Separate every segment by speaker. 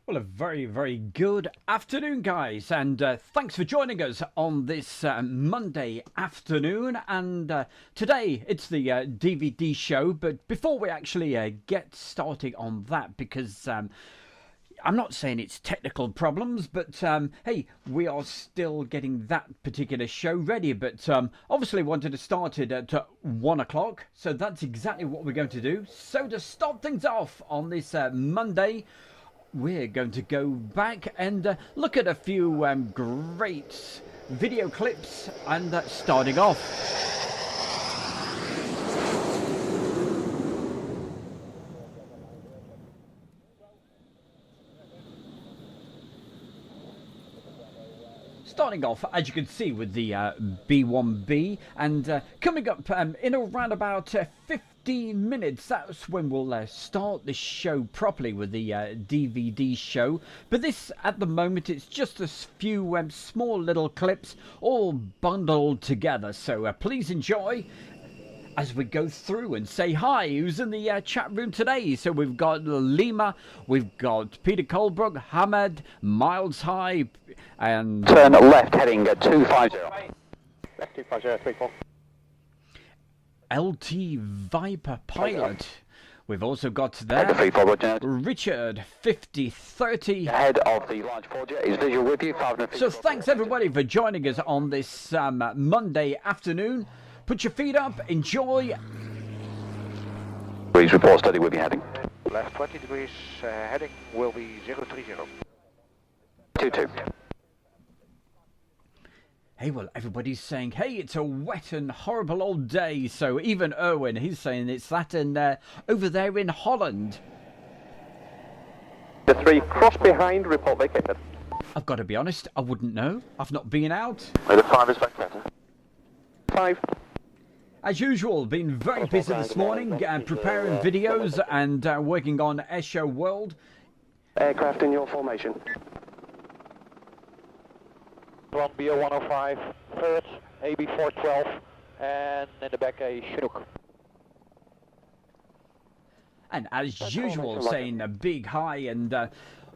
Speaker 1: Well, a very, very good afternoon, guys, and thanks for joining us on this Monday afternoon. And today it's the DVD show, but before we actually get started on that, because I'm not saying it's technical problems, but hey, we are still getting that particular show ready. But obviously wanted to start it at 1 o'clock, so that's exactly what we're going to do. So to start things off on this Monday, we're going to go back and look at a few great video clips, and starting off. Starting off, as you can see, with the B1B, and coming up in around about 15 minutes, that's when we'll start the show properly with the DVD show. But this, at the moment, it's just a few small little clips all bundled together. So please enjoy as we go through and say hi. Who's in the chat room today? So we've got Lima, we've got Peter Colebrook, Hamad, Miles High, and
Speaker 2: turn left heading at 250. Left 250, 34.
Speaker 1: LT Viper Pilot. We've also got there Richard 5030.
Speaker 2: Head of the large 4Jet is visual with you.
Speaker 1: So thanks everybody for joining us on this Monday afternoon. Put your feet up, enjoy.
Speaker 2: Please report steady with you heading.
Speaker 3: Left 20 degrees, heading will be 030.
Speaker 2: 22.
Speaker 1: Hey, well, everybody's saying, hey, it's a wet and horrible old day. So even Erwin, he's saying it's that in over there in Holland.
Speaker 2: The 3, cross behind, report vacated.
Speaker 1: I've got to be honest, I wouldn't know. I've not been out.
Speaker 2: The 5 is vacated. 5.
Speaker 1: As usual, been very busy this morning, preparing videos and working on Airshow World.
Speaker 2: Aircraft in your formation.
Speaker 3: 1 BO 105, third, AB 412, and in the back a Chinook.
Speaker 1: And as usual, saying a big hi and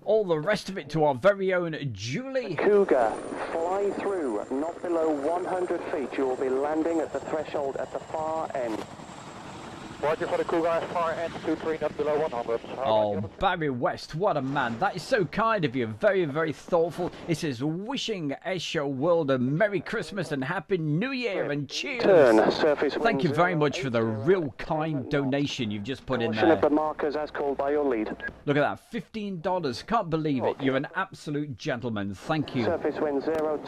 Speaker 1: all the rest of it to our very own Julie.
Speaker 4: Cougar, fly through, not below 100 feet. You will be landing at the threshold at the far end.
Speaker 3: Roger for the Cougar, far end, 23, not below 100.
Speaker 1: Oh, Barry West, what a man. That is so kind of you. Very, very thoughtful. It says, wishing Airshow World a Merry Christmas and Happy New Year and cheers.
Speaker 4: Turn, surface
Speaker 1: Thank you very much for the real kind donation you've just put in
Speaker 4: Portion of
Speaker 1: there.
Speaker 4: the markers as called by your lead.
Speaker 1: Look at that, $15. Can't believe it. You're an absolute gentleman. Thank you.
Speaker 4: Surface wind 020,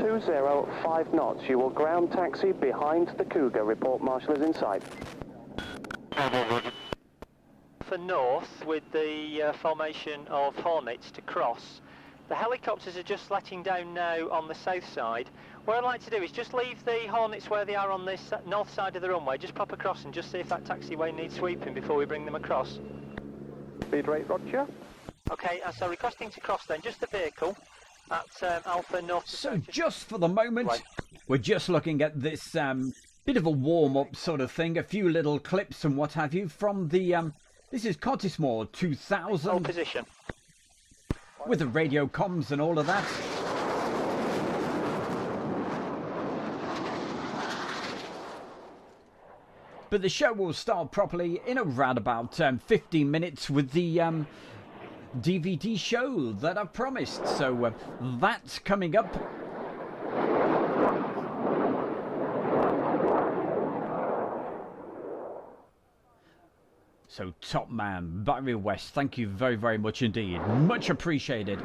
Speaker 4: 5 knots. You will ground taxi behind the Cougar. Report marshal is in sight.
Speaker 5: For north with the formation of Hornets to cross. The helicopters are just letting down now on the south side. What I'd like to do is just leave the Hornets where they are on this north side of the runway, just pop across and just see if that taxiway needs sweeping before we bring them across.
Speaker 4: Speed rate, Roger.
Speaker 5: Okay, so requesting to cross then, just the vehicle at Alpha North.
Speaker 1: So just for the moment, we're just looking at this bit of a warm-up sort of thing, a few little clips and what have you from the this is Cottesmore 2000
Speaker 5: position
Speaker 1: with the radio comms and all of that. But the show will start properly in around about 15 minutes with the DVD show that I've promised. So that's coming up. So top man, Barry West, thank you very, very much indeed. Much appreciated.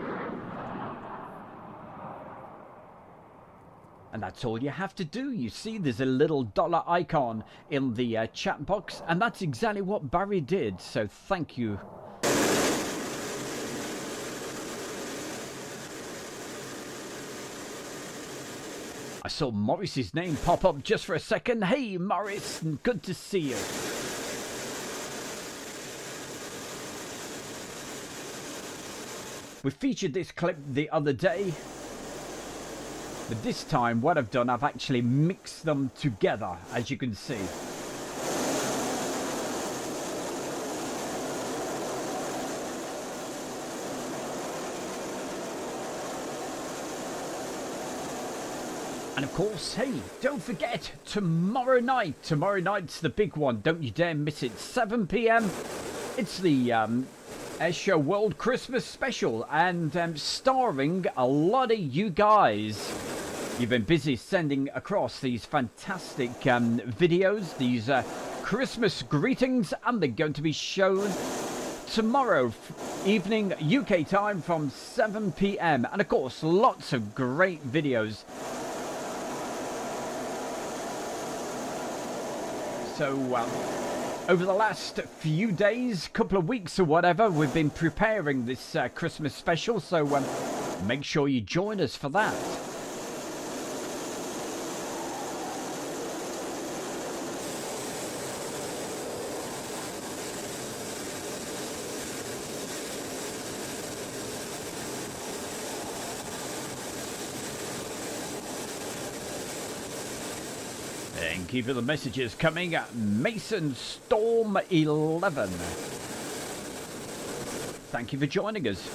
Speaker 1: And that's all you have to do. You see, there's a little dollar icon in the chat box, and that's exactly what Barry did. So thank you. I saw Morris's name pop up just for a second. Hey, Morris, good to see you. We featured this clip the other day, but this time what I've done, I've actually mixed them together, as you can see. And of course, hey, don't forget, tomorrow night's the big one. Don't you dare miss it. 7 p.m. It's the Airshow World Christmas Special, and starring a lot of you guys. You've been busy sending across these fantastic videos, these Christmas greetings, and they're going to be shown tomorrow evening UK time from 7 p.m. And of course, lots of great videos. So over the last few days, couple of weeks or whatever, we've been preparing this Christmas special, so make sure you join us for that. And keep the messages coming at Mason Storm 11. Thank you for joining us.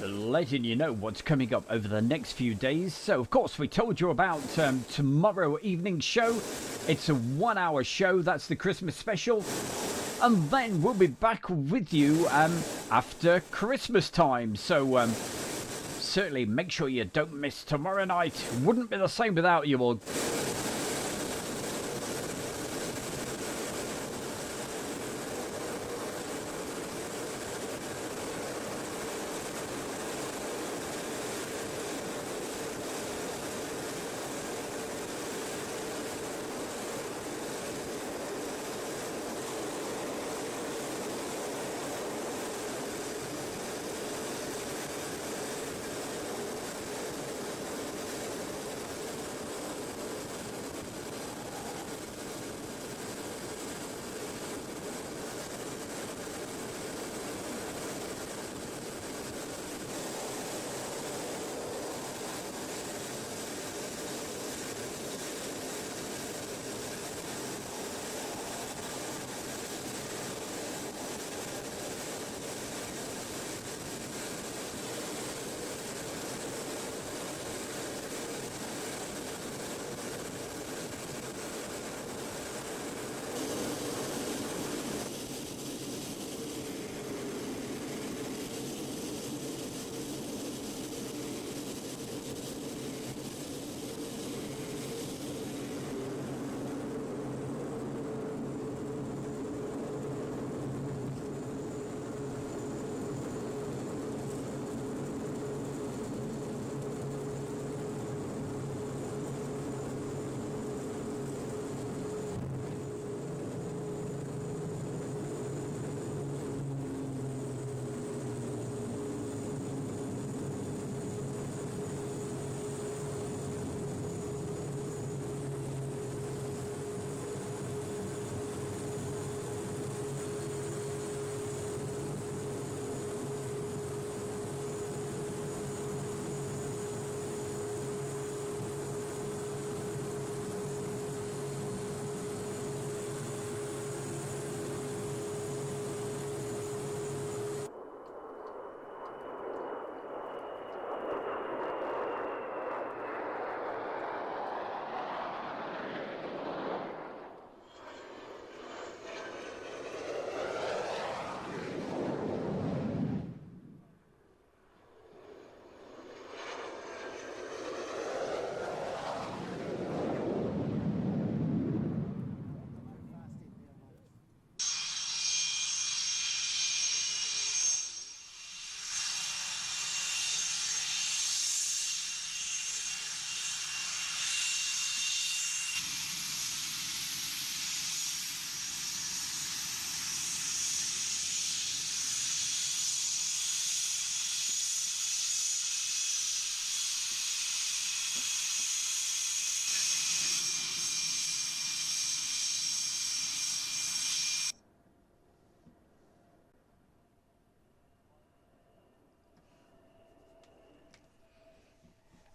Speaker 1: Letting you know what's coming up over the next few days. So of course we told you about tomorrow evening show. It's a 1 hour show. That's the Christmas special, and then we'll be back with you after Christmas time. So certainly make sure you don't miss tomorrow night. Wouldn't be the same without you all.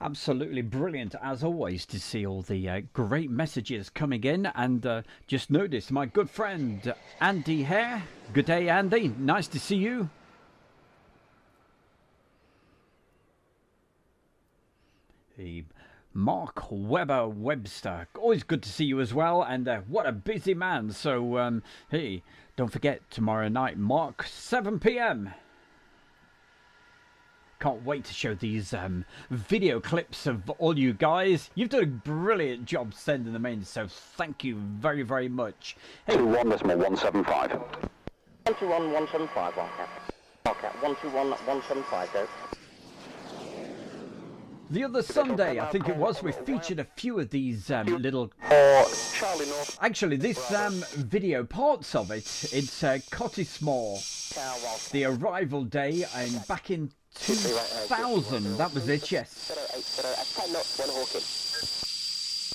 Speaker 1: Absolutely brilliant, as always, to see all the great messages coming in. And just noticed my good friend Andy Hare. Good day, Andy. Nice to see you. The Mark Webster. Always good to see you as well. And what a busy man. So, hey, don't forget, tomorrow night, Mark, 7 p.m. Can't wait to show these video clips of all you guys. You've done a brilliant job sending them in, so thank you very, very much. Hey.
Speaker 2: 21.175.
Speaker 4: 121.175, Wildcat. Wildcat, 121.175, go.
Speaker 1: The other Sunday, I think it was, we featured a few of these little...
Speaker 2: Charlie North.
Speaker 1: Actually, this video, parts of it, it's Cottesmore, the arrival day, and back in 2000, that was it, yes.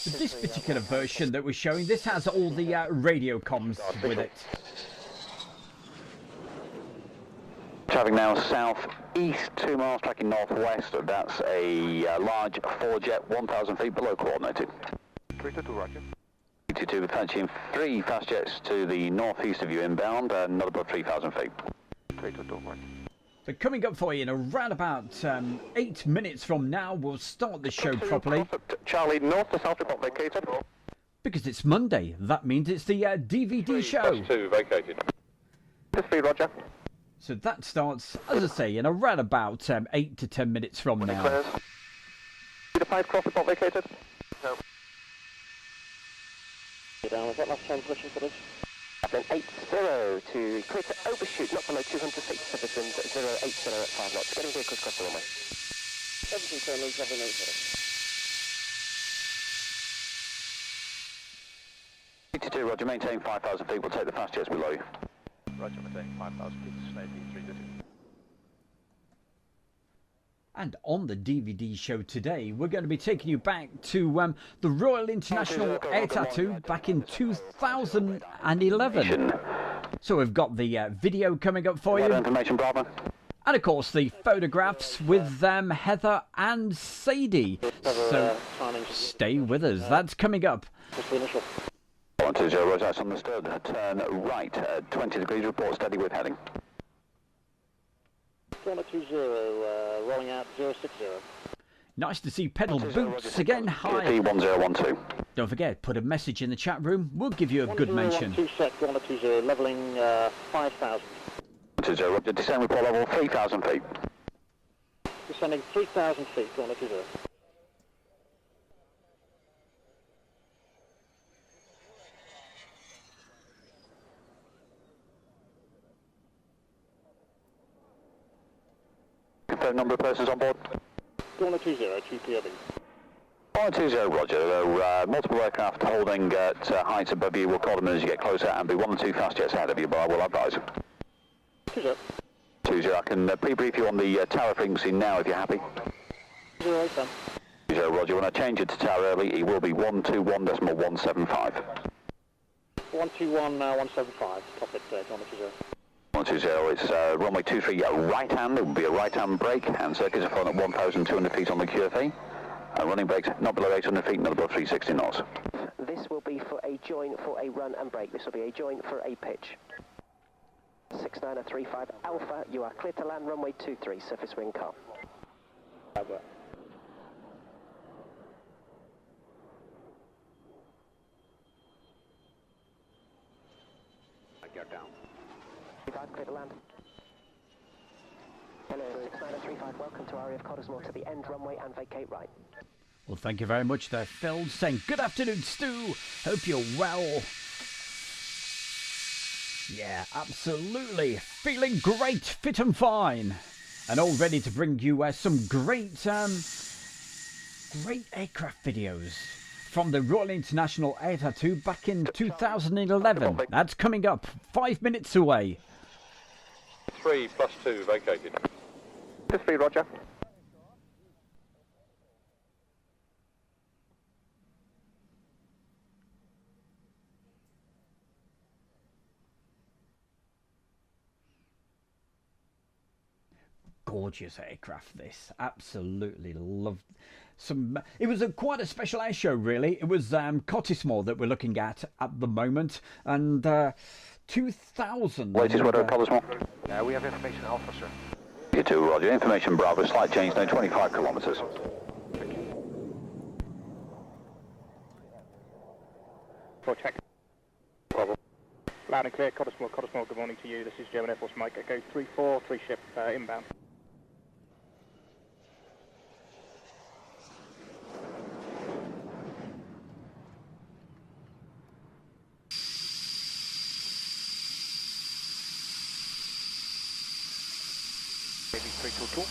Speaker 1: But this particular version that we're showing, this has all the radio comms with it.
Speaker 2: Travelling now south-east, 2 miles, tracking northwest. That's a large 4-jet, 1,000 feet below coordinated. 322, roger. 322, attaching 3 fast jets to the northeast of you inbound, not above 3,000 feet. 322, roger.
Speaker 1: So coming up for you in around about 8 minutes from now, we'll start the show properly.
Speaker 2: Charlie, north to south report vacated.
Speaker 1: Because it's Monday, that means it's the DVD show.
Speaker 3: 2 vacated.
Speaker 2: 3, roger.
Speaker 1: So that starts, as I say, in around about 8 to 10 minutes from now.
Speaker 2: Clears. 5 cross report vacated. No.
Speaker 4: Down, was that last transmission for us? Then 80 to clear to overshoot, not below 200 feet, citizen 080 at 5 knots. Getting vehicles across the runway. Everything turn loose, having 80.
Speaker 2: 82, roger, maintain 5,000 feet, we'll take the fast jets below you.
Speaker 3: Roger, maintain 5,000 feet, Snake 350.
Speaker 1: And on the DVD show today, we're going to be taking you back to the Royal International Air Tattoo back in 2011. So we've got the video coming up for you.
Speaker 2: Information, Bravo.
Speaker 1: And of course the photographs with Heather and Sadie. So stay with us, that's coming up.
Speaker 2: 120, roger, that's understood. Turn right, 20 degrees, report steady with heading.
Speaker 4: 120, rolling out 060.
Speaker 1: Nice to see pedal boots again. Hi.
Speaker 2: 1012.
Speaker 1: Don't forget, put a message in the chat room. We'll give you a good mention.
Speaker 4: 120, levelling 5,000.
Speaker 2: 20, roger, descend report level 3,000 feet.
Speaker 4: Descending 3,000 feet, 120.
Speaker 2: Confirm number of persons on board.
Speaker 4: 120, GPOB.
Speaker 2: 120, roger. There are multiple aircraft holding at heights above you. We'll call them as you get closer and be 1 or 2 fast jets ahead of you, but I will advise.
Speaker 4: 20.
Speaker 2: 20, I can pre-brief you on the tower frequency now if you're happy.
Speaker 4: 010.
Speaker 2: 20, roger. When I change it to tower early, it will be 121.175.
Speaker 4: 121.175. Top it, 120.
Speaker 2: 120, it's runway 23 right hand. It will be a right hand brake and circuits are flown at 1,200 feet on the QFE. Running brakes not below 800 feet, not above 360 knots.
Speaker 4: This will be for a join for a run and brake. This will be a join for a pitch. 6935 Alpha, you are clear to land runway 23, surface wind calm. Over.
Speaker 2: Get down.
Speaker 4: 35, clear to land. Hello, 6935, welcome to RAF Cottesmore to the end runway and vacate right.
Speaker 1: Well, thank you very much there, Phil, saying good afternoon, Stu. Hope you're well. Yeah, absolutely. Feeling great, fit and fine. And all ready to bring you some great aircraft videos from the Royal International Air Tattoo back in 2011. That's coming up 5 minutes away.
Speaker 3: 3 plus 2 vacated.
Speaker 2: 3, roger.
Speaker 1: Gorgeous aircraft, this. Absolutely loved. It was quite a special air show, really. It was Cottesmore that we're looking at the moment, and 2000.
Speaker 2: Latest weather at Cottesmore.
Speaker 3: We have information Alpha, sir.
Speaker 2: You too, Roger. Information Bravo, slight change, now 25 kilometres.
Speaker 6: For check. Bravo. Loud and clear, Cottesmore, good morning to you. This is German Air Force Mike. Echo 343 ship inbound.
Speaker 3: Maybe 322.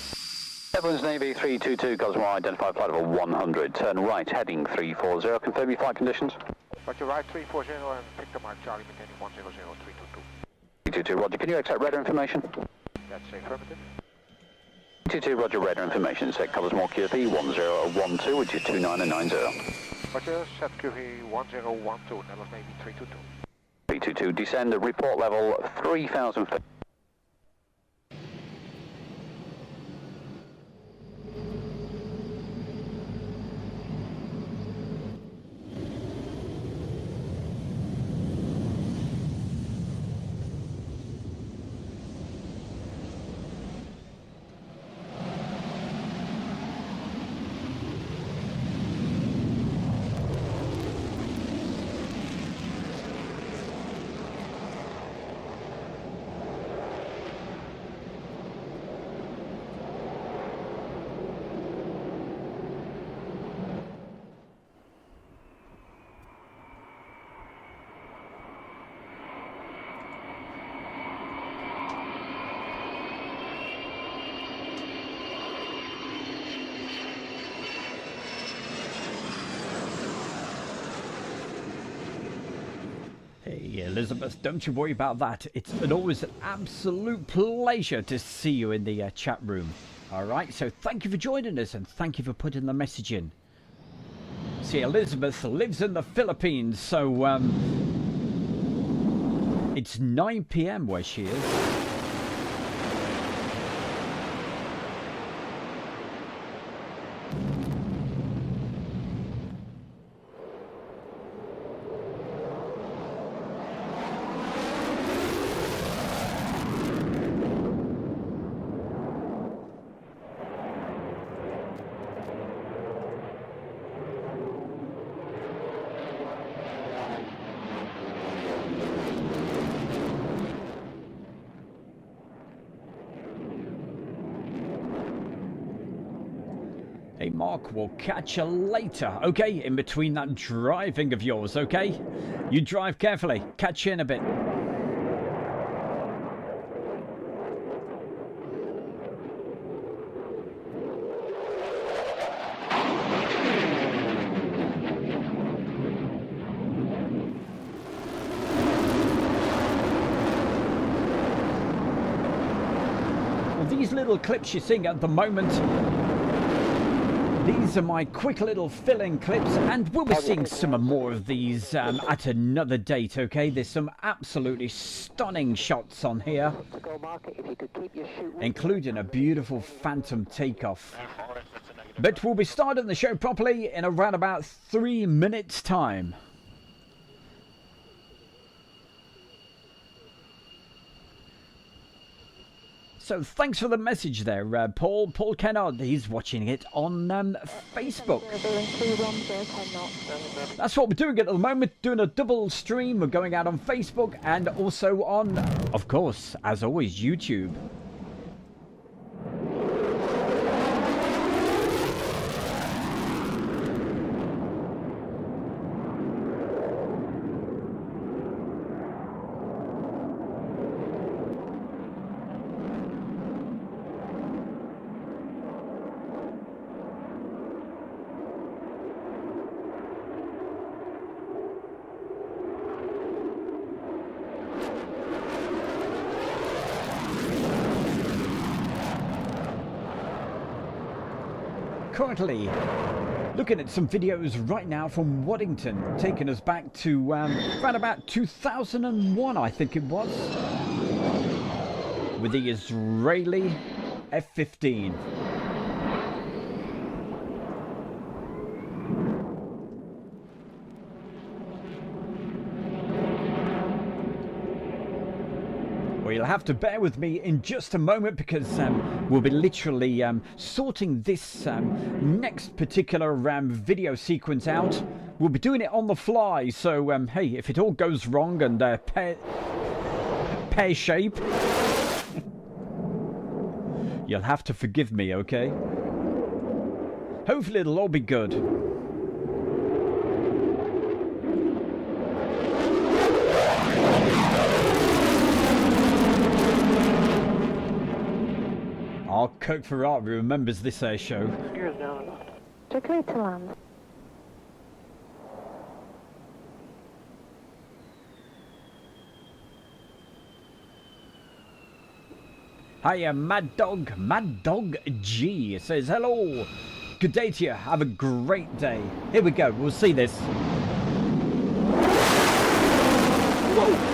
Speaker 2: Netherlands Navy 322, Cosmo, identified flight level 100. Turn right, heading 340. Confirm your flight conditions.
Speaker 3: Roger, right 340 and Victor Mark Charlie, maintaining 100 322.
Speaker 2: 322, Roger. Can you accept radar information?
Speaker 3: That's affirmative.
Speaker 2: 322, Roger, radar information. Set Cosmo QFE 1012, which is 2990.
Speaker 3: Roger, set QV 1012, Netherlands Navy 322.
Speaker 2: 322, descend, report level 3000 feet.
Speaker 1: Hey Elizabeth, don't you worry about that. It's always an absolute pleasure to see you in the chat room. Alright, so thank you for joining us and thank you for putting the message in. See, Elizabeth lives in the Philippines, so it's 9 PM where she is. Hey Mark, we'll catch you later, okay? In between that driving of yours, okay? You drive carefully. Catch you in a bit. Well, these little clips you're seeing at the moment, these are my quick little fill-in clips, and we'll be seeing some more of these at another date, okay? There's some absolutely stunning shots on here, including a beautiful phantom takeoff. But we'll be starting the show properly in around about 3 minutes' time. So thanks for the message there, Paul. Paul Kennard, he's watching it on Facebook. That's what we're doing at the moment, doing a double stream. We're going out on Facebook and also on, of course, as always, YouTube. Currently looking at some videos right now from Waddington, taking us back to around about 2001, I think it was, with the Israeli F-15. you'll have to bear with me in just a moment because we'll be literally sorting this next particular video sequence out. We'll be doing it on the fly, so hey, if it all goes wrong and pear shape, you'll have to forgive me, okay? Hopefully it'll all be good. Our Kirk Ferrari remembers this air show.
Speaker 7: Gears down enough.
Speaker 8: Strictly to land.
Speaker 1: Hiya, Mad Dog G says hello. Good day to you. Have a great day. Here we go. We'll see this. Whoa.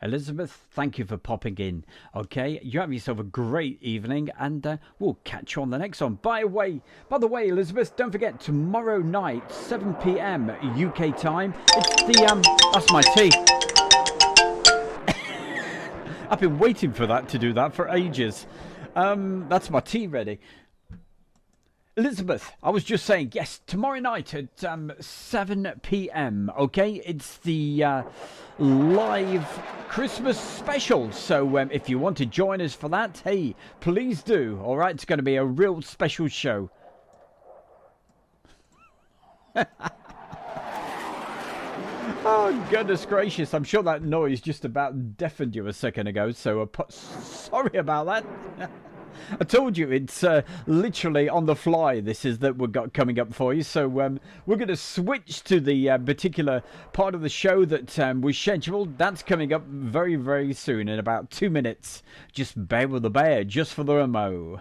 Speaker 1: Elizabeth, thank you for popping in. Okay, you have yourself a great evening, and we'll catch you on the next one. By the way, Elizabeth, don't forget tomorrow night, 7 p.m. UK time. It's the that's my tea. I've been waiting for that to do that for ages. That's my tea ready. Elizabeth, I was just saying, yes, tomorrow night at 7 p.m, okay? It's the live Christmas special, so if you want to join us for that, hey, please do, all right? It's going to be a real special show. Oh, goodness gracious, I'm sure that noise just about deafened you a second ago, so sorry about that. I told you it's literally on the fly. This is that we've got coming up for you. So we're going to switch to the particular part of the show that we scheduled. That's coming up very, very soon in about 2 minutes. Just bear with the bear, just for the remo.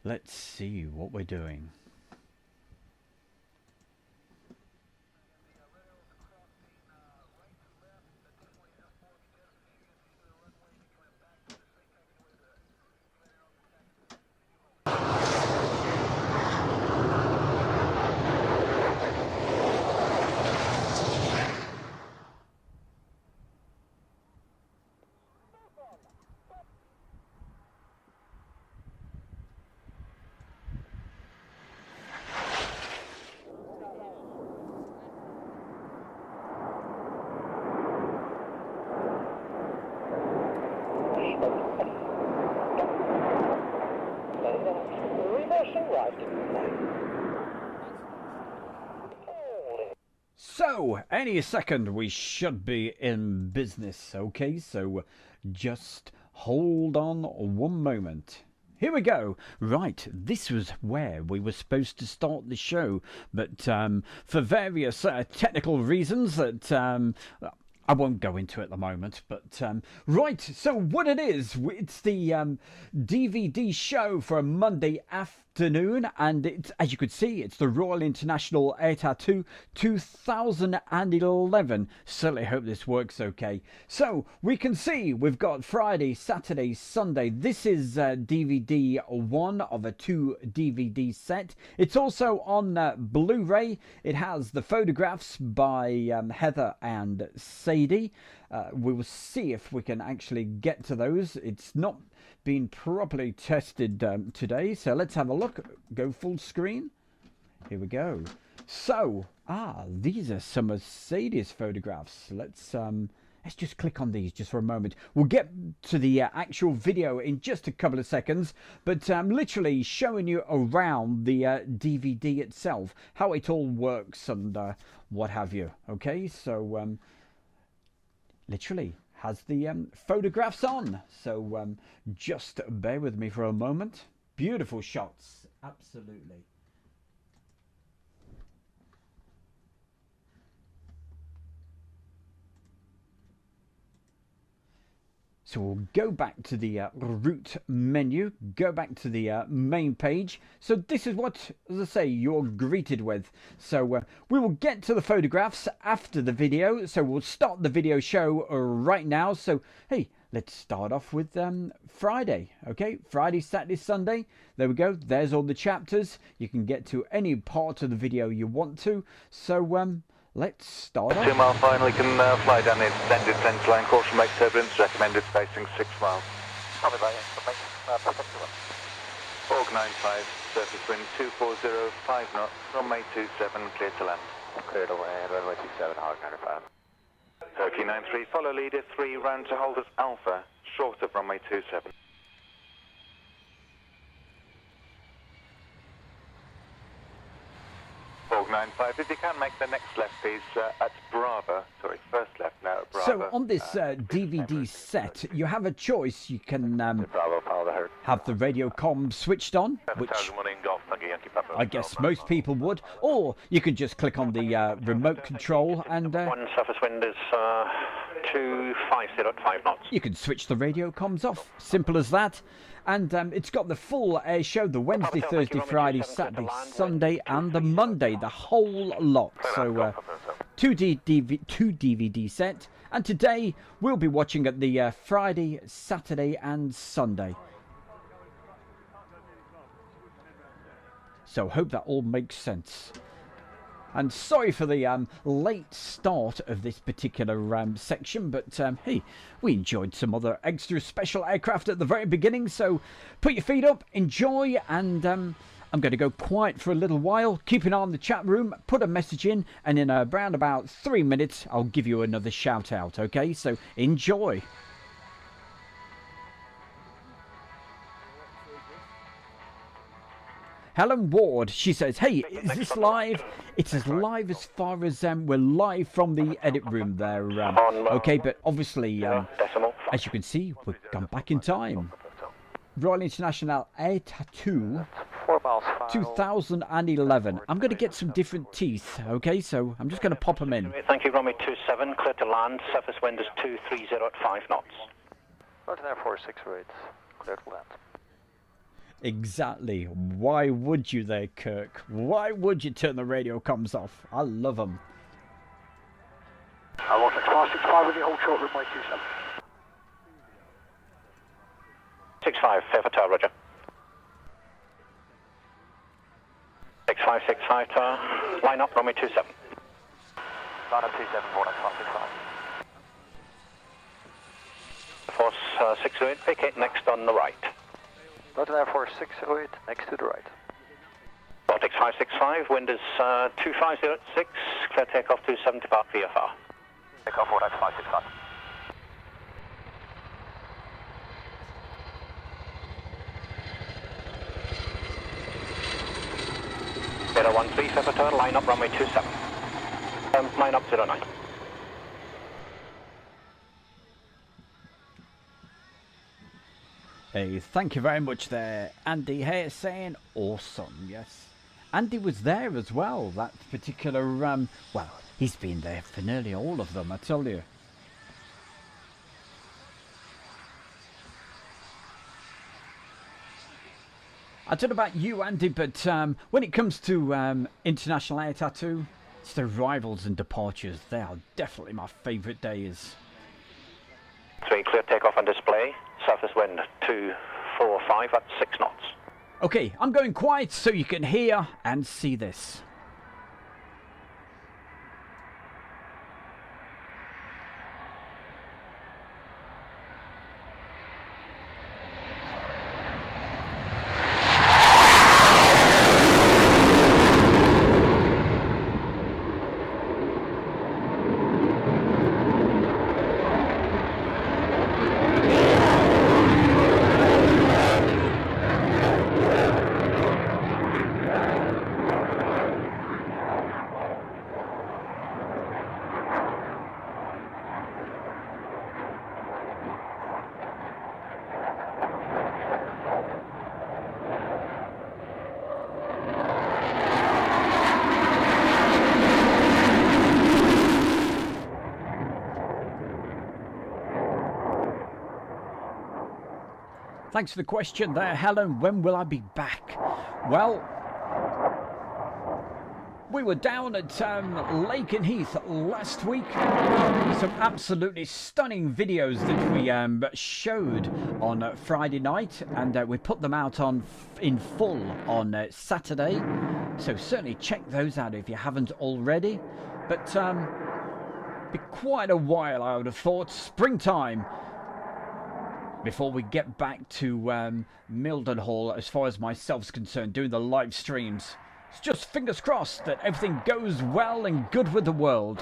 Speaker 1: Let's see what we're doing. So, any second we should be in business, okay? So, just hold on one moment. Here we go. Right, this was where we were supposed to start the show, but for various technical reasons that I won't go into at the moment, but right, so what it is, it's the DVD show for a Monday afternoon. afternoon, and it's, as you could see, it's the Royal International Air Tattoo 2011. Certainly hope this works okay. So we can see we've got Friday, Saturday, Sunday. This is DVD 1 of a 2 DVD set. It's also on Blu-ray. It has the photographs by Heather and Sadie. We will see if we can actually get to those. It's not been properly tested today, so let's have a look. Go full screen. Here we go. So these are some of Sadie's photographs. Let's just click on these just for a moment. We'll get to the actual video in just a couple of seconds, but literally showing you around the DVD itself, how it all works and what have you. Okay, so literally has the photographs on, so just bear with me for a moment. Beautiful shots, absolutely. So we'll go back to the route menu, go back to the main page. So this is what, as I say, you're greeted with. So we will get to the photographs after the video. So we'll start the video show right now. So, hey, let's start off with Friday. Okay, Friday, Saturday, Sunday. There we go. There's all the chapters. You can get to any part of the video you want to. So, let's start off.
Speaker 7: 2 mile final, can fly down the extended fence line. Caution make turbulence, recommended spacing 6 miles.
Speaker 3: Copy that, information.
Speaker 7: Org 95, surface wind 240, 5 knots, runway 27, clear to land.
Speaker 3: Cleared away, runway 27, hard 95.
Speaker 7: Turkey 93, follow leader 3, round to hold us Alpha, short of runway 27. Org 95, if you can make the next left piece at Bravo, sorry, first left now at Bravo.
Speaker 1: So on this DVD set, you have a choice. You can
Speaker 3: Bravo, follow the herd.
Speaker 1: have the radio comm switched on, which I guess most people would, or you can just click on the remote control and
Speaker 6: One surface wind is 250 at 5 knots.
Speaker 1: you can switch the radio comms off. Simple as that. And it's got the full air show, the Wednesday, Thursday, Friday, Saturday, Sunday, and the Monday, the whole lot. So 2 DVD set. And today we'll be watching at the Friday, Saturday, and Sunday. So hope that all makes sense. And sorry for the late start of this particular section, but hey, we enjoyed some other extra special aircraft at the very beginning, so put your feet up, enjoy, and I'm going to go quiet for a little while. Keep an eye on the chat room, put a message in, and in around about 3 minutes, I'll give you another shout out, okay? So enjoy. Helen Ward, she says, hey, is this live? It's as live as far as we're live from the edit room there. Okay, but obviously, as you can see, we've gone back in time. Royal International Air Tattoo 2011. I'm going to get some different teeth, okay? So I'm just going to pop them in.
Speaker 6: Thank you, runway 27, clear to land. Surface wind is 230 at 5 knots.
Speaker 3: Roger there, 468, clear to land.
Speaker 1: Exactly. Why would you there, Kirk? Why would you turn the radio comms off? I love them.
Speaker 3: I want 65 with the whole short runway 27.
Speaker 6: 65, Fairford Tower, roger. 6565 Tower, line up, runway 27.
Speaker 3: Line up 27, 49565.
Speaker 6: Force 608, vacate next on the right.
Speaker 3: Roger there, 4608, next to the right.
Speaker 6: Vortex 565, wind is 2506, clear takeoff 270 bar VFR.
Speaker 3: Takeoff, Vortex 565.
Speaker 6: Zero 13, Fairford, line up runway 27. Line up 09.
Speaker 1: Hey, thank you very much there, Andy here saying awesome. Yes, Andy was there as well, that particular well, he's been there for nearly all of them, I tell you. I don't know about you, Andy, but when it comes to International Air Tattoo, it's the arrivals and departures. They are definitely my favourite days.
Speaker 8: 3, clear takeoff and display. Surface wind 245 at 6 knots.
Speaker 1: Okay, I'm going quiet so you can hear and see this. Thanks for the question there, Helen. When will I be back? Well, we were down at Lakenheath last week. Some absolutely stunning videos that we showed on Friday night, and we put them out in full on Saturday. So certainly check those out if you haven't already. But be quite a while, I would have thought. Springtime before we get back to Mildenhall, as far as myself's concerned, doing the live streams. It's just fingers crossed that everything goes well and good with the world.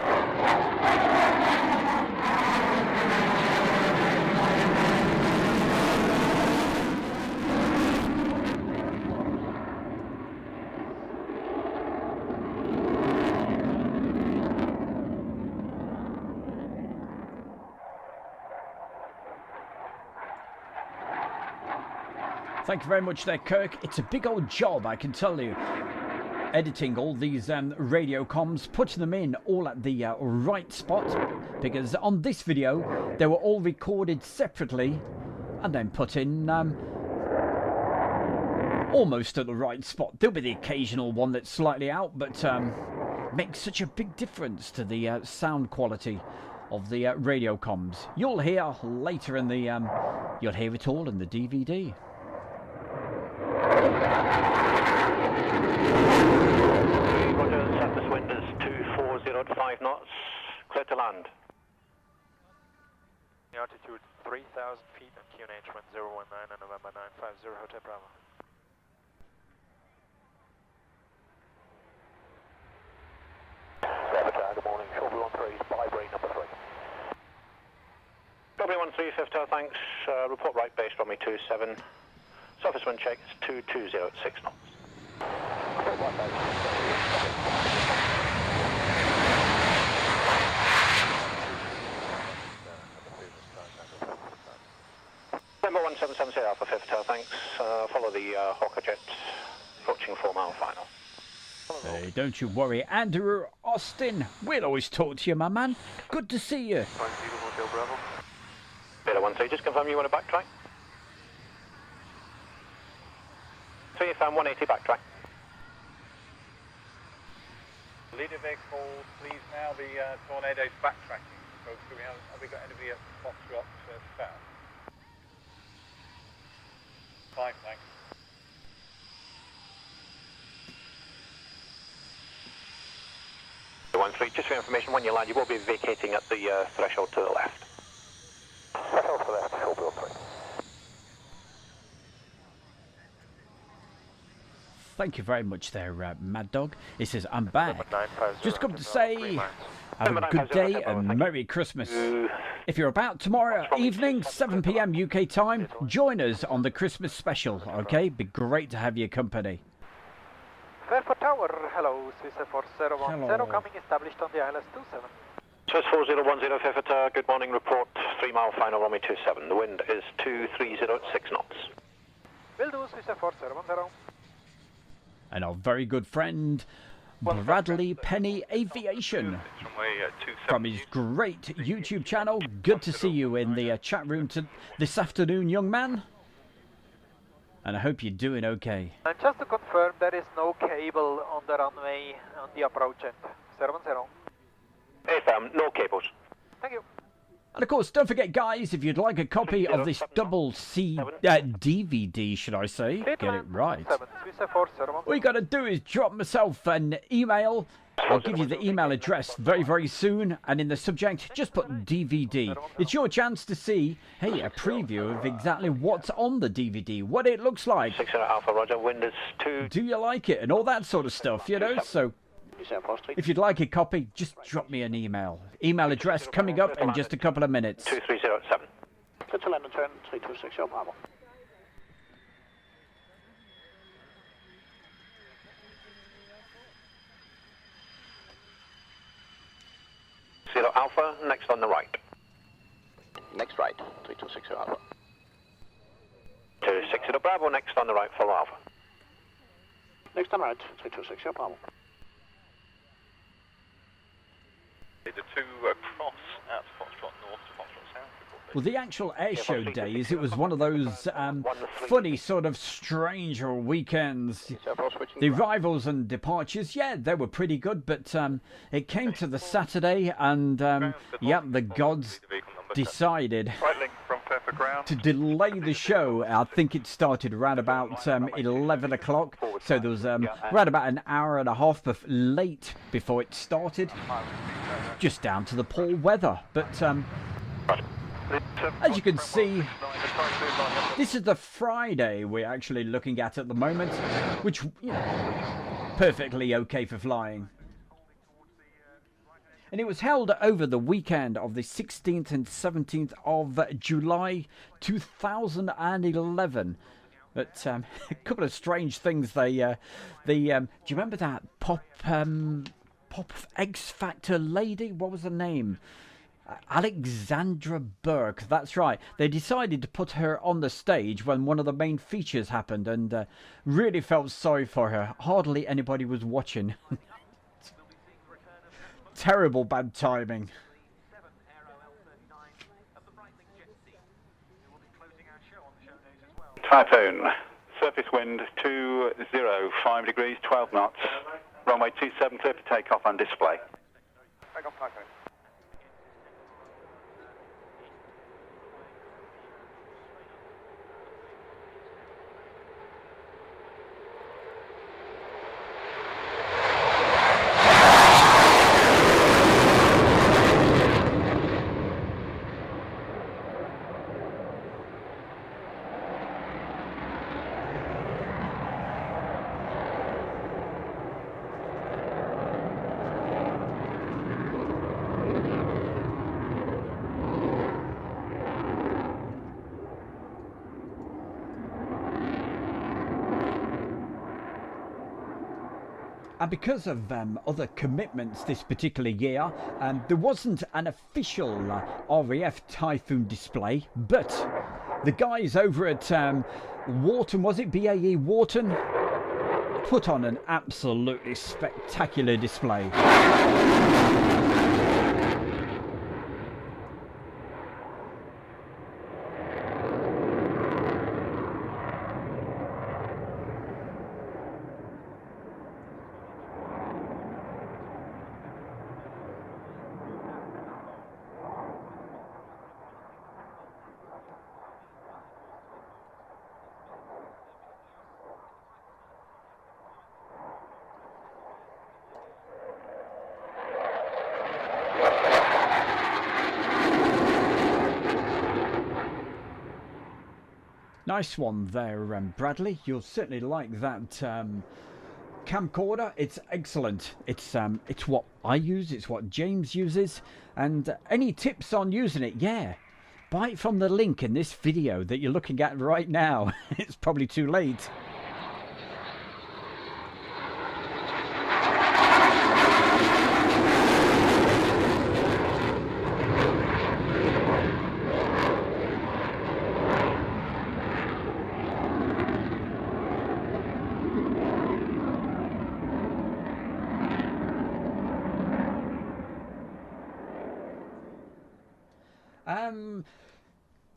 Speaker 1: Thank you very much there, Kirk. It's a big old job, I can tell you. Editing all these radio comms, putting them in all at the right spot. Because on this video, they were all recorded separately and then put in almost at the right spot. There'll be the occasional one that's slightly out, but makes such a big difference to the sound quality of the radio comms. You'll hear later in the... you'll hear it all in the DVD.
Speaker 8: Roger, surface wind is 240 at 5 knots. Clear to land.
Speaker 3: Altitude 3,000 feet and QNH 1019 and November 950 Hotel Bravo. Good morning, Shelby 13, vibrate number 3.
Speaker 8: Shelby 13, 50, thanks. Report right base, runway 27. Surface wind check is 220 at 6 knots. Number 1770 Alpha 50, thanks. Follow the Hawker jet, approaching 4 mile final.
Speaker 1: Hey, don't you worry, Andrew Austin. We'll always talk to you, my man. Good to see you.
Speaker 3: Hotel Bravo.
Speaker 8: Beta 13, just confirm you want to backtrack. 3 FM 180 backtrack.
Speaker 3: Leader vehicle, please now the Tornado's backtracking. So have we got anybody at Foxtrot south? Fine, thanks.
Speaker 8: Just for information, when you land, you will be vacating at the threshold to the left.
Speaker 3: Threshold to the left, Shelby 13.
Speaker 1: Thank you very much there, Mad Dog. He says, I'm back. Just come to say, have a good day and Merry Christmas. If you're about tomorrow evening, 7 PM UK time, join us on the Christmas special, okay? Be great to have your company.
Speaker 3: Fairford Tower, hello, Swiss 4010,
Speaker 1: Hello.
Speaker 3: coming established on the ILS 27.
Speaker 8: Swiss 4010 Fairford, good morning, report 3 mile final, runway 27. The wind is 230 at 6 knots.
Speaker 3: Will do, Swiss 4010.
Speaker 1: And our very good friend, Bradley Penny Aviation, from his great YouTube channel. Good to see you in the chat room this afternoon, young man. and I hope you're doing okay.
Speaker 9: And just to confirm, there is no cable on the runway on the approach end. 70.
Speaker 8: AFM, no cables.
Speaker 9: Thank you.
Speaker 1: And of course, don't forget, guys, if you'd like a copy of this double C DVD, should I say, get it right. All you got to do is drop myself an email. I'll give you the email address very, very soon. And in the subject, just put DVD. It's your chance to see, hey, a preview of exactly what's on the DVD, what it looks like.
Speaker 8: 60 Alpha, Roger, wind is 2.
Speaker 1: Do you like it? And all that sort of stuff, you know? So if you'd like a copy, just drop me an email. Email address coming up in just a couple of minutes.
Speaker 8: 2307.
Speaker 4: Clear to land and turn, 326, your Bravo.
Speaker 8: Zero Alpha, next on the right.
Speaker 4: Next right, 326, your Alpha.
Speaker 8: 260 Bravo, next on the right, follow Alpha.
Speaker 4: Next on right, 326, your Bravo.
Speaker 3: The two cross at Foxtrot North to Foxtrot South.
Speaker 1: Well, the actual airshow days, it was one of those funny, sort of strange weekends. The arrivals and departures, yeah, they were pretty good, but it came to the Saturday and, yeah, the gods decided to delay the show. I think it started around about 11 o'clock, so there was around about an hour and a half late before it started, just down to the poor weather. But as you can see, this is the Friday we're actually looking at the moment, which, you know, perfectly okay for flying. And it was held over the weekend of the 16th and 17th of July 2011. But a couple of strange things. Do you remember that pop X Factor lady? What was her name? Alexandra Burke, that's right. They decided to put her on the stage when one of the main features happened, and really felt sorry for her. Hardly anybody was watching. Terrible bad timing.
Speaker 7: Typhoon, surface wind 205 degrees, 12 knots, runway 27 clear for takeoff and display.
Speaker 3: Take off Typhoon.
Speaker 1: And because of other commitments this particular year, there wasn't an official RAF Typhoon display, but the guys over at Wharton, was it BAE Wharton, put on an absolutely spectacular display. Nice one there, Bradley. You'll certainly like that camcorder. It's excellent. It's what I use. It's what James uses. And any tips on using it? Yeah, buy it from the link in this video that you're looking at right now. It's probably too late.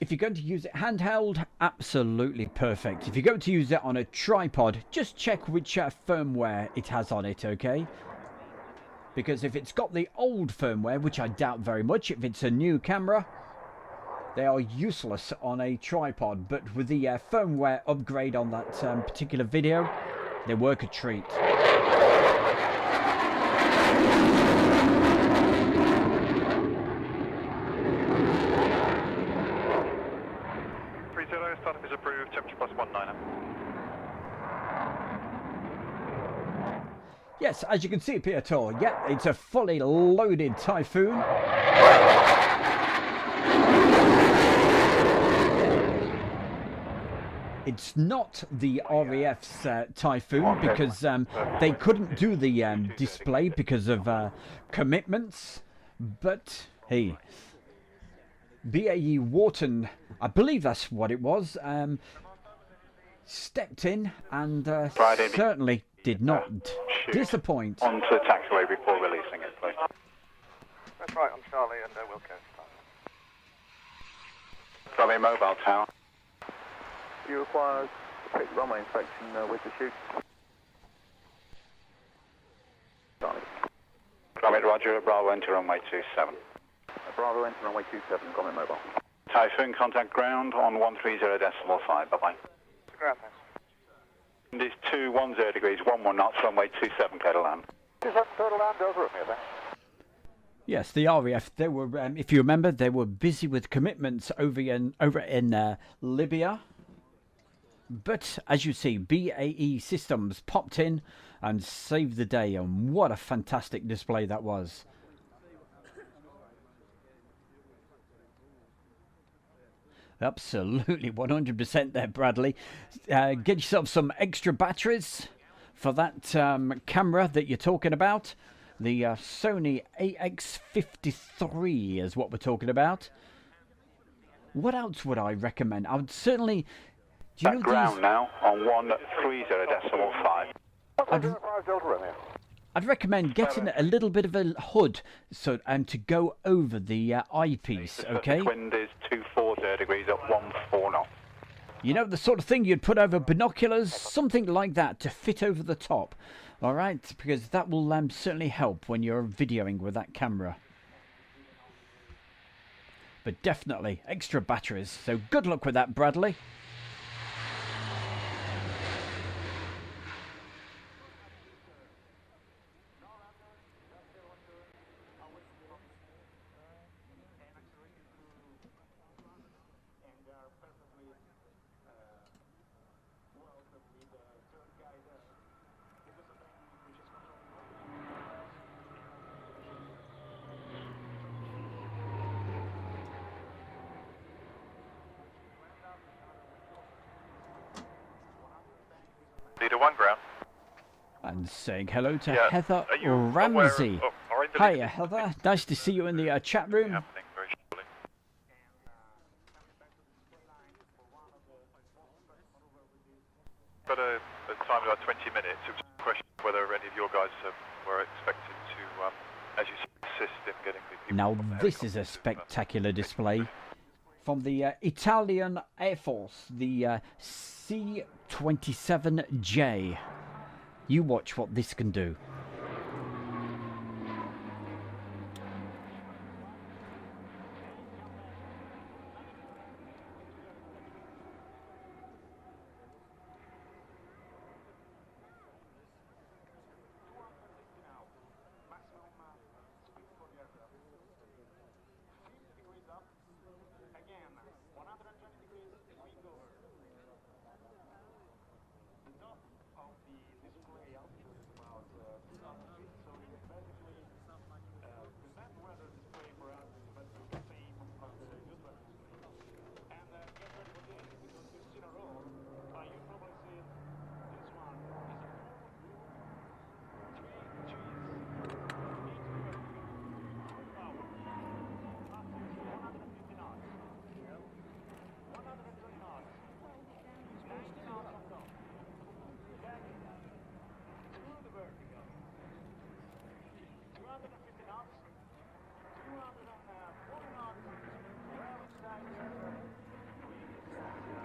Speaker 1: If you're going to use it handheld, absolutely perfect. If you're going to use it on a tripod, just check which firmware it has on it, okay? Because if it's got the old firmware, which I doubt very much, if it's a new camera, they are useless on a tripod. But with the firmware upgrade on that particular video, they work a treat.
Speaker 7: 30, startup is approved, temperature plus 19.
Speaker 1: Yes, as you can see, Piotr, yeah, it's a fully loaded Typhoon. It's not the RAF's Typhoon because they couldn't do the display because of commitments. But hey, BAE Warthog, I believe that's what it was, stepped in and certainly did not disappoint.
Speaker 7: On to the taxiway before releasing it, please.
Speaker 3: That's right, on Charlie, and we'll go.
Speaker 7: Charlie mobile tower.
Speaker 2: Do you require quick runway inspection with the chute?
Speaker 7: Gromit Roger, Bravo enter runway 27.
Speaker 2: Bravo enter runway 27, Gromit mobile.
Speaker 7: Typhoon contact ground on 130.5, bye-bye.
Speaker 3: Ground, thanks.
Speaker 7: Wind is 210 degrees, 11 knots, runway 27, clear to land.
Speaker 3: 27, total land, over at me, thanks.
Speaker 1: Yes, the RAF, they were, if you remember, they were busy with commitments over in Libya. But as you see, BAE Systems popped in and saved the day, and what a fantastic display that was. Absolutely, 100% there, Bradley. Get yourself some extra batteries for that camera that you're talking about. The Sony AX53 is what we're talking about. What else would I recommend? I would certainly... Do you know
Speaker 7: ground
Speaker 1: these?
Speaker 7: now on 130.5.
Speaker 1: I'd recommend getting a little bit of a hood so to go over the eyepiece, okay?
Speaker 7: Wind is 240 degrees at 14 knots.
Speaker 1: You know, the sort of thing you'd put over binoculars, something like that to fit over the top, all right? Because that will certainly help when you're videoing with that camera. But definitely extra batteries, so good luck with that, Bradley.
Speaker 7: Leader 1 ground.
Speaker 1: And saying hello to
Speaker 7: Yeah.
Speaker 1: Heather
Speaker 7: Are you
Speaker 1: Ramsey.
Speaker 7: aware of our
Speaker 1: Hiya, Heather. Nice to see you in the chat room.
Speaker 7: happening very shortly? Got a time of about 20 minutes. It was a question of whether any of your guys were expected to, as you said, assist in getting the people.
Speaker 1: Now
Speaker 7: from the
Speaker 1: this is a
Speaker 7: helicopter to,
Speaker 1: spectacular display from the Italian Air Force, the C-27J. You watch what this can do.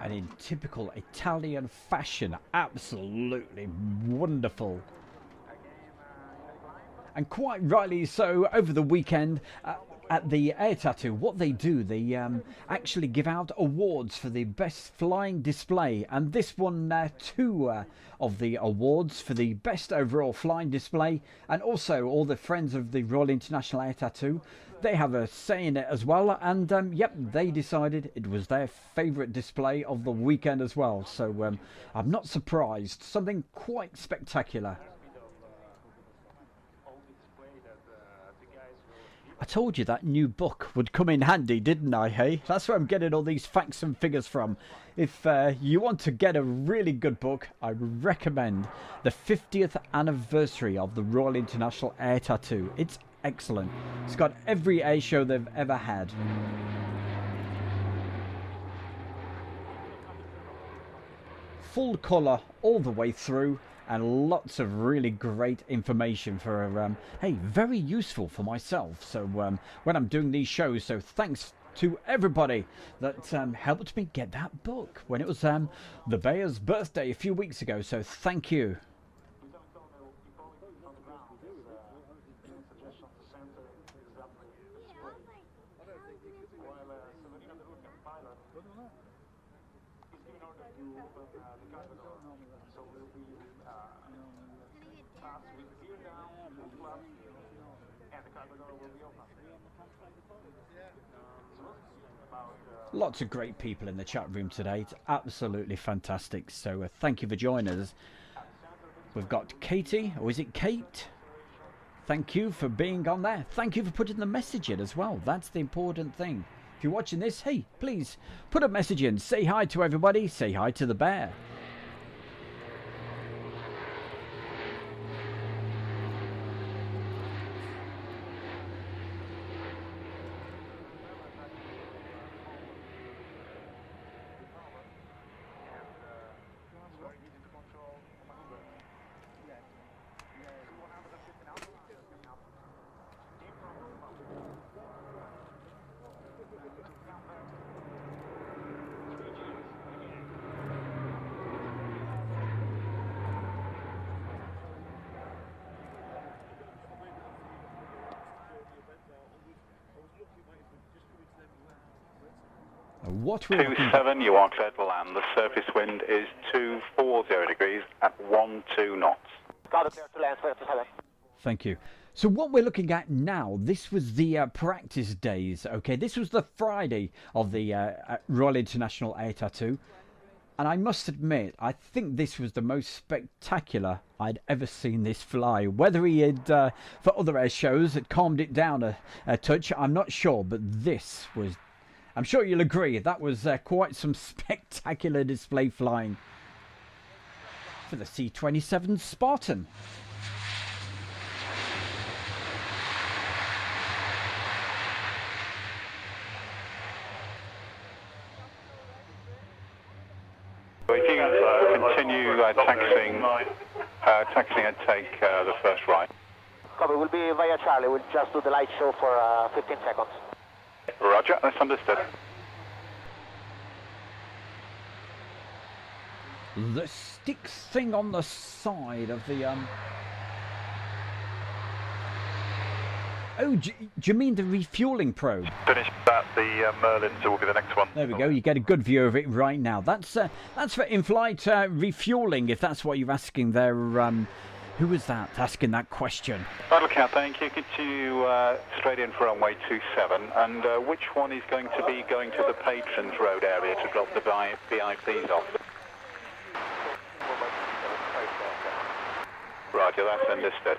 Speaker 1: And in typical Italian fashion, absolutely wonderful. And quite rightly so, over the weekend at the Air Tattoo, what they do, they actually give out awards for the best flying display. And this won 2 of the awards for the best overall flying display. And also all the friends of the Royal International Air Tattoo, they have a say in it as well. And yep, they decided it was their favourite display of the weekend as well. So I'm not surprised. Something quite spectacular. I told you that new book would come in handy, didn't I, hey? That's where I'm getting all these facts and figures from. If you want to get a really good book, I recommend the 50th anniversary of the Royal International Air Tattoo. It's excellent. It's got every air show they've ever had. Full colour all the way through. And lots of really great information for, hey, very useful for myself. So when I'm doing these shows, so thanks to everybody that helped me get that book when it was the Bear's birthday a few weeks ago. So thank you. Lots of great people in the chat room today. It's absolutely fantastic. So thank you for joining us. We've got Katie, or is it Kate? Thank you for being on there. Thank you for putting the message in as well. That's the important thing. If you're watching this, hey, please put a message in. Say hi to everybody. Say hi to the bear. What we're
Speaker 7: 27, you are clear to land. The surface wind is 240 degrees at 12 knots.
Speaker 4: Got it, clear to land, 27.
Speaker 1: Thank you. So what we're looking at now, this was the practice days, okay? This was the Friday of the Royal International Air Tattoo. And I must admit, I think this was the most spectacular I'd ever seen this fly. Whether he had, for other air shows, had calmed it down a touch, I'm not sure. But this was, I'm sure you'll agree, that was quite some spectacular display flying for the C-27 Spartan.
Speaker 7: If you continue taxiing and take the first right.
Speaker 4: Copy, we'll be via Charlie. We'll just do the light show for 15 seconds.
Speaker 7: Roger, that's understood.
Speaker 1: The stick thing on the side of the Oh, do you mean the refueling probe?
Speaker 7: Finish that, the Merlins will be the next one.
Speaker 1: There we go, you get a good view of it right now. That's for in-flight refueling, if that's what you're asking there. Who was that asking that question?
Speaker 7: Battle Cat, thank you. Continue straight in for runway 27. And which one is going to be going to the Patrons Road area to drop the VIPs off? Roger, that's understood.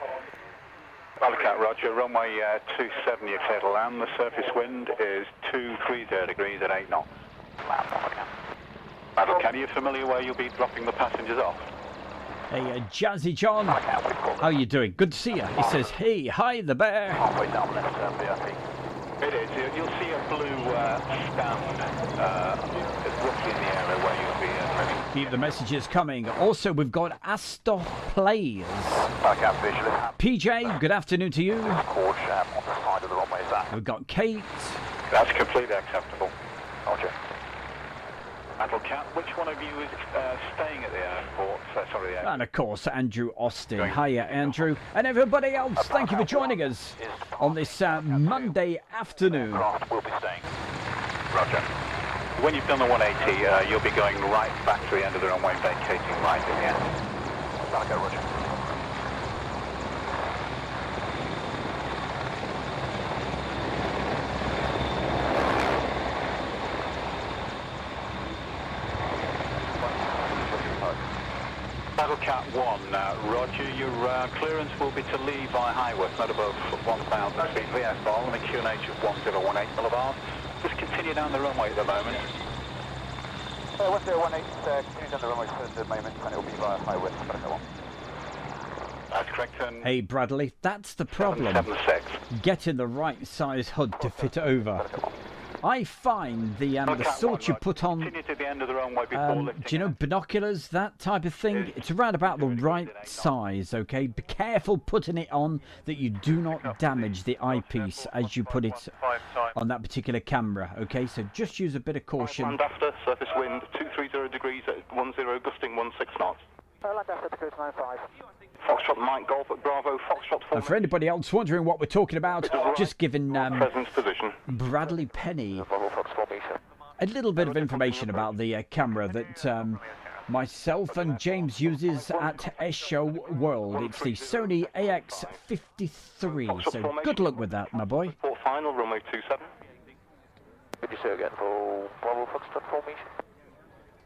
Speaker 7: Battle Cat, roger. Runway 27, you're clear to land. The surface wind is 230 degrees at 8 knots. Battle Cat, are you familiar where you'll be dropping the passengers off?
Speaker 1: Hey, Jazzy John, how you doing? Good to see you. He says, hey, hi, the bear.
Speaker 7: Halfway down left turn, VIP. It is. You'll see a blue stand roughly in the area where you'll be ready.
Speaker 1: Keep the messages coming. Also, we've got Astor Plays. PJ, good afternoon to you.
Speaker 7: On the side of the runway, is that?
Speaker 1: We've got Kate.
Speaker 7: That's completely acceptable. Roger. Battle Cat, which one of you is staying at the airport? Sorry, the airport.
Speaker 1: And of course, Andrew Austin. Hiya, Andrew. And everybody else, thank you for joining us on this Monday afternoon.
Speaker 7: We'll be staying. Roger. When you've done the 180, you'll be going right back to the end of the runway, vacating right in the end. Okay, roger. Battle Cat 1, roger, your clearance will be to leave via Highworth, not above 1,000 feet VFR, on a QNH of 1018 millibars. Just continue down the runway at the moment.
Speaker 2: 1018, continue down the runway for the moment, and it will be via Highworth, Battle Cat 1.
Speaker 7: That's correct, and
Speaker 1: Hey, Bradley, that's the problem.
Speaker 7: 776.
Speaker 1: Getting the right size HUD to fit over. I find the sort you put on,
Speaker 7: Continue to the end of the runway before lifting.
Speaker 1: do you know, binoculars, that type of thing, it's around about the right size, okay? Be careful putting it on that you do not damage the eyepiece as you put it on that particular camera, okay? So just use a bit of caution.
Speaker 8: Land after, surface wind 230 degrees at 10, gusting 16 knots.
Speaker 9: Land after to cruise 95.
Speaker 8: Foxtrot Mike Golf at Bravo, Foxtrot 4.
Speaker 1: And for anybody else wondering what we're talking about, just giving
Speaker 8: Presence position.
Speaker 1: Bradley Penny a little bit of information about the camera that myself and James uses at S-Show World. It's the Sony AX53, so good luck with that, my boy.
Speaker 8: Port final, runway 27.
Speaker 4: Would you say again for Bravo Foxtrot formation?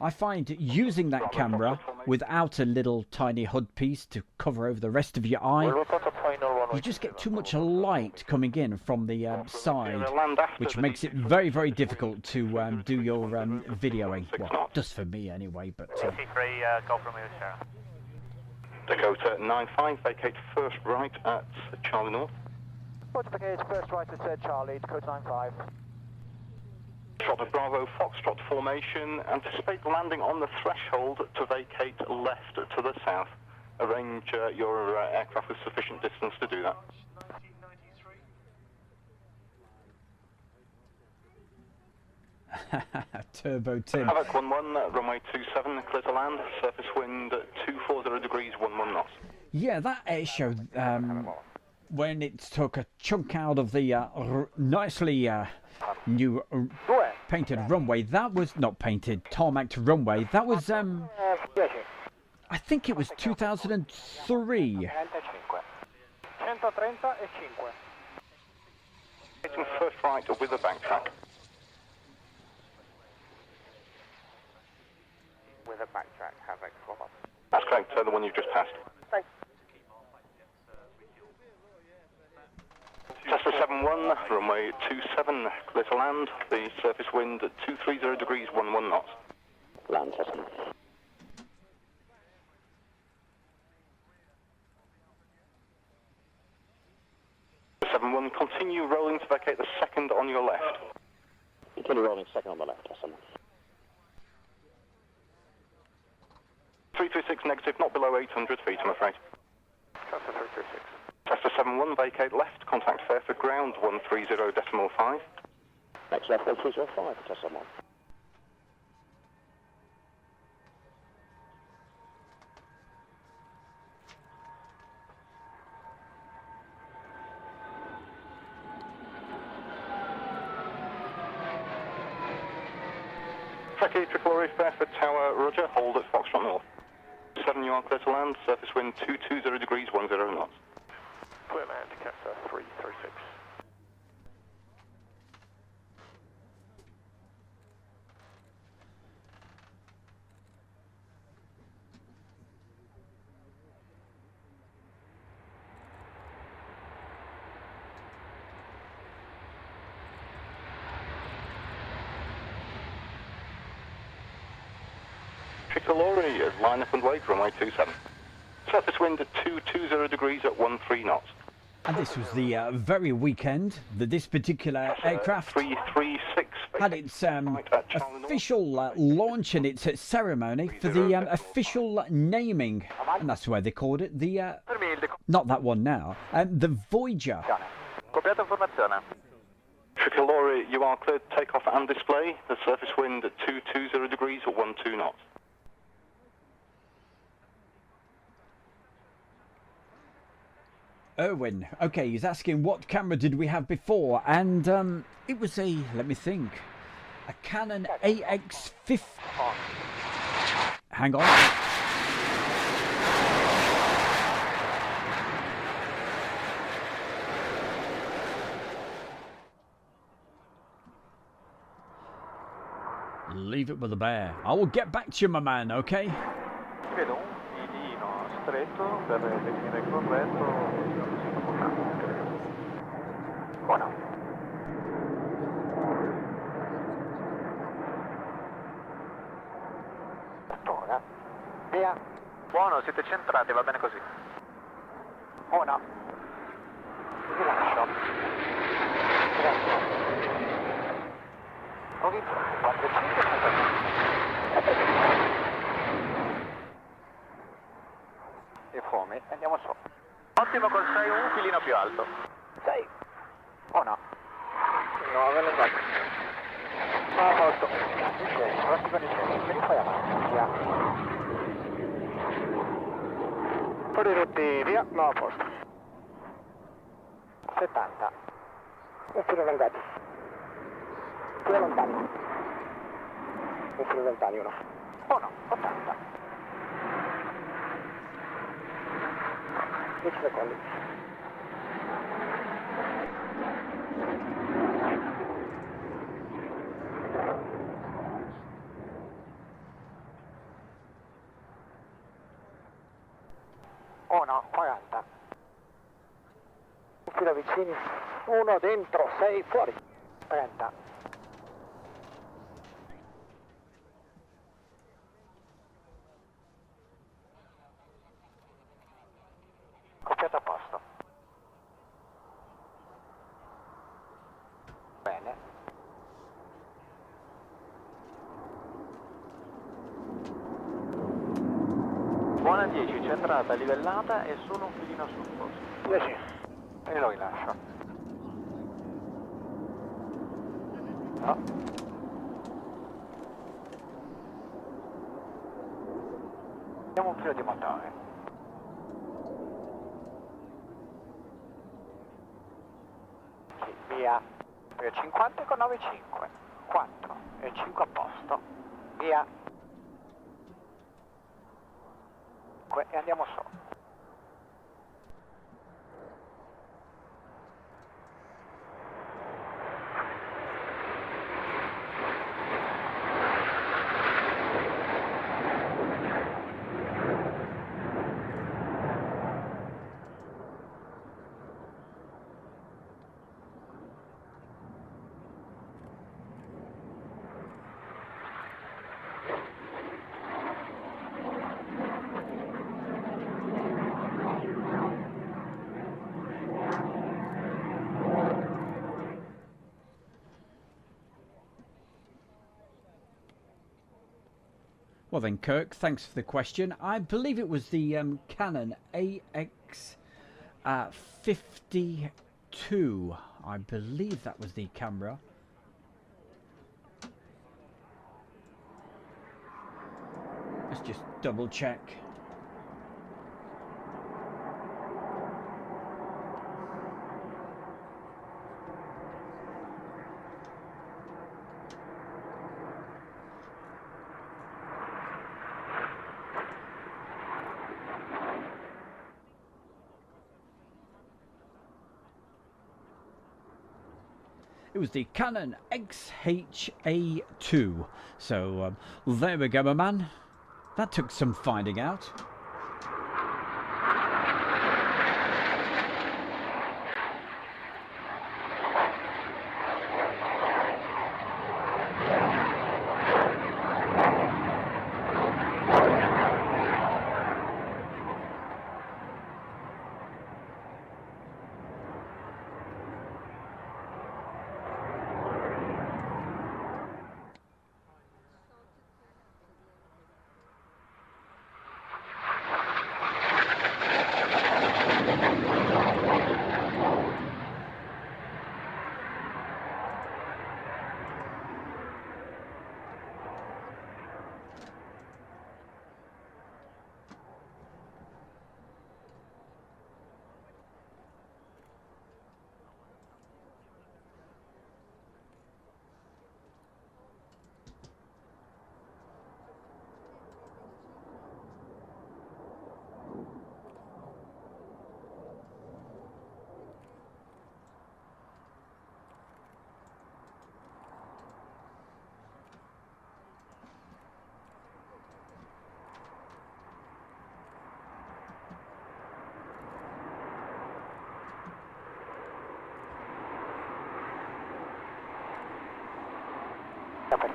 Speaker 1: I find using that camera without a little tiny HUD piece to cover over the rest of your eye, you just get too much light coming in from the side, which makes it very, very difficult to do your videoing. Well, it does for me anyway, but...
Speaker 8: Dakota 95, vacate first right at Charlie North.
Speaker 9: Fortificate first right at Charlie, Dakota 95.
Speaker 8: Shot Bravo, Foxtrot formation. Anticipate landing on the threshold to vacate left to the south. Arrange your aircraft with sufficient distance to do that.
Speaker 1: Turbo Tim.
Speaker 8: Havoc 11, runway 27, clear to land. Surface wind 240 degrees, 11 knots.
Speaker 1: Yeah, that air show, when it took a chunk out of the nicely new painted runway, that was not painted, tarmacked runway, that was I think it was 2003.
Speaker 8: Hitting first right with a backtrack.
Speaker 6: With a backtrack, Havoc from up.
Speaker 8: That's correct, the one you've just passed.
Speaker 6: Thanks.
Speaker 8: Cessna 71, runway 27, clear to land. The surface wind at 230 degrees, 11 knots.
Speaker 4: Land Cessna.
Speaker 8: One, continue rolling to vacate the second on your left.
Speaker 4: Continue rolling second on the left, Cessna.
Speaker 8: 336 negative, not below 800 feet, I'm afraid.
Speaker 6: Cessna 336.
Speaker 8: Cessna 71, vacate left, contact Fairford ground, 130.5.
Speaker 4: Next left, 1305, Cessna 1.
Speaker 8: Trackie, Tricolore, Fairford Tower, roger, hold at Foxtrot North. 7, you are clear to land, surface wind 220 degrees, 10 knots.
Speaker 6: Clear land, Cessna 336.
Speaker 8: Tricolore, line up and wait, runway 27. Surface wind at 220 degrees at 13 knots.
Speaker 1: And this was the very weekend that this particular aircraft
Speaker 8: 336
Speaker 1: had its official launch and its ceremony for the official naming, and that's why they called it the not that one now, the Voyager.
Speaker 8: Tricolore, you are cleared to take off and display. The surface wind at 220 degrees or 12 knots.
Speaker 1: Erwin, okay, he's asking what camera did we have before, and it was a, let me think, a Canon AX50. Hang on. Leave it with the bear. I will get back to you, my man, okay?
Speaker 9: Vedo un filino stretto per definire corretto. Buono. Ora. Via. Buono, siete centrati, va bene così. Uno. Rilascio. Grazie. Orizzonte 45 e fuomi, andiamo su. Ottimo col 6, un filino più alto. 6. Oh no. 9 legato. A posto. Ok, avanti con il cielo. Vieni poi avanti, via. Fuori tutti, via. No, a posto. 70. Un filo legato. Filo lontani. Un filo lontani, uno. Oh no, 80. 10 secondi. Oh no, 40. Un filo vicini. Uno dentro, 6 fuori. 30. Copiato a posto. Bene. Buona 10, centrata, livellata e solo un filino sul posto. 10. E lo rilascio. No. Abbiamo un filo di motore. Via. 50 con 9,5. 4 e 5 a posto. Via. E andiamo su.
Speaker 1: Well then, Kirk, thanks for the question. I believe it was the Canon AX52. I believe that was the camera. Let's just double check. It was the Canon XHA2. So there we go, my man. That took some finding out.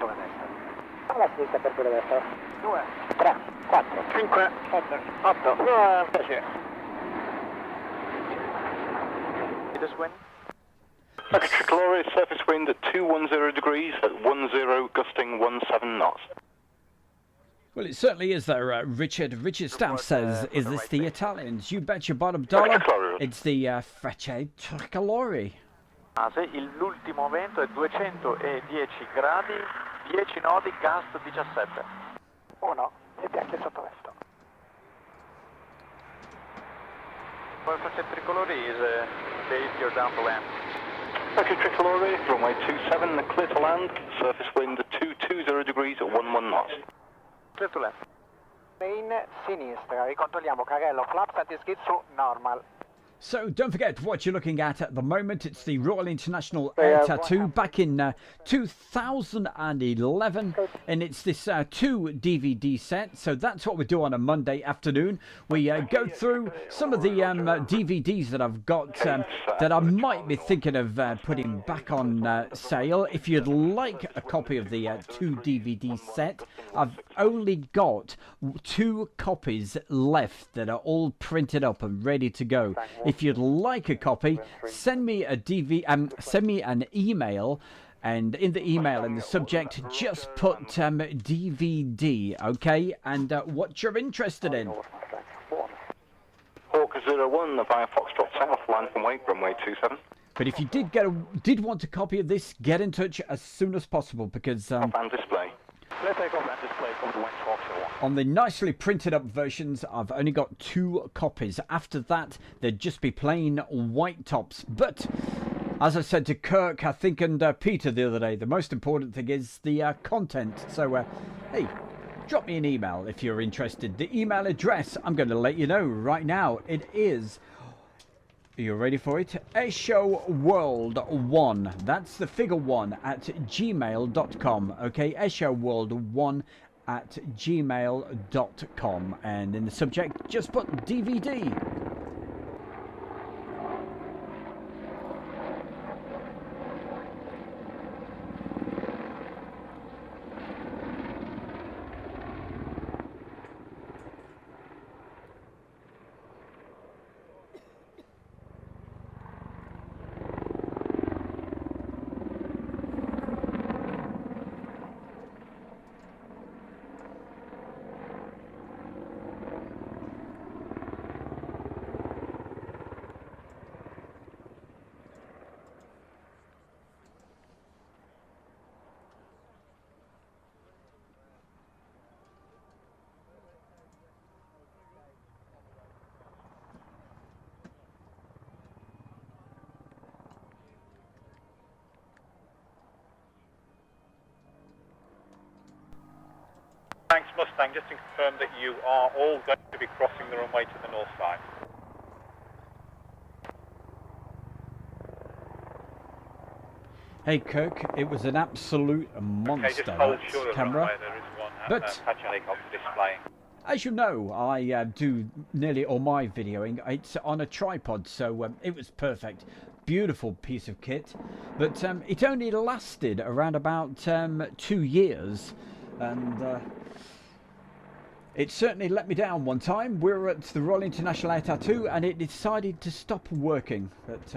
Speaker 9: sulla destra.
Speaker 6: Alla sinistra per quella destra.
Speaker 9: 2,
Speaker 6: 3, 4,
Speaker 9: 5, 8.
Speaker 6: piacere.
Speaker 9: This wind.
Speaker 8: Okay, Tricolore, surface wind at 210 degrees at 10, gusting 17 knots.
Speaker 1: Well, it certainly is there, Richard. Richard Staff says, is this the Italians? You bet your bottom dollar. It's the Frecce Tricolore.
Speaker 9: L'ultimo vento è 210 gradi, 10 nodi, gas 17.
Speaker 6: 1, e bianchi sottovesto.
Speaker 9: Well, for Tricolore is Dave, you're down to land.
Speaker 8: Okay, Tricolore, runway 27, clear to land, surface wind at 220 degrees at 11 knots.
Speaker 9: Clear to land.
Speaker 6: Main sinistra, ricontrolliamo carrello, flaps at skid su normal.
Speaker 1: So don't forget what you're looking at the moment. It's the Royal International Air Tattoo back in 2011, and it's this 2 DVD set. So that's what we do on a Monday afternoon. We go through some of the DVDs that I've got that I might be thinking of putting back on sale. If you'd like a copy of the 2 DVD set, I've only got 2 copies left that are all printed up and ready to go. If you'd like a copy, send me send me an email, and in the email, in the subject, just put DVD, okay, and what you're interested in.
Speaker 8: Hawk 01 via Foxtrot South, line from wake, runway 27.
Speaker 1: But if you did want a copy of this, get in touch as soon as possible, because
Speaker 8: And display.
Speaker 9: Let's take off and display from the wind Fox 01.
Speaker 1: on the nicely printed up versions, I've only got 2 copies. After that, there'd just be plain white tops. But as I said to Kirk, I think, and Peter the other day, the most important thing is the content. So, hey, drop me an email if you're interested. The email address, I'm going to let you know right now. It is, are you ready for it? eshoworld1, that's the figure 1, at gmail.com. Okay, eshoworld1 at gmail.com, and in the subject just put DVD.
Speaker 3: Thanks, Mustang. Just to confirm that you are all going to be crossing the runway to the north side.
Speaker 1: Hey Kirk, it was an absolute monster,
Speaker 3: Okay, just hold
Speaker 1: that
Speaker 3: short of the
Speaker 1: camera.
Speaker 3: runway. There is one
Speaker 1: But
Speaker 3: Apache helicopter displaying.
Speaker 1: as you know, I do nearly all my videoing. It's on a tripod, so it was perfect. Beautiful piece of kit. But it only lasted around about 2 years. And it certainly let me down one time. We were at the Royal International Air Tattoo, and it decided to stop working. But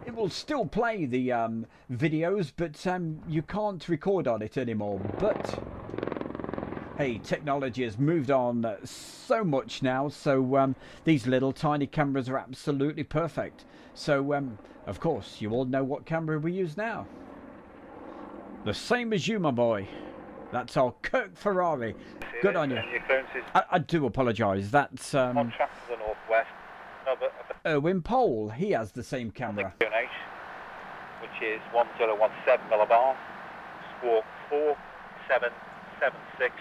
Speaker 1: it will still play the videos, but you can't record on it anymore. But hey, technology has moved on so much now, so these little tiny cameras are absolutely perfect. So of course you all know what camera we use now. The same as you, my boy. That's our Kirk Ferrari. Good on you.
Speaker 3: And your clearance is
Speaker 1: I do apologise. That's
Speaker 3: on track to the northwest. No, but
Speaker 1: Erwin Pole. He has the same camera.
Speaker 3: QNH, which is 1017 millibars, squawk 4776.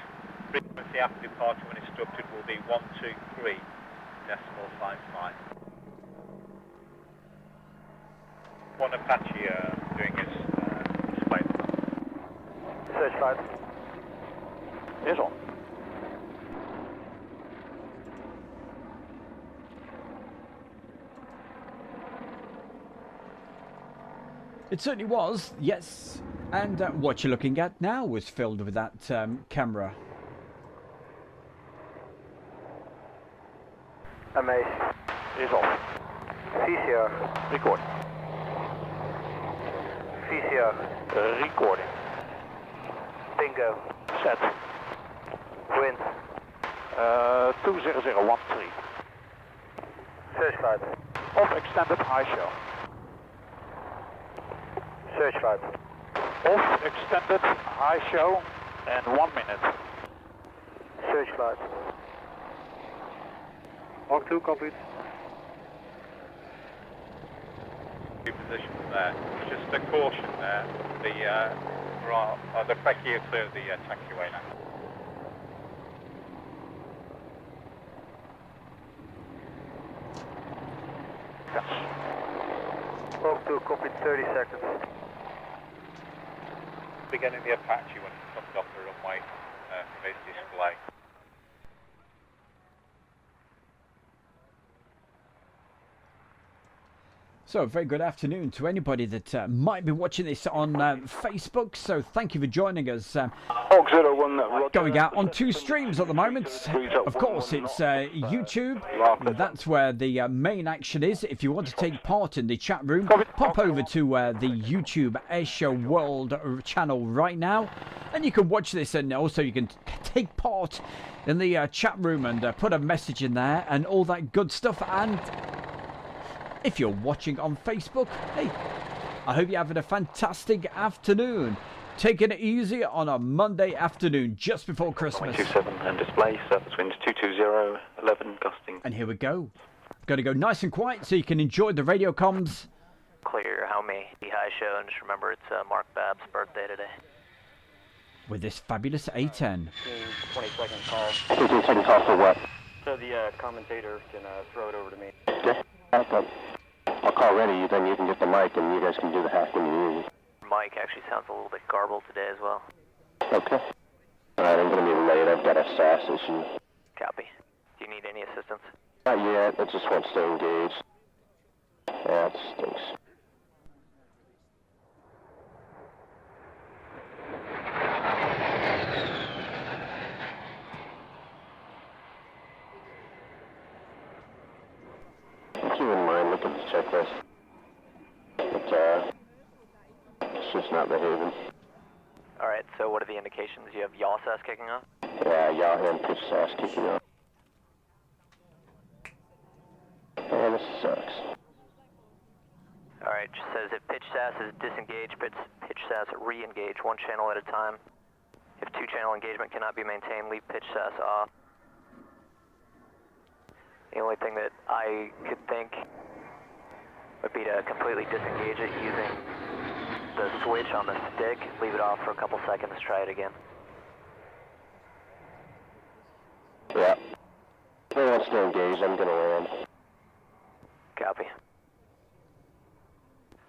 Speaker 3: Frequency after departure when instructed will be 123.55. One Apache doing his display.
Speaker 9: Search 5. Is on.
Speaker 1: It certainly was. Yes. And what you're looking at now was filled with that camera.
Speaker 9: MA is off. VCR. Record. VCR. Recording. Bingo. Set. Wind. 20013. Searchlight.
Speaker 7: Off extended high show.
Speaker 9: Searchlight.
Speaker 7: Off extended high show and 1 minute.
Speaker 9: Searchlight. Mark 2, copied.
Speaker 3: Position there. Just a caution there. The breccia clear the taxiway now.
Speaker 9: Mark 2, copied, 30 seconds.
Speaker 3: Beginning the Apache when it comes off the runway from its display.
Speaker 1: So, very good afternoon to anybody that might be watching this on Facebook. So, thank you for joining us. Going out on 2 streams at the moment. Of course, it's YouTube. That's where the main action is. If you want to take part in the chat room, pop over to the YouTube Airshow World channel right now. And you can watch this, and also you can take part in the chat room and put a message in there and all that good stuff. And if you're watching on Facebook, hey, I hope you're having a fantastic afternoon. Taking it easy on a Monday afternoon just before Christmas.
Speaker 10: 27 and display, surface wind 220, 11 gusting.
Speaker 1: And here we go. Got to go nice and quiet so you can enjoy the radio comms.
Speaker 11: Clear, how may be high show, and just remember it's Mark Babb's birthday today.
Speaker 1: With this fabulous A10.
Speaker 6: 20-second call.
Speaker 2: 20-second call for what?
Speaker 6: So the commentator can throw it over to me.
Speaker 2: Okay. I'll call ready, then you can get the mic and you guys can do the hack when you need it.
Speaker 11: Mike actually sounds a little bit garbled today as well.
Speaker 2: Okay. Alright, I'm gonna be late. I've got a SAS issue.
Speaker 11: Copy. Do you need any assistance?
Speaker 2: Not yet. I just want to stay engaged. Yeah, it stinks. If you wouldn't mind, look at the checklist. But, it's just not behaving.
Speaker 11: Alright, so what are the indications? You have yaw sass kicking off?
Speaker 2: Yeah, yaw and pitch SAS kicking off. Man, this sucks.
Speaker 11: Alright, just says if pitch sass is disengaged, pitch sass re-engage 1 channel at a time. If 2-channel engagement cannot be maintained, leave pitch sass off. The only thing that I could think would be to completely disengage it using the switch on the stick, leave it off for a couple seconds, try it again.
Speaker 2: Yeah. If they want to stay engaged, I'm gonna land.
Speaker 11: Copy.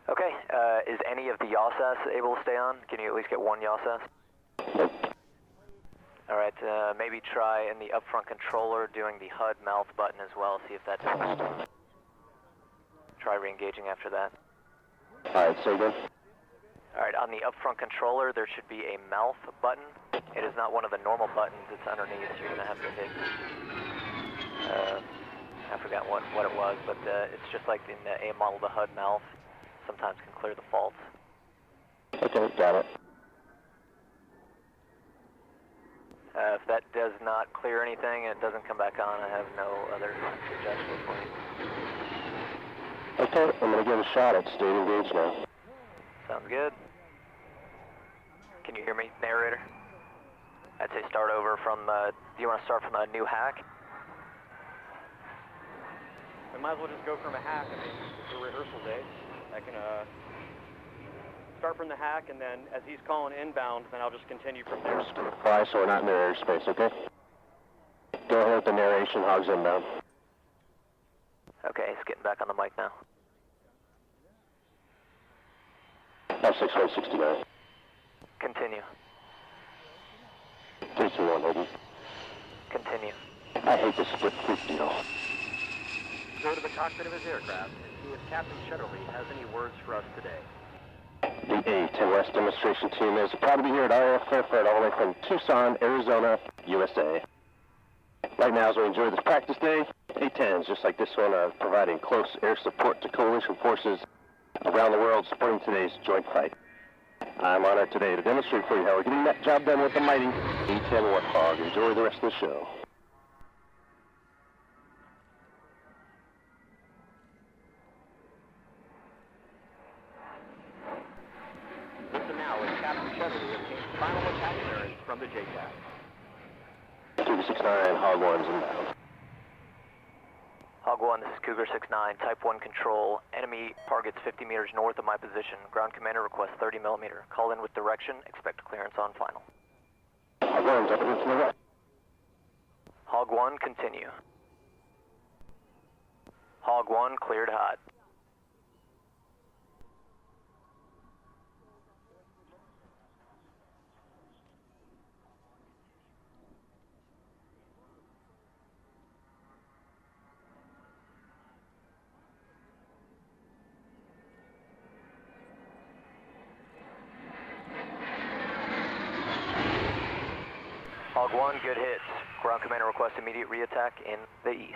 Speaker 11: Okay, is any of the yaw sass able to stay on? Can you at least get 1 yaw sass?
Speaker 2: Nope.
Speaker 11: Alright, maybe try in the upfront controller doing the HUD mouth button as well, see if that does. Try re-engaging after that.
Speaker 2: Alright, say again.
Speaker 11: Alright, on the upfront controller there should be a mouth button. It is not one of the normal buttons, it's underneath, so you're going to have to hit. I forgot what it was, but it's just like in the A model, the HUD mouth sometimes can clear the faults.
Speaker 2: Okay, got it.
Speaker 11: If that does not clear anything and it doesn't come back on, I have no other suggestions for you.
Speaker 2: Okay, I'm gonna give it a shot. It's stayed engaged now.
Speaker 11: Sounds good. Can you hear me, narrator? I'd say start over from, do you want to start from a new hack?
Speaker 6: I might as well just go from a hack. I mean, it's a rehearsal day. I can start from the hack, and then as he's calling inbound, then I'll just continue from there.
Speaker 2: Fly, so we're not in their airspace, okay? Go ahead with the narration, hogs inbound.
Speaker 11: Okay, he's getting back on the mic now.
Speaker 2: 56169.
Speaker 11: Continue.
Speaker 2: 321, over.
Speaker 11: Continue.
Speaker 2: I hate this split creep deal.
Speaker 12: Go to the cockpit of his aircraft and see if Captain Shetterly has any words for us today. The A-10 West demonstration team is proud to be here at RAF Fairford, all the way from Tucson, Arizona, USA. Right now, as we enjoy this practice day, A-10s, just like this one, are providing close air support to coalition forces around the world supporting today's joint fight. I'm honored today to demonstrate for you how we're getting that job done with the mighty A-10 Warthog. Enjoy the rest of the show.
Speaker 13: Listen now as Captain Cheverly obtains final attack clearance from the JTAC.
Speaker 12: 269, Hog 1's inbound.
Speaker 11: Hog 1, this is Cougar 69, Type 1 control. Enemy targets 50 meters north of my position. Ground commander requests 30 millimeter. Call in with direction. Expect clearance on final.
Speaker 12: Hog 1's up against the west.
Speaker 11: Hog 1, continue. Hog 1, cleared hot. Hog 1, good hits. Ground commander requests immediate reattack in the east.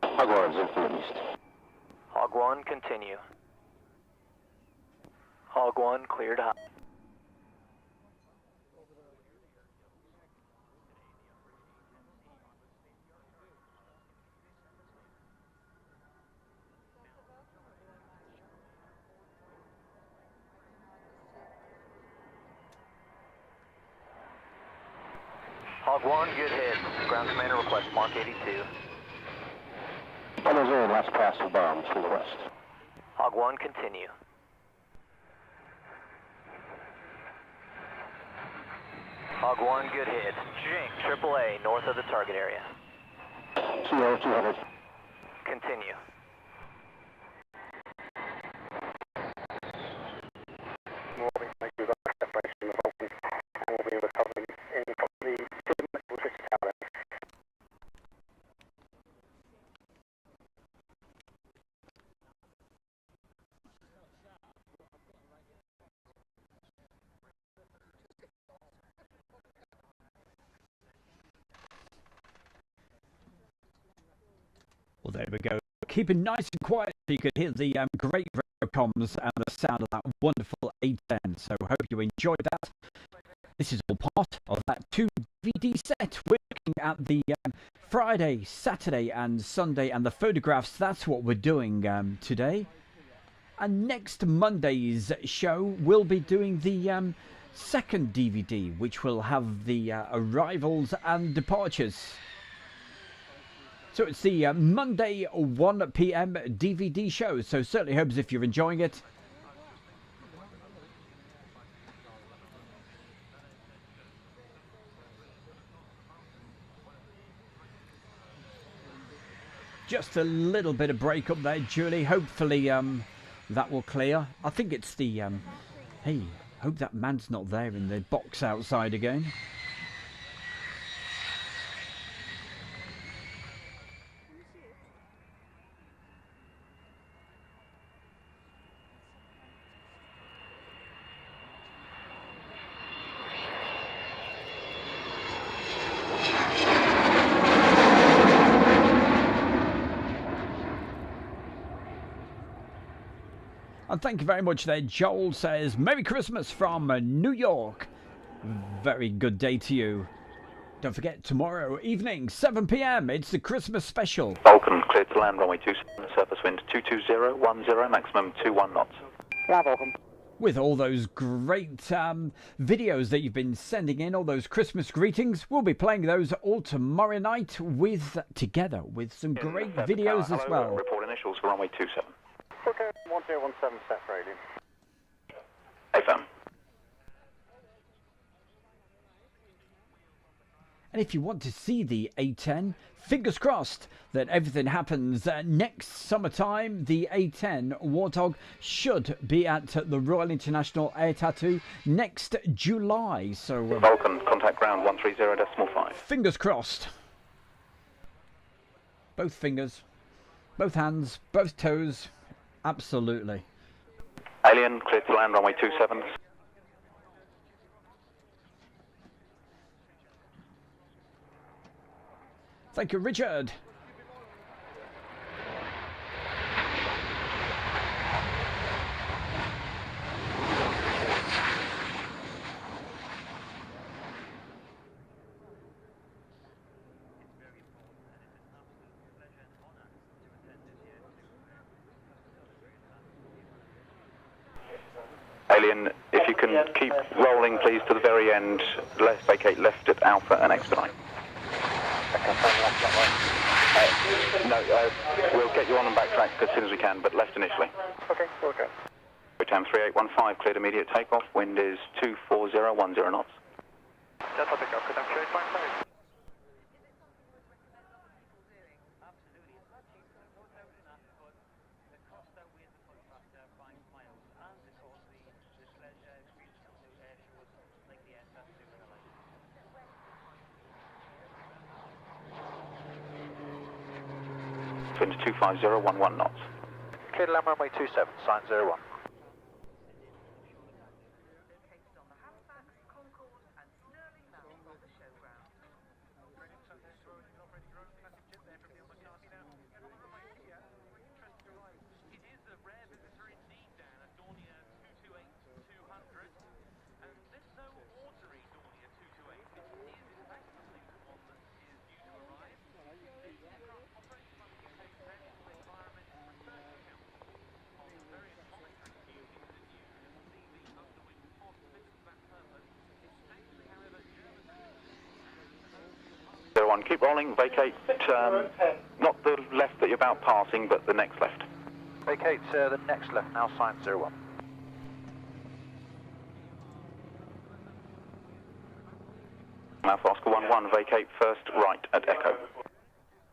Speaker 12: Hog 1's in from the east.
Speaker 11: Hog 1, continue. Hog 1, cleared hot. Hog 1, good hit. Ground commander requests Mark 82.
Speaker 12: Bombers in, last pass of bombs from the west.
Speaker 11: Hog 1, continue. Hog 1, good hit. Jink, AAA, north of the target area.
Speaker 12: CO 200.
Speaker 11: Continue.
Speaker 12: Moving like we've got separation of open, and we'll be recovering in from the switch tower.
Speaker 1: Well, there we go. Keep it nice and quiet so you could hear the great radio comms and the sound of that wonderful A10. So I hope you enjoyed that. This is all part of that 2 DVD set. We're looking at the Friday, Saturday and Sunday and the photographs. That's what we're doing today. And next Monday's show, we'll be doing the second DVD, which will have the arrivals and departures. So it's the Monday 1 PM DVD show. So certainly hope if you're enjoying it. Just a little bit of break up there, Julie. Hopefully that will clear. I think it's the... hey, hope that man's not there in the box outside again. And thank you very much there. Joel says, Merry Christmas from New York. Very good day to you. Don't forget, tomorrow evening, 7 PM, it's the Christmas special.
Speaker 10: Vulcan, cleared to land, runway 27, surface wind 22010, maximum 21 knots.
Speaker 9: Yeah, Vulcan.
Speaker 1: With all those great videos that you've been sending in, all those Christmas greetings, we'll be playing those all tomorrow night together with some great videos as well.
Speaker 10: Report initials for runway 27.
Speaker 12: Okay, 1017 set for alien.
Speaker 10: AFM.
Speaker 1: And if you want to see the A10, fingers crossed that everything happens next summertime. The A10 Warthog should be at the Royal International Air Tattoo next July. So
Speaker 10: Vulcan, contact ground 130.5.
Speaker 1: Fingers crossed. Both fingers. Both hands, both toes, absolutely.
Speaker 10: Alien, clear to land, runway 27.
Speaker 1: Thank you, Richard.
Speaker 10: Alien, if you can keep rolling, please, to the very end. Left, vacate left at Alpha and expedite. We'll get you on and backtrack as soon as we can, but left initially.
Speaker 9: Okay, okay.
Speaker 10: Time 3815, cleared immediate takeoff. Wind is 24010 knots.
Speaker 9: Delta pickup, good, I'm sure it's fine.
Speaker 10: Wind 25011 knots.
Speaker 9: Clear land runway 27, sign 01.
Speaker 10: Keep rolling, vacate, not the left that you're about passing, but the next left.
Speaker 9: Vacate the next left now, sign 01.
Speaker 10: Alpha Oscar 11, vacate first right at Echo.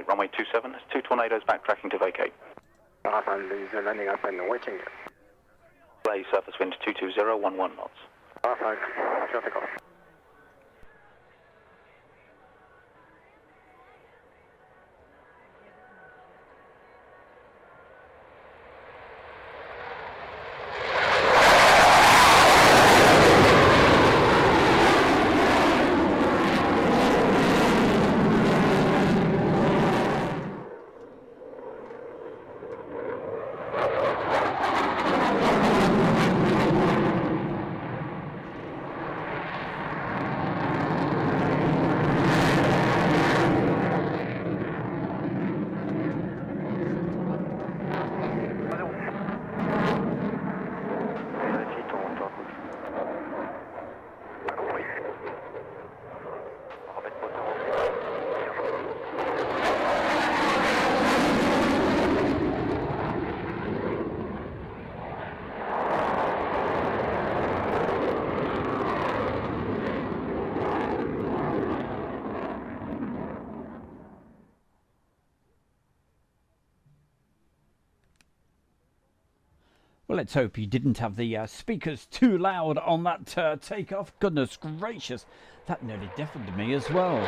Speaker 10: Runway 27, there's 2 tornadoes backtracking to vacate.
Speaker 9: Landing up and waiting.
Speaker 10: Play surface wind 22011 knots.
Speaker 9: Traffic off.
Speaker 1: Well, let's hope you didn't have the speakers too loud on that takeoff. Goodness gracious, that nearly deafened me as well.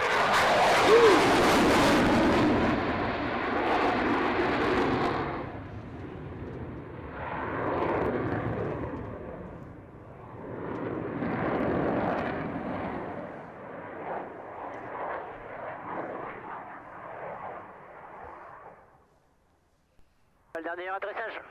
Speaker 11: Le dernier adressage.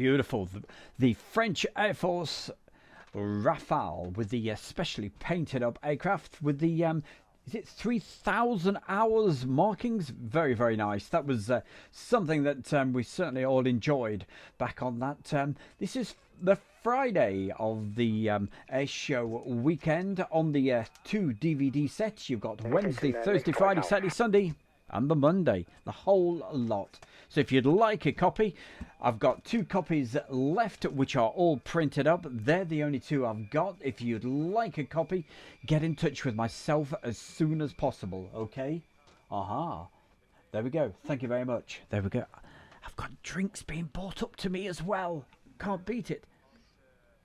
Speaker 1: Beautiful. The French Air Force Rafale with the specially painted up aircraft with the is it 3,000 hours markings? Very, very nice. That was something that we certainly all enjoyed back on that. This is the Friday of the air show weekend. On the 2 DVD sets, you've got Wednesday, Thursday, Friday, Saturday, Sunday, and the Monday, the whole lot. So if you'd like a copy, I've got 2 copies left, which are all printed up. They're the only 2 I've got. If you'd like a copy, get in touch with myself as soon as possible, okay? Aha. There we go. Thank you very much. There we go. I've got drinks being brought up to me as well. Can't beat it.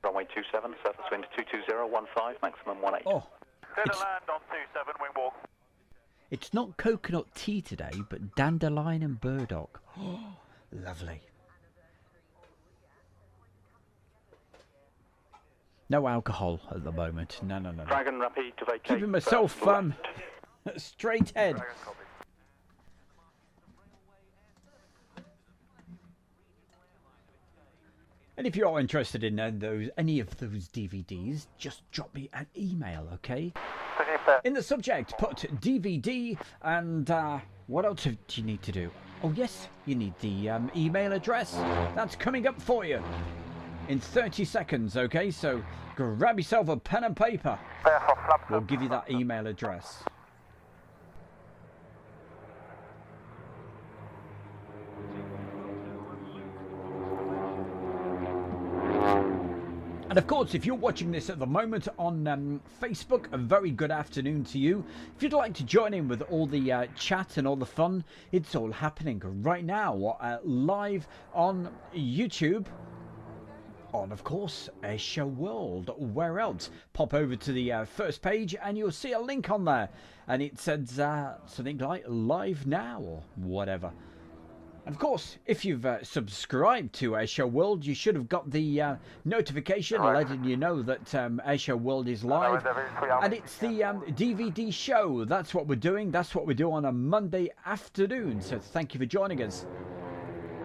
Speaker 10: Runway 27, surface wind 22015, maximum 18.
Speaker 1: Oh.
Speaker 7: Clear to land on 27, wing walk.
Speaker 1: It's not coconut tea today, but dandelion and burdock. Oh, lovely. No alcohol at the moment. No.
Speaker 10: Dragon Rapid to vacate.
Speaker 1: Keeping myself straight head. And if you're interested in any of those DVDs, just drop me an email, okay? In the subject, put DVD and what else do you need to do? Oh yes, you need the email address. That's coming up for you in 30 seconds, okay? So grab yourself a pen and paper. We'll give you that email address. And of course, if you're watching this at the moment on Facebook, a very good afternoon to you. If you'd like to join in with all the chat and all the fun, it's all happening right now live on YouTube. On, of course, Airshow World. Where else? Pop over to the first page and you'll see a link on there. And it says something like live now or whatever. And of course, if you've subscribed to Airshow World, you should have got the notification letting you know that Airshow World is live. And it's the DVD show. That's what we're doing. That's what we do on a Monday afternoon. So thank you for joining us.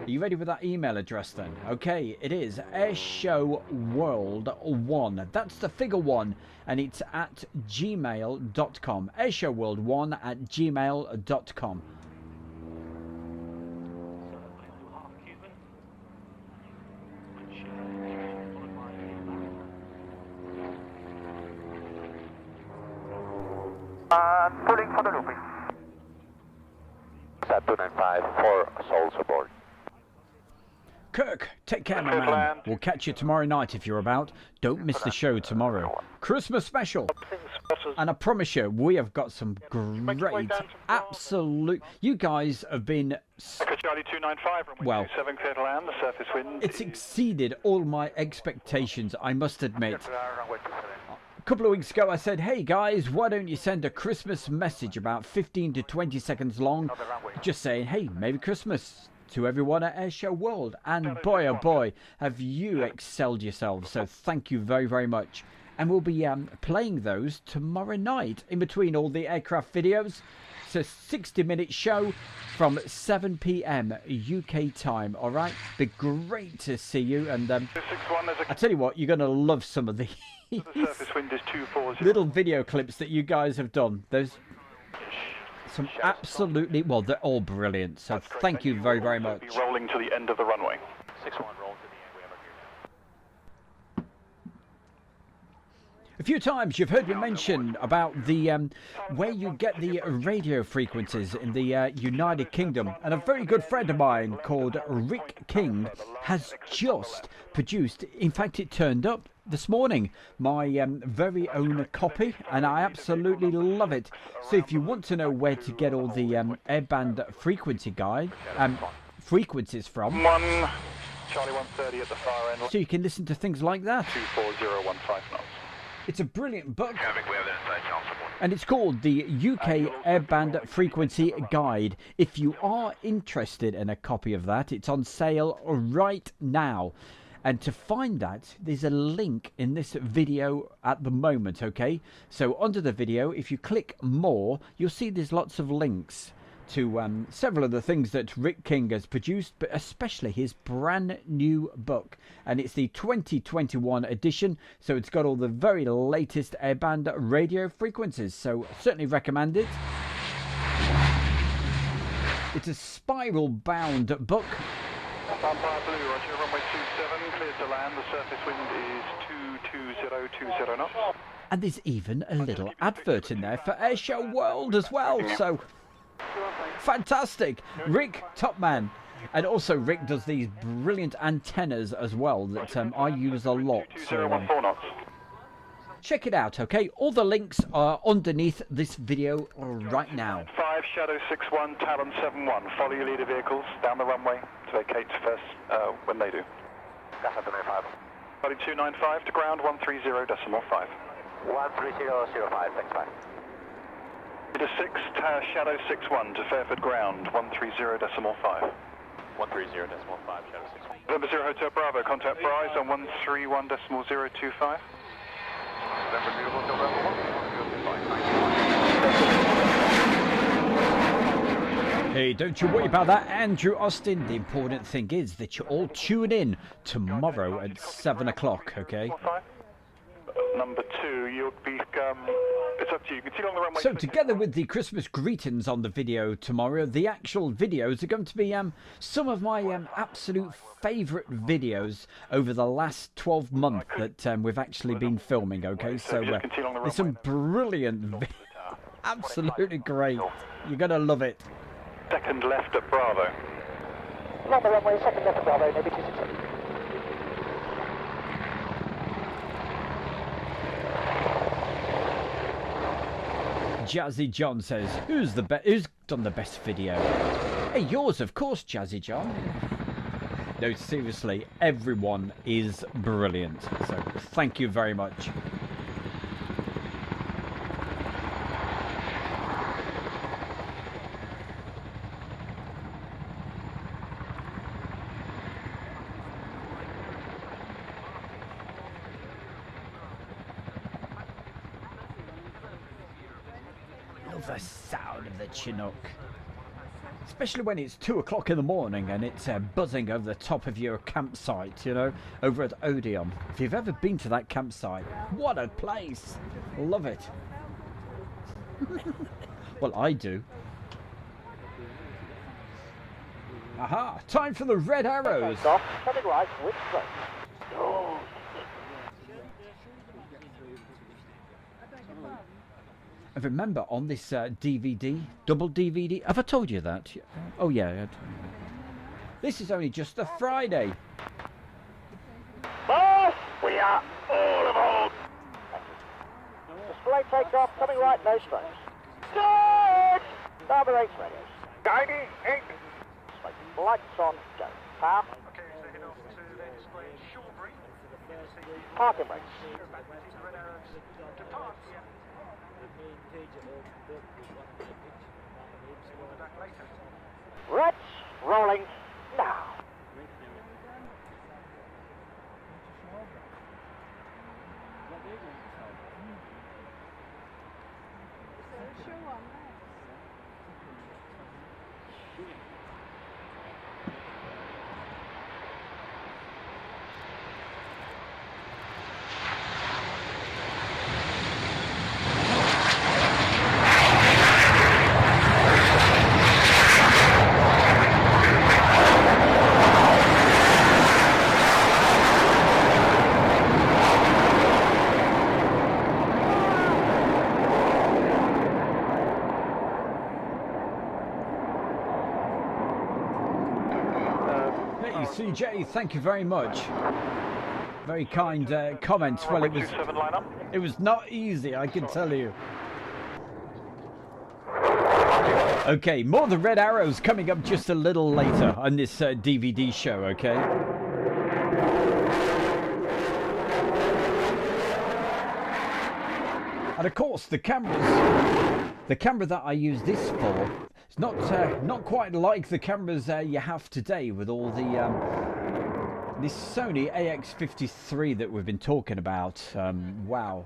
Speaker 1: Are you ready with that email address then? Okay, it is airshowworld1. That's the figure 1. And it's at gmail.com. airshowworld1 at gmail.com.
Speaker 9: Pulling for the looping. Set 295, 4 souls aboard.
Speaker 1: Kirk, take care, my man. We'll catch you tomorrow night if you're about. Don't miss the show tomorrow. Christmas special. And I promise you, we have got some great, absolute... You guys have been...
Speaker 7: Charlie 295,
Speaker 1: well,
Speaker 7: 27, clear to land, the surface wind.
Speaker 1: It's exceeded all my expectations, I must admit. A couple of weeks ago I said, hey guys, why don't you send a Christmas message about 15 to 20 seconds long, just saying, hey, Merry Christmas to everyone at Airshow World. And boy oh boy, have you excelled yourselves, so thank you very, very much. And we'll be playing those tomorrow night in between all the aircraft videos. It's a 60-minute show from 7 p.m. UK time, all right? Be great to see you. And I tell you what, you're going to love some of the
Speaker 7: surface wind is 240.
Speaker 1: little video clips that you guys have done. There's some absolutely, well, they're all brilliant. So thank you very, very much.
Speaker 7: Be rolling to the end of the runway.
Speaker 6: 6-1, roll to the end. We have a
Speaker 1: A few times you've heard me mention about the where you get the radio frequencies in the United Kingdom, and a very good friend of mine called Rick King has just produced, in fact it turned up this morning, my very own copy, and I absolutely love it. So if you want to know where to get all the airband frequency guide frequencies from,
Speaker 7: Charlie 130 at the far end.
Speaker 1: so you can listen to things like that.
Speaker 7: 24015 knots.
Speaker 1: It's a brilliant book, and it's called the UK Airband Frequency Guide. If you are interested in a copy of that, it's on sale right now. And to find that, there's a link in this video at the moment, okay? So under the video, if you click more, you'll see there's lots of links. to several of the things that Rick King has produced, but especially his brand new book. And it's the 2021 edition, so it's got all the very latest airband radio frequencies, so certainly recommend it. It's a spiral bound book.
Speaker 7: Empire Blue, roger, runway 27, clear to land, the surface wind is 22020 knots.
Speaker 1: And there's even a little advert in there for Airshow World as well, so fantastic. Rick, top man. And also Rick does these brilliant antennas as well that I use a lot. So, check it out, okay? All the links are underneath this video right now.
Speaker 7: 5 Shadow 61, Talon 71. Follow your leader vehicles down the runway to vacate first when they do.
Speaker 9: That's up to 95.
Speaker 7: Body 295 to ground 130.5.
Speaker 9: 130.05, thanks, bye.
Speaker 7: Leader 6, Shadow 61 to Fairford ground 130.5.
Speaker 10: 130.5, Shadow 61.
Speaker 7: November 0 Hotel Bravo, contact Bryce on 131.025.
Speaker 10: November 0 Hotel Bravo 1.
Speaker 1: Hey, don't you worry about that, Andrew Austin. The important thing is that you all tune in tomorrow at 7 o'clock, okay?
Speaker 7: Number 2, you'll be, it's up to you. You can see on the runway.
Speaker 1: So together with the Christmas greetings on the video tomorrow, the actual videos are going to be some of my absolute favourite videos over the last 12 months that we've actually been filming, okay? So there's some brilliant, absolutely great. You're going to love it.
Speaker 7: Second left at Bravo.
Speaker 4: On the runway, second left at Bravo, maybe 260.
Speaker 1: Jazzy John says, who's done the best video? Hey, yours, of course, Jazzy John. No, seriously, everyone is brilliant. So, thank you very much. The sound of the Chinook, especially when it's 2 o'clock in the morning and it's buzzing over the top of your campsite, you know, over at Odeon. If you've ever been to that campsite, what a place. Love it. Well, I do. Aha, time for the red arrows.
Speaker 4: Coming right with straight. Oh.
Speaker 1: And remember, on this DVD, double DVD, have I told you that? Oh yeah. This is only just a Friday.
Speaker 4: Boss, we are all aboard. Display takeoff, coming right, no straight. Good! Number 8 radios.
Speaker 9: Guiding 8.
Speaker 4: Lights on, go. Power.
Speaker 3: Okay, second off to the display Shawbury.
Speaker 4: Parking brakes.
Speaker 3: Depart.
Speaker 4: Reds rolling now.
Speaker 1: CJ, thank you very much. Very kind comments. Well, it was not easy, I can tell you. Okay, more of the red arrows coming up just a little later on this DVD show, okay? And of course, the camera that I use this for, it's not quite like the cameras you have today with all the this Sony AX53 that we've been talking about. Wow,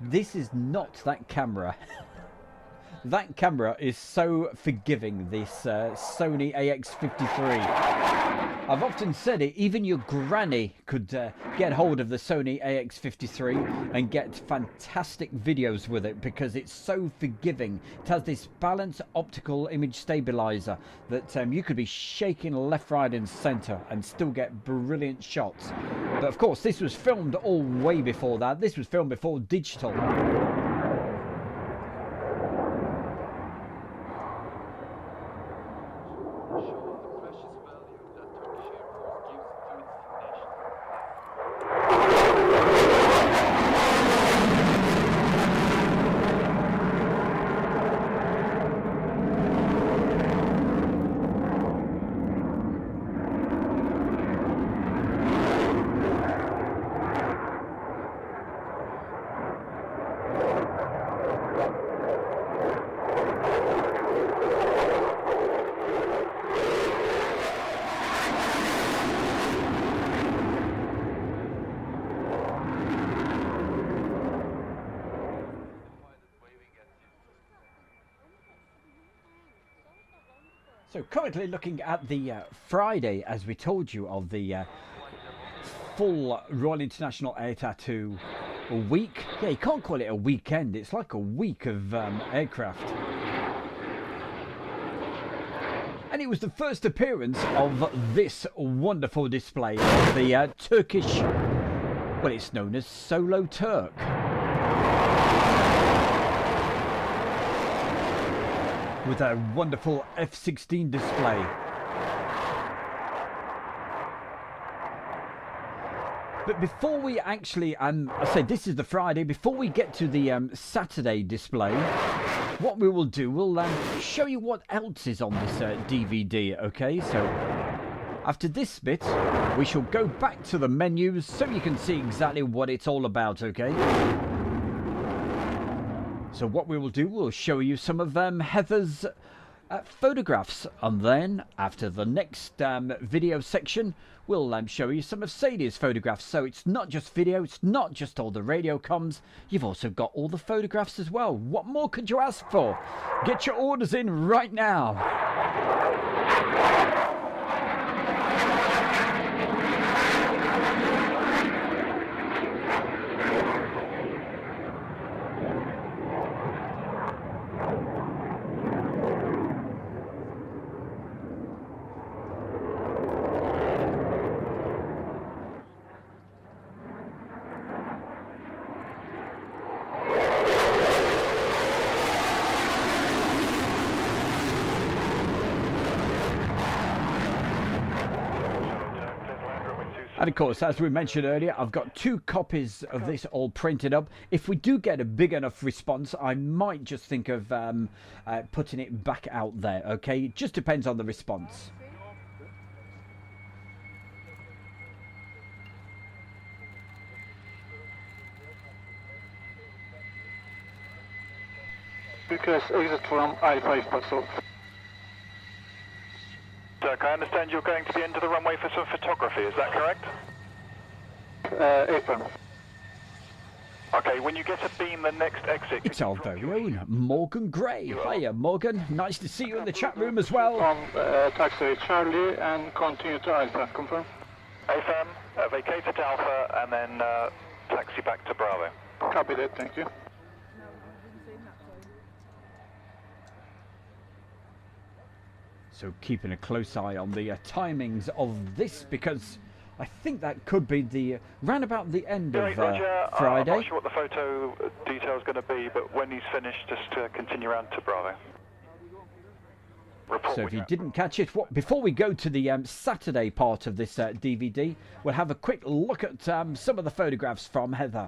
Speaker 1: this is not that camera. That camera is so forgiving, this Sony AX53. I've often said it, even your granny could get hold of the Sony AX53 and get fantastic videos with it because it's so forgiving. It has this balanced optical image stabilizer that you could be shaking left, right and centre and still get brilliant shots. But of course, this was filmed all way before that. This was filmed before digital. So currently looking at the Friday, as we told you, of the full Royal International Air Tattoo week. Yeah, you can't call it a weekend. It's like a week of aircraft. And it was the first appearance of this wonderful display of the Turkish, well, it's known as Solo Turk. With a wonderful F-16 display. But before we actually, I said this is the Friday, before we get to the Saturday display, what we will do, we'll show you what else is on this DVD, okay? So, after this bit, we shall go back to the menus so you can see exactly what it's all about, okay? So what we will do, we'll show you some of Heather's photographs, and then after the next video section, we'll show you some of Sadie's photographs. So it's not just video, it's not just all the radio comms, you've also got all the photographs as well. What more could you ask for? Get your orders in right now. And of course, as we mentioned earlier, I've got 2 copies of this all printed up. If we do get a big enough response, I might just think of putting it back out there, okay? It just depends on the response.
Speaker 14: Request exit from I-5 patrol.
Speaker 7: Dirk, I understand you're going to the end of the runway for some photography, is that correct?
Speaker 14: Apron.
Speaker 7: Okay, when you get a beam, the next exit...
Speaker 1: It's our very own Morgan Gray. Hiya, Morgan. Nice to see you in the chat room as well.
Speaker 14: From taxi Charlie and continue to Alpha. Confirm.
Speaker 7: AFM, vacate at Alpha and then taxi back to Bravo.
Speaker 14: Copy that, thank you.
Speaker 1: So keeping a close eye on the timings of this, because I think that could be the round about the end of Friday.
Speaker 7: I'm not sure what the photo detail is going to be, but when he's finished, just continue around to Bravo.
Speaker 1: So if you didn't catch it, before we go to the Saturday part of this DVD, we'll have a quick look at some of the photographs from Heather.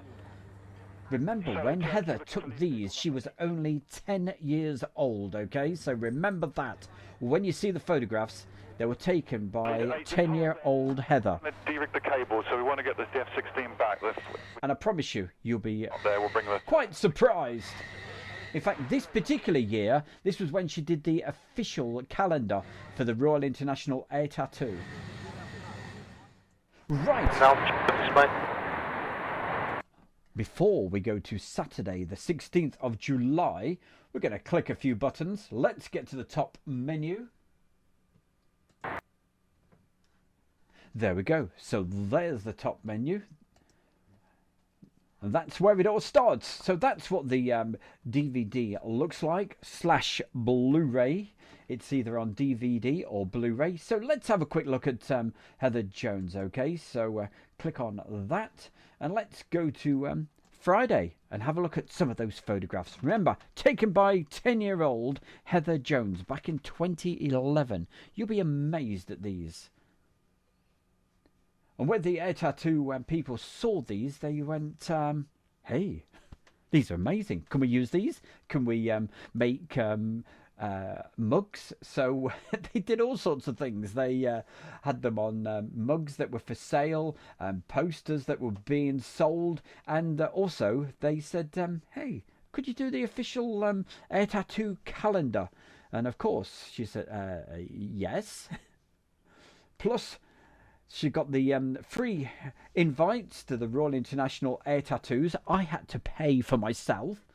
Speaker 1: Remember, when Heather took these, she was only 10 years old, okay? So remember that. When you see the photographs, they were taken by 10-year-old Heather.
Speaker 7: De-rig the cable, so we want to get the F-16 back.
Speaker 1: And I promise you, you'll be
Speaker 7: there, we'll bring
Speaker 1: quite surprised. In fact, this particular year, this was when she did the official calendar for the Royal International Air Tattoo. Right. before we go to Saturday, the 16th of July, we're going to click a few buttons. Let's get to the top menu. There we go. So there's the top menu. And that's where it all starts. So that's what the DVD looks like, / Blu-ray. It's either on DVD or Blu-ray. So let's have a quick look at Heather Jones, okay? So click on that. And let's go to Friday and have a look at some of those photographs. Remember, taken by 10-year-old Heather Jones back in 2011. You'll be amazed at these. And when the air tattoo people saw these, they went, hey, these are amazing. Can we use these? Can we make mugs? So they did all sorts of things. They had them on mugs that were for sale, posters that were being sold. And also they said, hey, could you do the official air tattoo calendar? And of course, she said, yes. Plus, she got the free invites to the Royal International Air Tattoos. I had to pay for myself.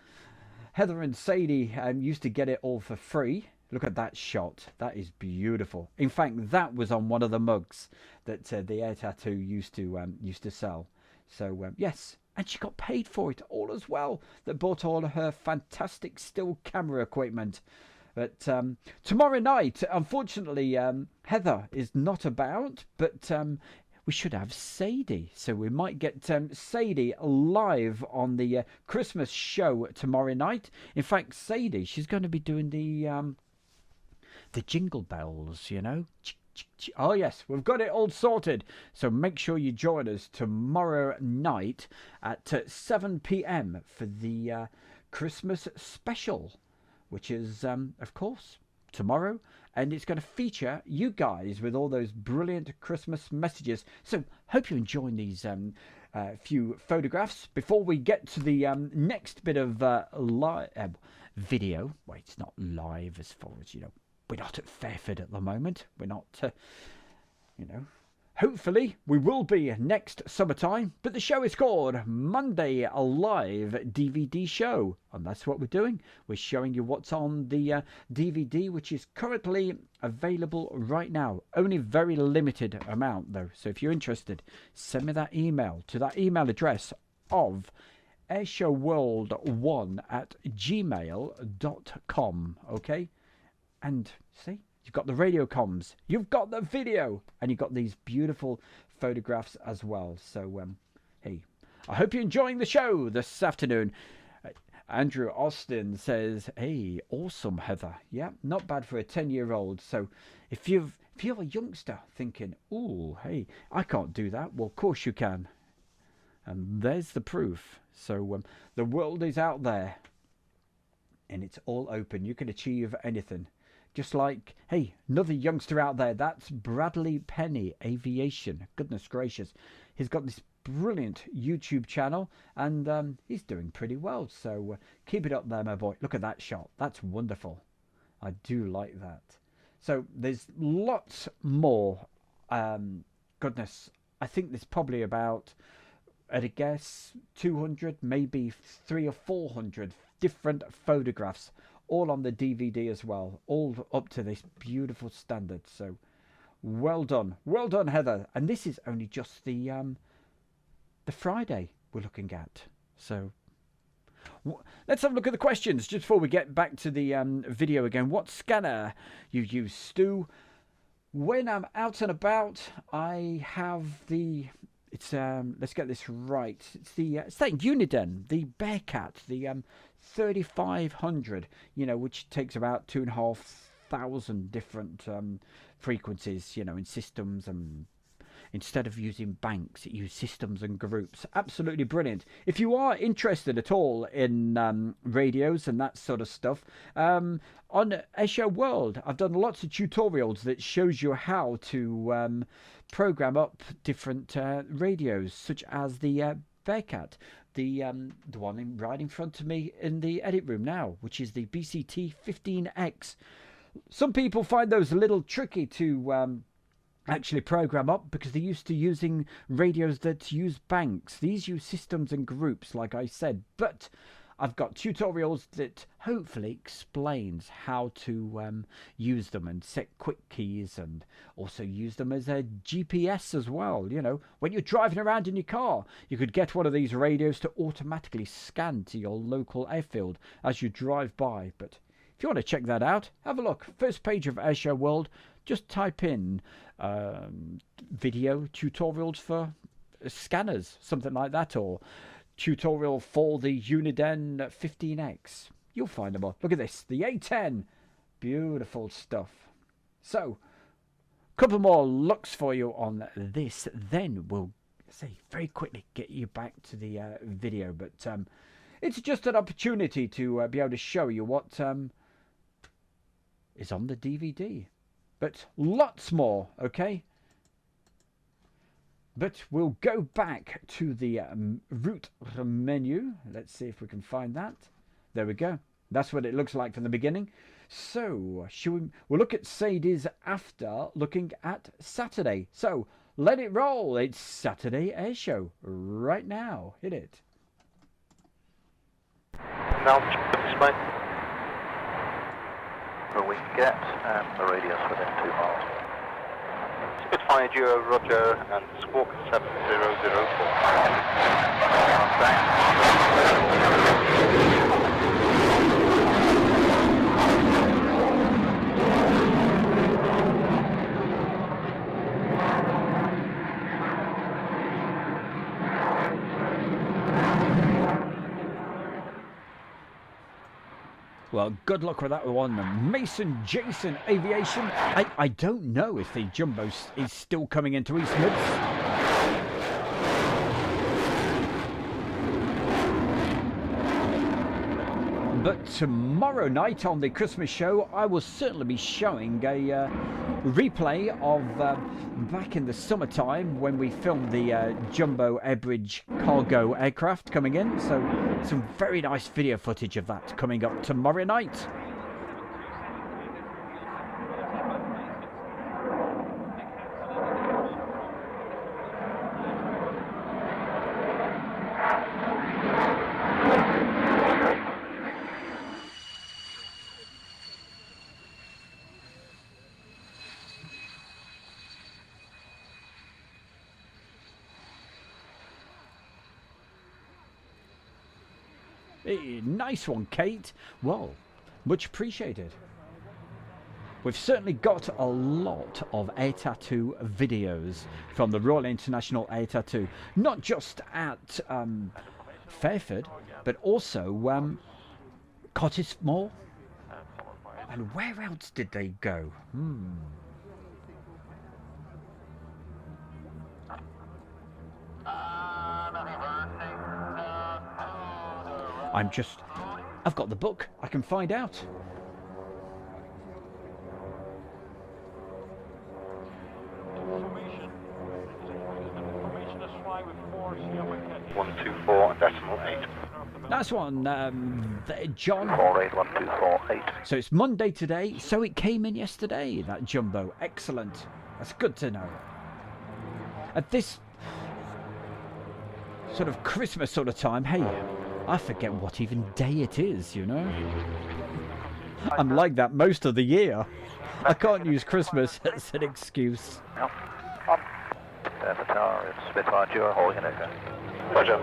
Speaker 1: Heather and Sadie used to get it all for free. Look at that shot. That is beautiful. In fact, that was on one of the mugs that the Air Tattoo used to sell. So yes, and she got paid for it all as well. That bought all of her fantastic still camera equipment. But tomorrow night, unfortunately, Heather is not about, but we should have Sadie. So we might get Sadie live on the Christmas show tomorrow night. In fact, Sadie, she's going to be doing the jingle bells, you know. Oh, yes, we've got it all sorted. So make sure you join us tomorrow night at 7 p.m. for the Christmas special, which is, of course, tomorrow. And it's going to feature you guys with all those brilliant Christmas messages. So hope you enjoy these few photographs. Before we get to the next bit of video. Well, it's not live as far as, you know, we're not at Fairford at the moment. We're not, you know. Hopefully, we will be next summertime, but the show is called Monday Live DVD Show, and that's what we're doing. We're showing you what's on the DVD, which is currently available right now. Only very limited amount, though, so if you're interested, send me that email to that email address of airshowworld1@gmail.com, okay? And, see? You've got the radio comms, you've got the video, and you've got these beautiful photographs as well. So, hey, I hope you're enjoying the show this afternoon. Andrew Austin says, hey, awesome, Heather. Yeah, not bad for a 10-year-old. So if you're a youngster thinking, ooh, hey, I can't do that. Well, of course you can. And there's the proof. So the world is out there, and it's all open. You can achieve anything. Just like, hey, another youngster out there, that's Bradley Penny, Aviation. Goodness gracious. He's got this brilliant YouTube channel, and he's doing pretty well. So keep it up there, my boy. Look at that shot. That's wonderful. I do like that. So there's lots more. Goodness, I think there's probably about, at a guess, 200, maybe 300 or 400 different photographs, all on the DVD as well, all up to this beautiful standard. So well done, Heather. And this is only just the Friday we're looking at. So let's have a look at the questions just before we get back to the video again. What scanner you use, Stu? When I'm out and about, I have the, it's let's get this right, it's that Uniden, the Bearcat, the 3500, you know, which takes about 2,500 different frequencies, you know, in systems, and instead of using banks, it uses systems and groups. Absolutely brilliant. If you are interested at all in radios and that sort of stuff, on Airshow World, I've done lots of tutorials that shows you how to program up different radios, such as the Bearcat, the one right in front of me in the edit room now, which is the BCT 15X. Some people find those a little tricky to actually program up because they're used to using radios that use banks. These use systems and groups, like I said, but I've got tutorials that hopefully explains how to use them and set quick keys, and also use them as a GPS as well. You know, when you're driving around in your car, you could get one of these radios to automatically scan to your local airfield as you drive by. But if you want to check that out, have a look. First page of Airshow World. Just type in video tutorials for scanners, something like that, or tutorial for the Uniden 15X. You'll find them all. Look at this, the A10. Beautiful stuff. So, a couple more looks for you on this. Then we'll say very quickly get you back to the video. But it's just an opportunity to be able to show you what is on the DVD. But lots more, okay? But we'll go back to the route menu. Let's see if we can find that. There we go. That's what it looks like from the beginning. So, we'll look at Sadie's after looking at Saturday. So, let it roll. It's Saturday Airshow right now. Hit it.
Speaker 10: Now, display. Where we can get, and the radius within 2 miles.
Speaker 8: Spitfire Duo, Roger, and Squawk 7004.
Speaker 1: Well, good luck with that one. Mason Jason Aviation. I don't know if the Jumbo is still coming into East Mids. But tomorrow night on the Christmas show, I will certainly be showing a replay of back in the summertime when we filmed the Jumbo Airbridge cargo aircraft coming in. So some very nice video footage of that coming up tomorrow night. Nice one, Kate. Well, much appreciated. We've certainly got a lot of air tattoo videos from the Royal International Air Tattoo, not just at Fairford, but also Cottesmore. And where else did they go? I've got the book. I can find out.
Speaker 8: Formation 124.8.
Speaker 1: Nice one, John.
Speaker 10: 481248.
Speaker 1: So it's Monday today, so it came in yesterday, that Jumbo. Excellent. That's good to know. At this sort of Christmas sort of time, hey, I forget what even day it is, you know? I'm like that most of the year. I can't use Christmas as an excuse.
Speaker 10: Fairford Tower, it's Spitfire Duo, holding an echo.
Speaker 8: Roger.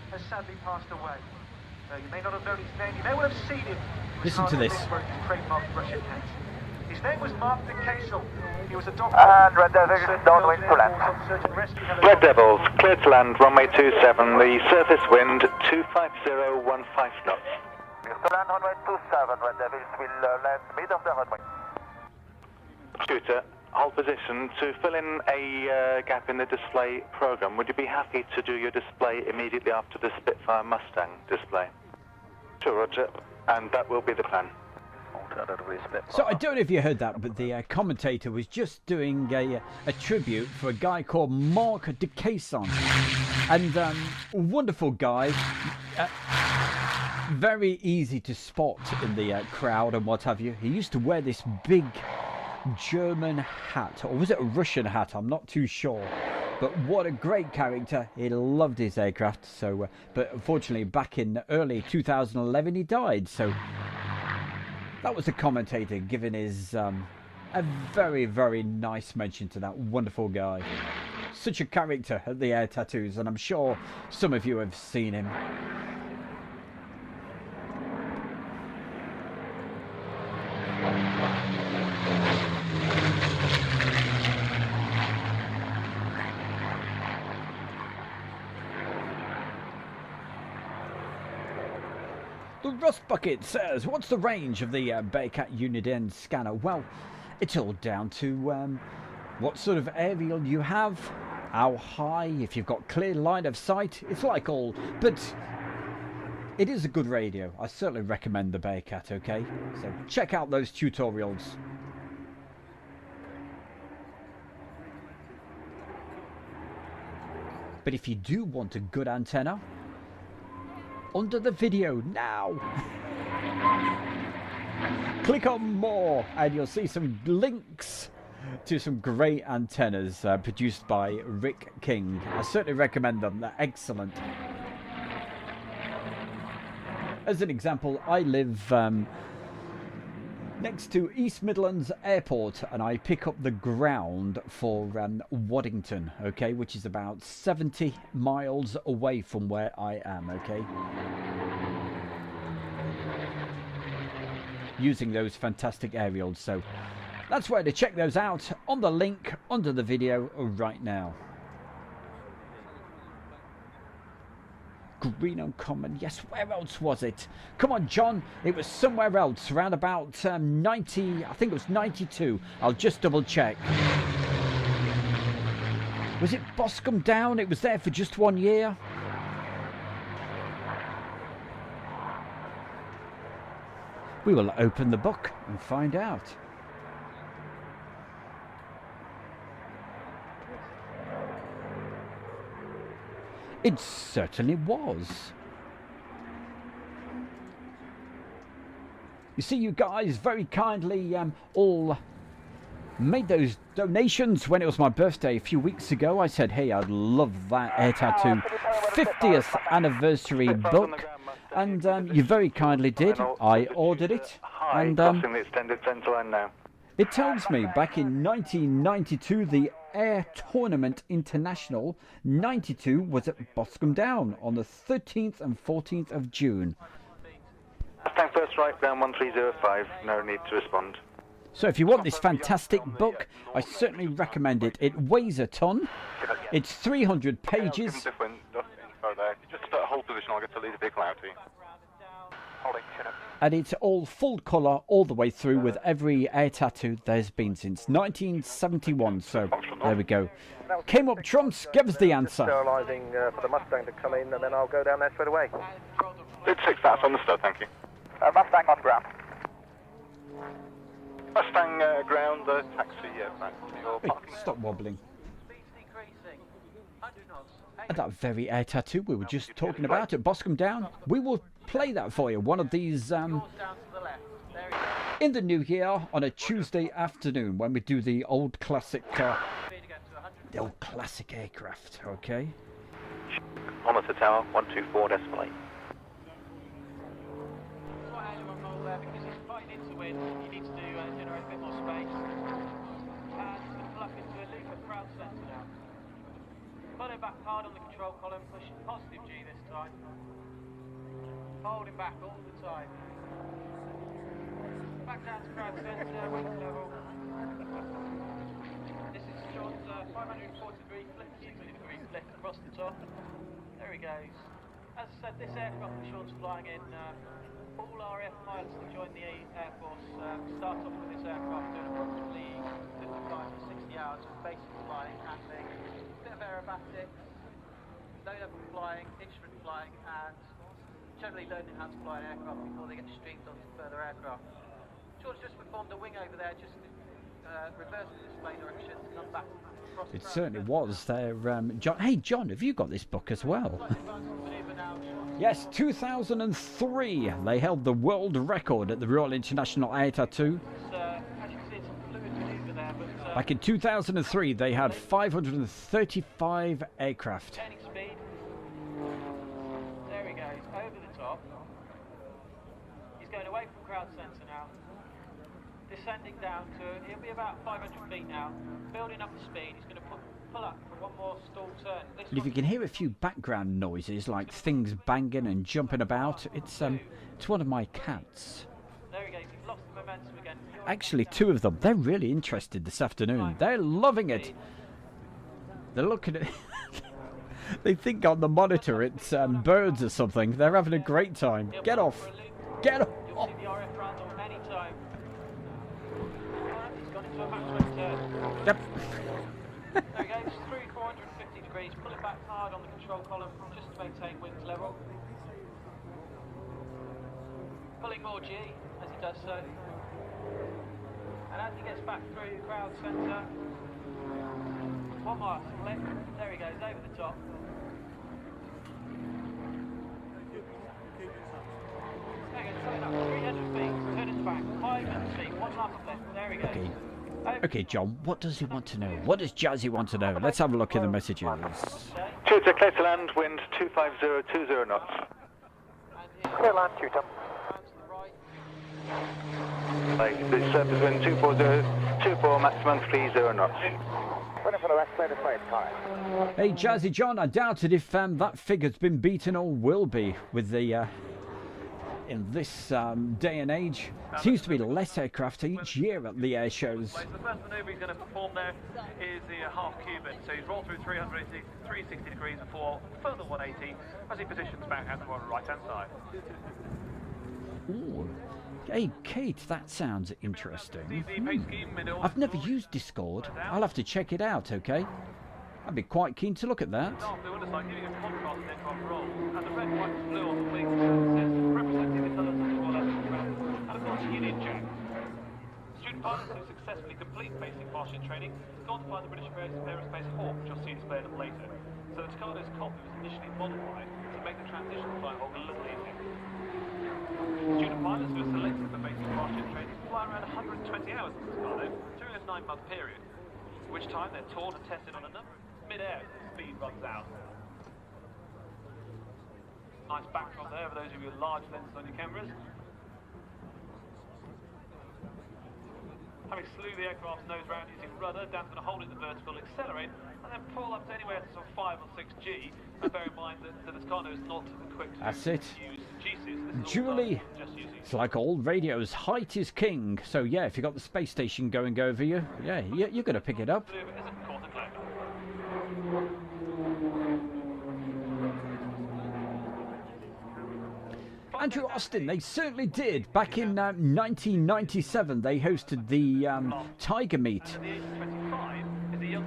Speaker 15: Has sadly passed away. You may not have known his name, you may well have seen him.
Speaker 1: Listen to this.
Speaker 15: Trademarked Russian hat. His name was Mark de Kesel. He was a doctor.
Speaker 9: And Red Devils, downwind to land.
Speaker 10: Red Devils, clear to land, runway 27, the surface wind 25015 knots.
Speaker 9: Clear to land, runway 27, Red Devils will land mid of the runway.
Speaker 10: Shooter, hold position. To fill in a gap in the display program, would you be happy to do your display immediately after the Spitfire Mustang display? Sure, Roger, and that will be the plan.
Speaker 1: So I don't know if you heard that, but the commentator was just doing a tribute for a guy called Mark de Caisson, and wonderful guy, very easy to spot in the crowd and what have you. He used to wear this big German hat, or was it a Russian hat? I'm not too sure. But what a great character. He loved his aircraft. So, but unfortunately, back in early 2011, he died. So that was the commentator giving his a very, very nice mention to that wonderful guy. Such a character at the Air Tattoos, and I'm sure some of you have seen him. The Rust Bucket says, what's the range of the Bearcat Uniden scanner? Well, it's all down to what sort of aerial you have, how high, if you've got clear line of sight. It's like all, but it is a good radio. I certainly recommend the Bearcat, okay? So check out those tutorials. But if you do want a good antenna, under the video now. Click on more and you'll see some links to some great antennas produced by Rick King. I certainly recommend them. They're excellent. As an example, I live next to East Midlands Airport, and I pick up the ground for Waddington, okay, which is about 70 miles away from where I am, okay. Using those fantastic aerials, so that's where to check those out on the link under the video right now. Green Uncommon, yes, where else was it? Come on, John, it was somewhere else, around about 90, I think it was 92. I'll just double check. Was it Boscombe Down? It was there for just 1 year. We will open the book and find out. It certainly was. You see, you guys very kindly all made those donations when it was my birthday a few weeks ago. I said, hey, I'd love that Air Tattoo 50th anniversary book. And you very kindly did. I ordered it. And
Speaker 10: crossing the extended centre line now.
Speaker 1: It tells me back in 1992, the Air Tournament International 92 was at Boscombe Down on the 13th and 14th of June.
Speaker 10: Thank first right, ground 1305, no need to respond.
Speaker 1: So if you want this fantastic book, I certainly recommend it. It weighs a ton. It's 300 pages.
Speaker 8: Just hold position, I'll get to lead the vehicle out to you.
Speaker 1: And it's all full colour all the way through with every air tattoo there's been since 1971. So there we go. Came up trumps, give us the answer.
Speaker 16: Sterilising for the Mustang to come in, and then I'll go down there straight away.
Speaker 8: Bid 6, that's understood, thank you.
Speaker 9: Mustang on ground.
Speaker 8: Mustang ground, taxi, back to your parking.
Speaker 1: Stop wobbling. And that very air tattoo we were just talking about at Boscombe Down, we will play that for you one of these in the new year on a Tuesday afternoon when we do the old classic aircraft, okay?
Speaker 11: Monitor tower 124.8.
Speaker 15: Follow back hard on the control column, pushing positive G this time. Holding back all the time. Back down to crowd centre, wing level. This is Sean's 540 degree flip, 60 degree flip across the top. There he goes. As I said, this aircraft that Sean's flying in, all RAF pilots that join the Air Force start off with this aircraft doing approximately 55 to 60 hours of basic flying, handling, bit of aerobatics, low-level flying, instrument flying, and generally learning how to fly an aircraft before they get streamed onto further aircraft. George just performed a wing over there, just reverse the display direction to come back across the
Speaker 1: It certainly was there. John, hey John, have you got this book as well? Yes, 2003 they held the world record at the Royal International Air Tattoo.
Speaker 15: As you can see, some fluid beneath
Speaker 1: Back in 2003, they had 535 aircraft.
Speaker 15: Gaining speed. There he goes, over the top. He's going away from crowd centre now. Descending down to, he'll be about 500 feet now. Building up the speed, he's going to pull up for one more stall turn.
Speaker 1: And if you can hear a few background noises like things banging and jumping about, it's one of my cats.
Speaker 15: There he goes, he's lost the momentum again.
Speaker 1: Actually, two of them, they're really interested this afternoon. They're loving it. They're looking at they think on the monitor it's birds or something. They're having a great time. Get off. Get off.
Speaker 15: You'll see the RF Randall any time. He's gone into a match turn.
Speaker 1: Yep.
Speaker 15: There he goes, through 450 degrees, pull it back hard on the control column just to maintain wings level. Pulling more G as he does so. And as he gets back through the crowd centre, one more split, there he goes, over the top. There he goes, coming up, 300 feet, turn his back, 500 feet, one last split, there he goes.
Speaker 1: Okay, John, what does he want to know? What does Jazzy want to know? Let's have a look at the messages.
Speaker 10: Tutor, clear to land, wind 250, 20 knots.
Speaker 9: Clear land, Tutor.
Speaker 10: This surface wind 240, 24, maximum 30 knots.
Speaker 9: Running for the west, clear to flight time.
Speaker 1: Hey, Jazzy John, I doubted if that figure's been beaten or will be with the in this day and age. Seems to be less aircraft each year at the air shows.
Speaker 3: The first manoeuvre he's going to perform there is the half Cuban. So he's rolled through 360 degrees before further 180 as he positions back out to our right hand side.
Speaker 1: Ooh. Hey, Kate, that sounds interesting. I've never used Discord. I'll have to check it out, okay? I'd be quite keen to look at that.
Speaker 3: Student pilots who successfully complete basic partial training go on to fly the British Aerospace Hawk, which you'll see displayed up later. So the Tucano's cockpit was initially modified to make the transition to flying Hawk a little easier. Student pilots who are selected for basic partial training fly around 120 hours in Tucano during a 9-month period, at which time they're taught and tested on a number mid-air as the speed runs out. Nice backdrop there for those of you with large lenses on your cameras. Having slew the aircraft's nose round using rudder, Dan's going to hold it in the vertical, accelerate, and then pull up to anywhere to sort of 5 or 6 G. And bear in mind that the Tucano is not equipped to use GCs.
Speaker 1: Julie, it's like all radios, height is king. So yeah, if you've got the space station going over you, yeah, you're going to pick it up. Andrew Austin, they certainly did. Back in 1997, they hosted the Tiger Meet.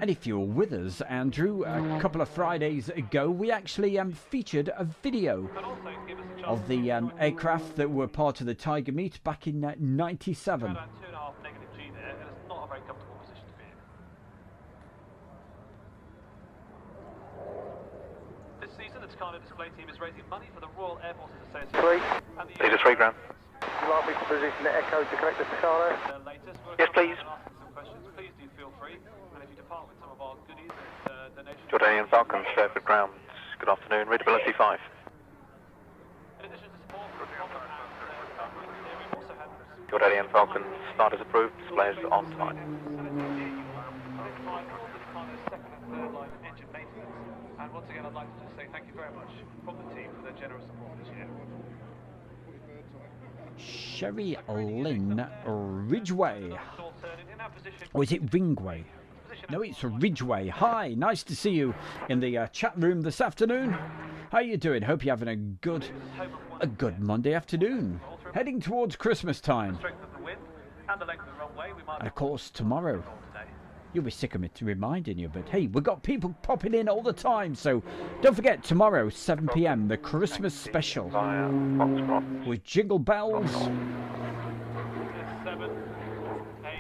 Speaker 1: And if you were with us, Andrew, a couple of Fridays ago, we actually featured a video of the aircraft that were part of the Tiger Meet back in 97.
Speaker 3: This season, the Tucano display team is raising money for the Royal Air Forces Association.
Speaker 10: Leader 3 ground.
Speaker 9: Would you like me to position the Echo to connect the Tucano?
Speaker 10: Yes, please.
Speaker 3: Please do feel free. And if you depart with some of our goodies and donations...
Speaker 10: Jordanian Falcon, Fairford ground. Good afternoon, readability 5.
Speaker 3: In addition to support from we also have...
Speaker 10: Jordanian Falcon, start as approved, displays on time.
Speaker 3: And once again, I'd like to just say thank you very much from the team for their generous support this year.
Speaker 1: Sherry Lynn Ridgway. Or is it Ringway? No, it's Ridgway. Hi, nice to see you in the chat room this afternoon. How you doing? Hope you're having a good Monday afternoon. Heading towards Christmas time. And of course, tomorrow. You'll be sick of me reminding you, but hey, we've got people popping in all the time, so don't forget, tomorrow, 7 PM, the Christmas special. With jingle bells,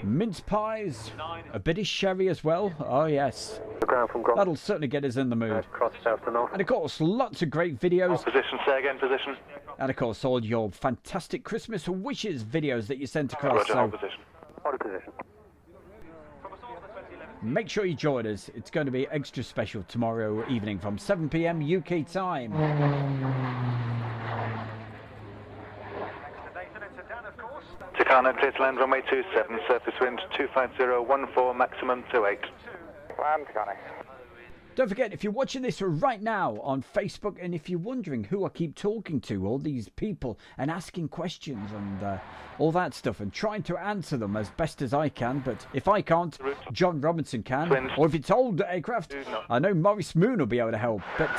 Speaker 1: mince pies, a bit of sherry as well. Oh yes, that'll certainly get us in the mood. And of course, lots of great videos.
Speaker 10: Position, say again, position.
Speaker 1: And of course, all your fantastic Christmas wishes videos that you sent across.
Speaker 10: Roger, hold position.
Speaker 9: Hold position.
Speaker 1: make sure you join us. It's going to be extra special tomorrow evening from 7 p.m. UK time.
Speaker 10: Tucano, clear to land runway 27, surface wind 25014, maximum 28.
Speaker 9: Land, Tucano.
Speaker 1: Don't forget, if you're watching this right now on Facebook, and if you're wondering who I keep talking to, all these people, and asking questions and all that stuff, and trying to answer them as best as I can, but if I can't, John Robinson can, or if it's old aircraft, I know Maurice Moon will be able to help. But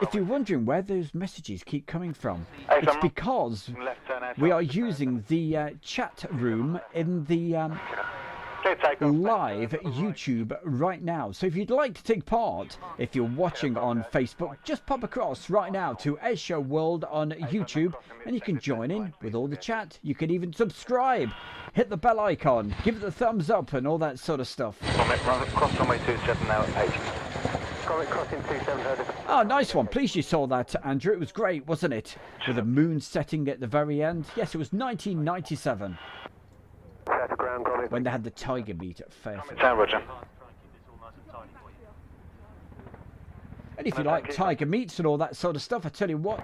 Speaker 1: if you're wondering where those messages keep coming from, it's because we are using the chat room in the live YouTube right now. So if you'd like to take part, if you're watching on Facebook, just pop across right now to Airshow World on YouTube and you can join in with all the chat. You can even subscribe, hit the bell icon, give it the thumbs up and all that sort of stuff.
Speaker 10: Cross runway 27 now at H.
Speaker 4: Crossing 27.
Speaker 1: Oh, nice one. Pleased you saw that, Andrew. It was great, wasn't it? With the moon setting at the very end. Yes, it was 1997. When they had the Tiger meet at Fairford.
Speaker 10: Roger.
Speaker 1: And if you like Tiger meets and all that sort of stuff, I tell you what,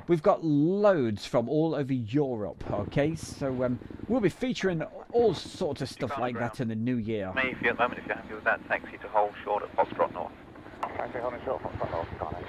Speaker 1: we've got loads from all over Europe, okay? So we'll be featuring all sorts of stuff like that in the new year.
Speaker 7: Me, if you're happy with that, taxi to hold short at Foxtrot North.
Speaker 9: Taxi holding short, Foxtrot North, Tucano.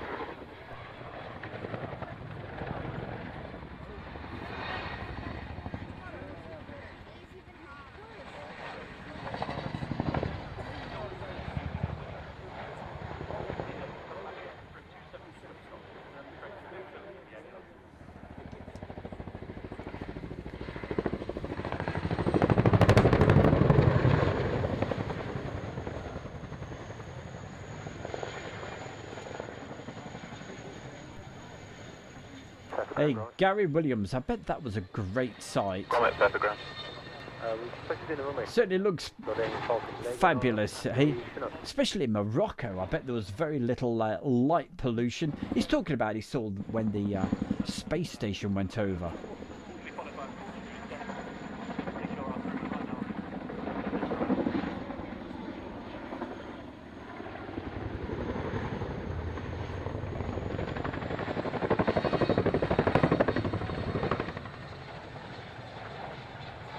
Speaker 1: Hey, Gary Williams, I bet that was a great sight. Certainly looks fabulous, hey? Especially in Morocco, I bet there was very little light pollution. He's talking about he saw when the space station went over.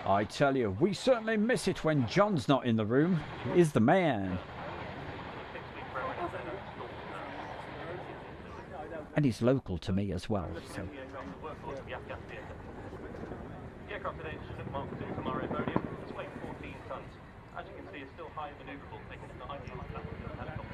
Speaker 1: I tell you, we certainly miss it when John's not in the room. He is the man. And he's local to me as well, so.
Speaker 3: The aircraft today is marked from our aerodrome. It's weighing 14 tons. As you can see, it's still highly maneuverable, making it the ideal helicopter.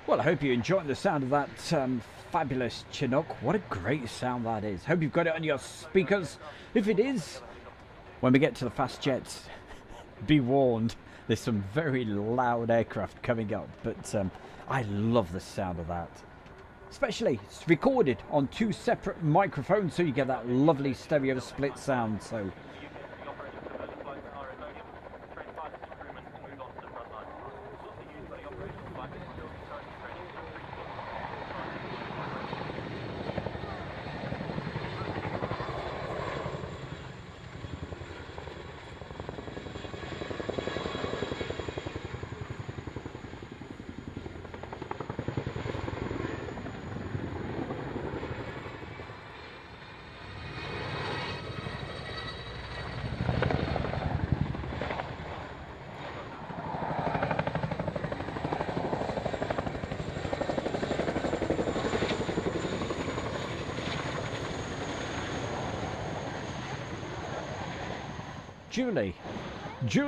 Speaker 1: Well, I hope you're enjoying the sound of that fabulous Chinook. What a great sound that is. Hope you've got it on your speakers. If it is, when we get to the fast jets, be warned, there's some very loud aircraft coming up. But I love the sound of that. Especially, it's recorded on 2 separate microphones, so you get that lovely stereo split sound. So.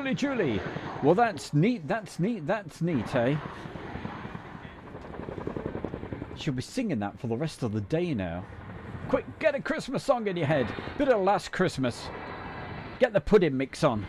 Speaker 1: Julie, Well, that's neat, that's neat, that's neat, eh? She'll be singing that for the rest of the day now. Quick, get a Christmas song in your head. Bit of Last Christmas. Get the pudding mix on.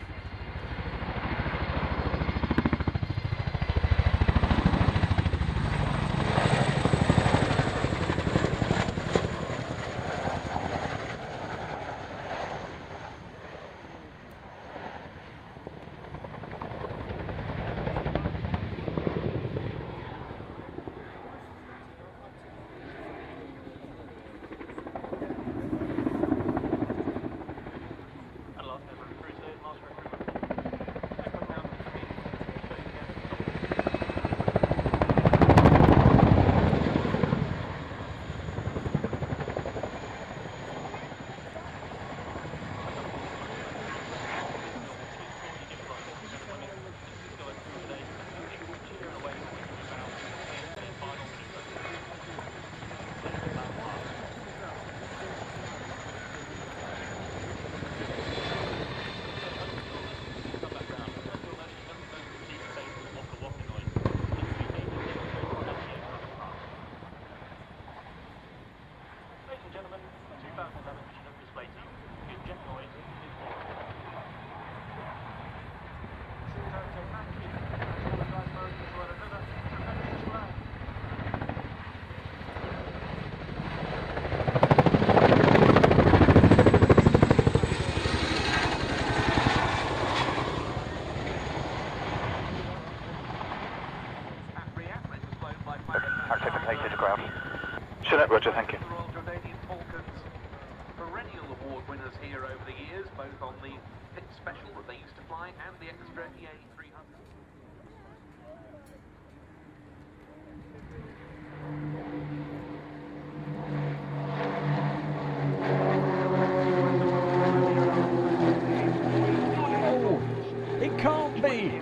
Speaker 10: Roger, thank you.
Speaker 3: Royal Jordanian Falcons, perennial award winners here over the years, both on the pit special that they used to fly and the extra EA300.
Speaker 1: Oh, it can't be.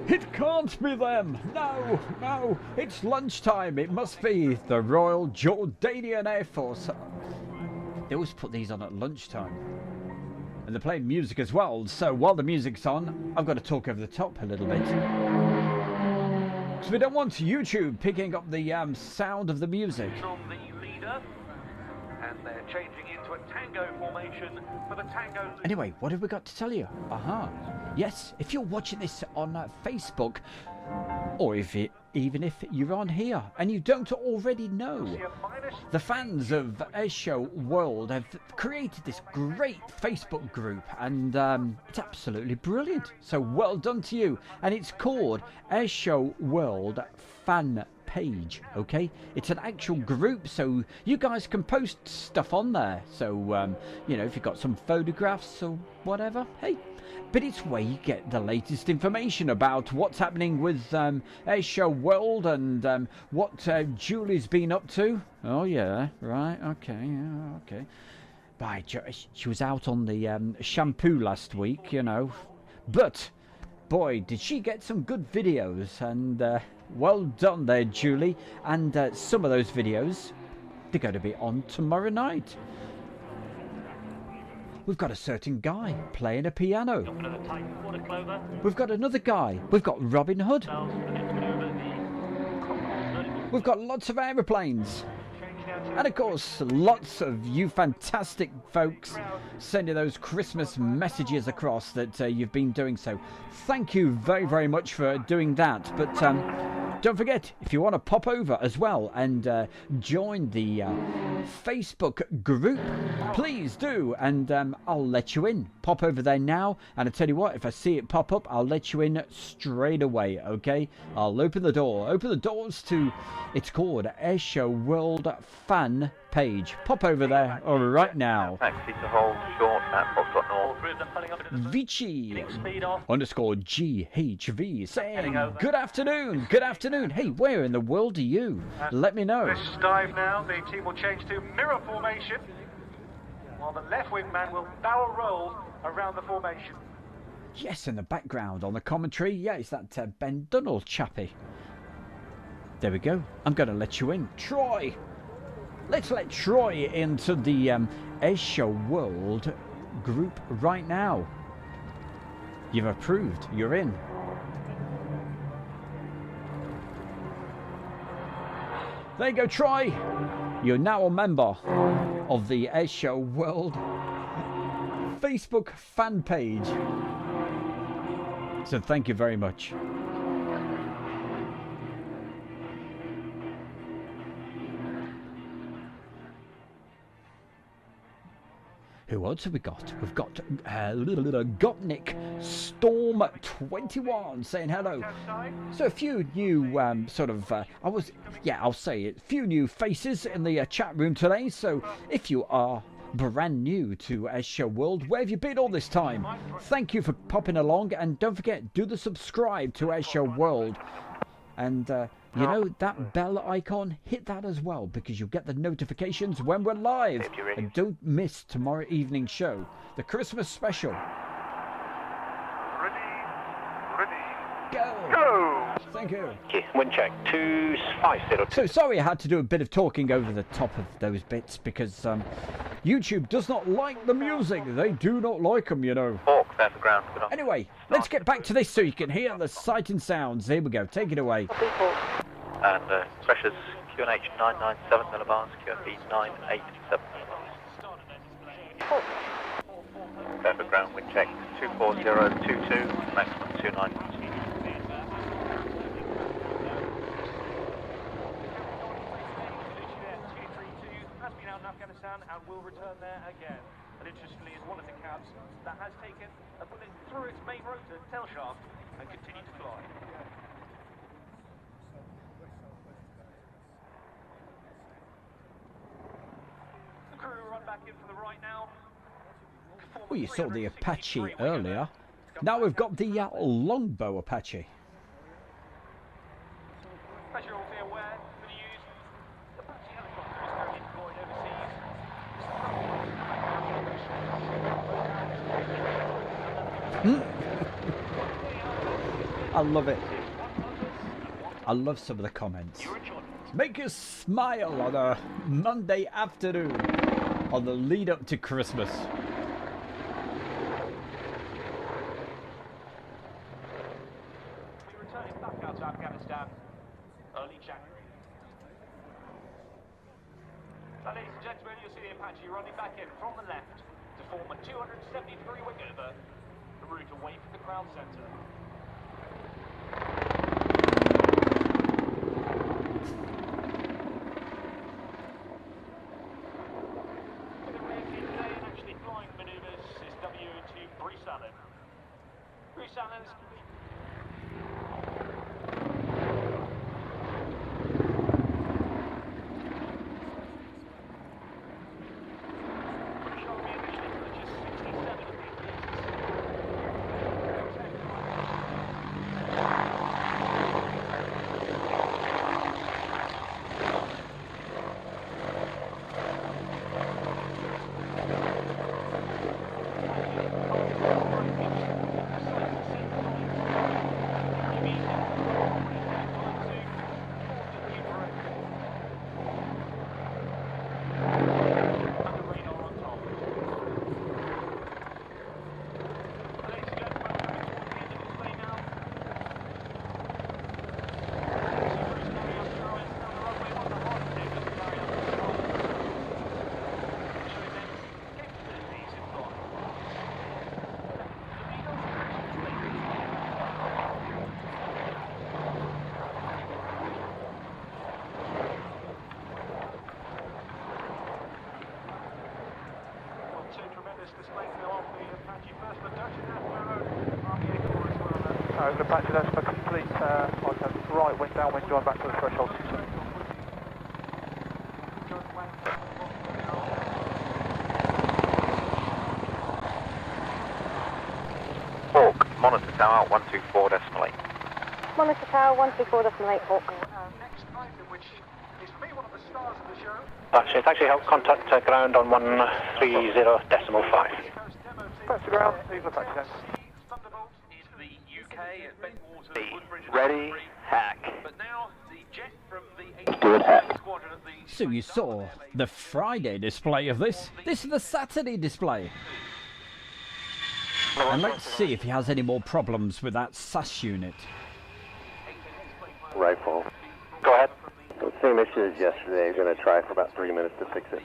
Speaker 1: It can't be them! No, no, it's lunchtime. It must be the Royal Jordanian Air Force. They always put these on at lunchtime. And they're playing music as well, so while the music's on, I've got to talk over the top a little bit. Because we don't want YouTube picking up the sound of the music.
Speaker 3: On the leader, and they're changing into a tango formation for the tango.
Speaker 1: Anyway, what have we got to tell you? Yes, if you're watching this on Facebook, or even if you're on here and you don't already know, the fans of Airshow World have created this great Facebook group, and it's absolutely brilliant. So well done to you. And it's called Airshow World Fan Page, okay? It's an actual group, so you guys can post stuff on there. So, you know, if you've got some photographs or whatever, hey. But it's where you get the latest information about what's happening with Airshow World and what Julie's been up to. Oh, yeah, right, okay, yeah, okay. By she was out on the shampoo last week, you know. But, boy, did she get some good videos. And well done there, Julie. And some of those videos, they're going to be on tomorrow night. We've got a certain guy playing a piano. We've got another guy. We've got Robin Hood. We've got lots of aeroplanes. And of course, lots of you fantastic folks sending those Christmas messages across that you've been doing so. Thank you very, very much for doing that. But don't forget, if you want to pop over as well and join the Facebook group, please do. And I'll let you in. Pop over there now. And I tell you what, if I see it pop up, I'll let you in straight away, okay? I'll open the door. Open the doors to, it's called Airshow World Fan Page. Pop over there right now.
Speaker 10: Taxi to hold short at Foxtrot North.
Speaker 1: Vici _ GHV saying good afternoon, good afternoon. Hey, where in the world are you? Let me know.
Speaker 3: Let's dive now. The team will change to mirror formation, while the left wing man will barrel roll around the formation.
Speaker 1: Yes, in the background on the commentary, yeah, it's that Ben Dunnell chappie. There we go. I'm going to let you in. Troy! Let's let Troy into the Airshow World group right now. You've approved. You're in. There you go, Troy. You're now a member of the Airshow World Facebook fan page. So thank you very much. Who else have we got? We've got Gopnik Storm 21 saying hello. So a few new I'll say it, few new faces in the chat room today. So if you are brand new to Airshow World, where have you been all this time? Thank you for popping along, and don't forget, do the subscribe to Airshow World. And you know that bell icon, hit that as well, because you'll get the notifications when we're live. And don't miss tomorrow evening's show, the Christmas special. Go! Thank you.
Speaker 9: Wind check 250.
Speaker 1: So sorry I had to do a bit of talking over the top of those bits, because YouTube does not like the music. They do not like them, you know.
Speaker 9: Hawk, there for ground.
Speaker 1: Anyway, let's get back to this so you can hear the sight and sounds. Here we go. Take it away.
Speaker 11: And pressures QNH 997 millibars, QFE 987 millibars.
Speaker 9: There for ground, wind check 24022, maximum 29.
Speaker 3: Afghanistan and will return there again. And interestingly, is one of the cabs that has taken a bullet through its main rotor tail shaft and continued to fly. The crew run back in from the right now.
Speaker 1: Well, you saw the Apache earlier. Now we've got the Longbow Apache.
Speaker 3: As you're all aware, for the use, the Apache helicopter is currently deployed overseas.
Speaker 1: I love it. I love some of the comments. Make us smile on a Monday afternoon on the lead up to Christmas.
Speaker 3: We're returning back out to Afghanistan early January. Now, ladies and gentlemen, you'll see the Apache running back in from the left to form a 273 wing over the route away from the ground centre. For the rear key today and actually flying manoeuvres is WO2 Bruce Allen. Bruce Allen's
Speaker 16: Over the Apache, that's for complete right wind downwind, drive back to the threshold.
Speaker 9: Hawk, monitor tower 124.8.
Speaker 17: Monitor tower 124.8, Hawk.
Speaker 3: next item, which is for me one of the stars of the show.
Speaker 9: That's actually help contact ground on 130.5.
Speaker 16: Press the ground, leave the Apache then.
Speaker 3: Thunderbolt is the UK at Bentwater, Woodbridge,
Speaker 9: Ready, hack.
Speaker 3: But now the jet from the
Speaker 12: Good hack.
Speaker 3: squadron at the
Speaker 1: So you saw the Friday display of this. This is the Saturday display. And let's see if he has any more problems with that SAS unit.
Speaker 12: Rifle.
Speaker 9: Go ahead.
Speaker 12: Same issue as yesterday. You're going to try for about 3 minutes to fix it.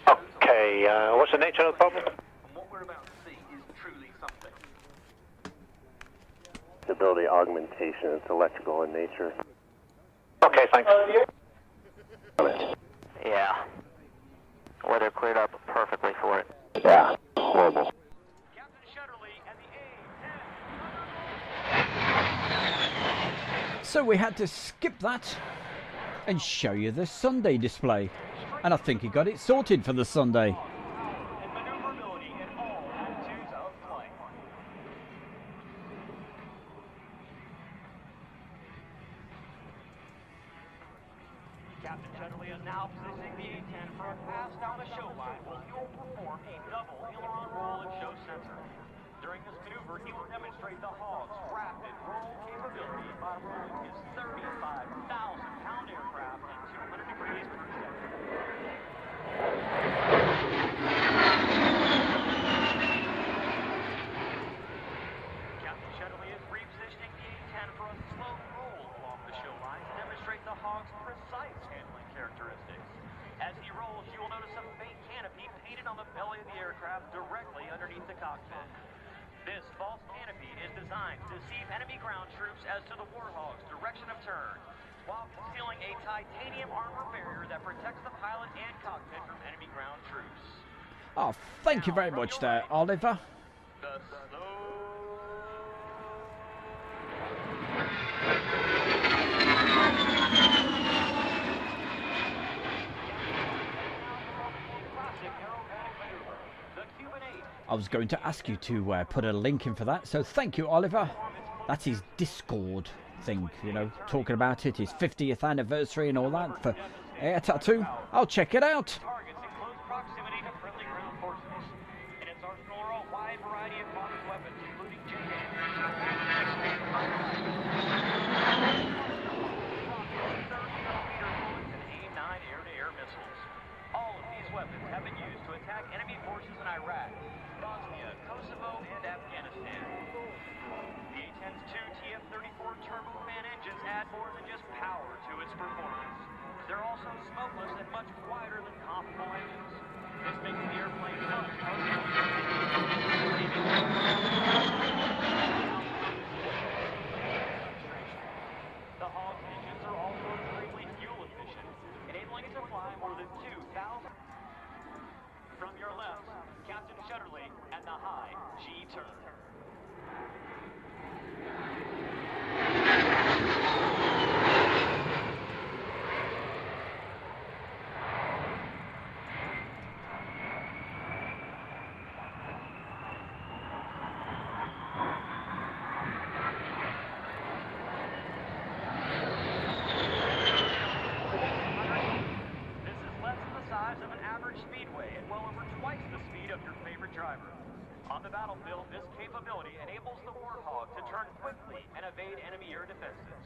Speaker 7: Okay, what's the nature of the problem?
Speaker 3: What we're about to see is truly something.
Speaker 12: Stability augmentation. It's electrical in nature.
Speaker 7: Okay, thanks.
Speaker 11: Yeah. Weather cleared up perfectly for it.
Speaker 12: Yeah, horrible.
Speaker 1: So we had to skip that and show you the Sunday display. And I think he got it sorted for the Sunday.
Speaker 3: Captain Chatterley is now positioning the A-10 for a pass down the show line where he will perform a double aileron roll and show center. During this maneuver, he will demonstrate the Hog's rapid roll capability by rolling his 35,000-pound aircraft at 200 degrees per second. Captain Chatterley is repositioning the A-10 for a slow roll along the show line to demonstrate the Hog's precise handling characteristics. As he rolls, you will notice a faint canopy painted on the belly of the aircraft directly underneath the cockpit. This false canopy is designed to deceive enemy ground troops as to the Warthog's direction of turn, while concealing a titanium armor barrier that protects the pilot and cockpit from enemy ground troops.
Speaker 1: Oh, thank you very much there, Oliver.
Speaker 3: The
Speaker 1: I was going to ask you to put a link in for that, so thank you, Oliver. That's his Discord thing, you know, talking about it, his 50th anniversary and all that for Air Tattoo. I'll check it out.
Speaker 3: Targets in close proximity to friendly ground forces. In its arsenal are a wide variety of modern weapons, including AIM-9 air-to-air missiles. All of these weapons have been used to attack enemy forces in Iraq, Bosnia, Kosovo, and Afghanistan. The A-10's two TF-34 turbofan engines add more than just power to its performance. They're also smokeless and much quieter than comparable engines. This makes the airplane much The Hog's engines are also extremely fuel efficient, enabling it to fly more than 2,000. From your left, Captain Chatterley and the high G-turn. On the battlefield, this capability enables the Warthog to turn quickly and evade enemy air defenses.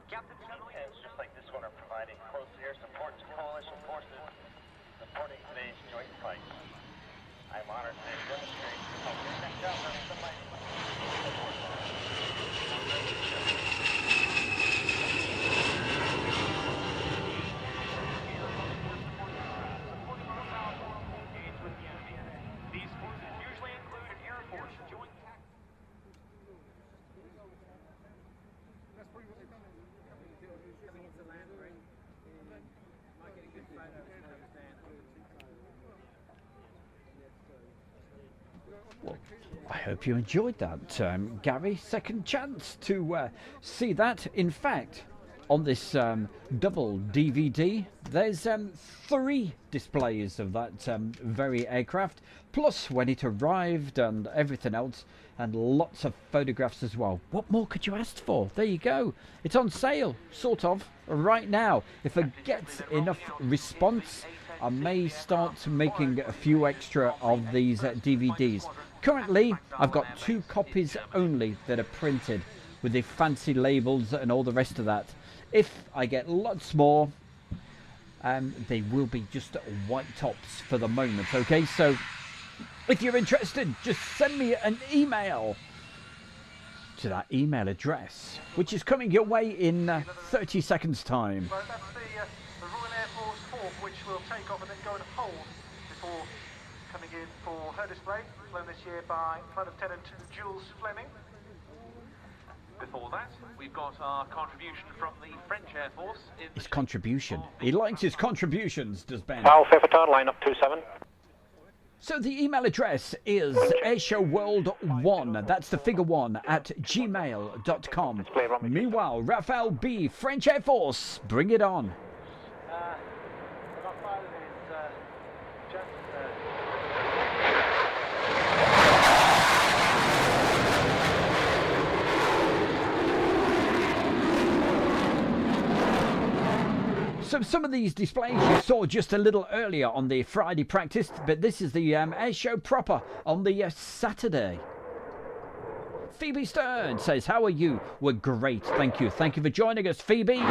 Speaker 3: Captain Chatterley,
Speaker 9: just like this one, are providing close air support to coalition forces supporting today's joint fight. I'm honored to demonstrate how we sent out the mighty
Speaker 1: I hope you enjoyed that, Gary. Second chance to see that. In fact, on this double DVD, there's 3 displays of that very aircraft, plus when it arrived and everything else, and lots of photographs as well. What more could you ask for? There you go. It's on sale, sort of, right now. If I get enough response, I may start making a few extra of these DVDs. Currently, I've got 2 copies only that are printed with the fancy labels and all the rest of that. If I get lots more, they will be just white tops for the moment, okay? So if you're interested, just send me an email to that email address, which is coming your way in 30 seconds time.
Speaker 15: Right, that's the Royal Air Force Hawk, which will take off and then go and hold before coming in for her display, flown this year by Flight Lieutenant Jules Fleming.
Speaker 3: Before that, we've got our contribution from the French Air Force.
Speaker 1: His contribution. He likes his contributions, does Ben.
Speaker 6: Fairford, line up 27.
Speaker 1: So the email address is airshowworld1, that's the figure 1, at gmail.com. Meanwhile, Raphael B, French Air Force, bring it on. So some of these displays you saw just a little earlier on the Friday practice, but this is the air show proper on the Saturday. Phoebe Stern says, how are you? We're great, thank you. Thank you for joining us, Phoebe.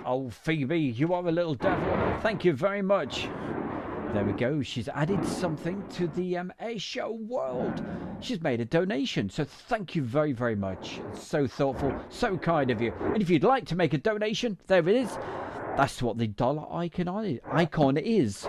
Speaker 1: Oh, Phoebe, you are a little devil. Thank you very much. There we go. She's added something to the air show world. She's made a donation. So thank you very, very much. It's so thoughtful, so kind of you. And if you'd like to make a donation, there it is. That's what the dollar icon is.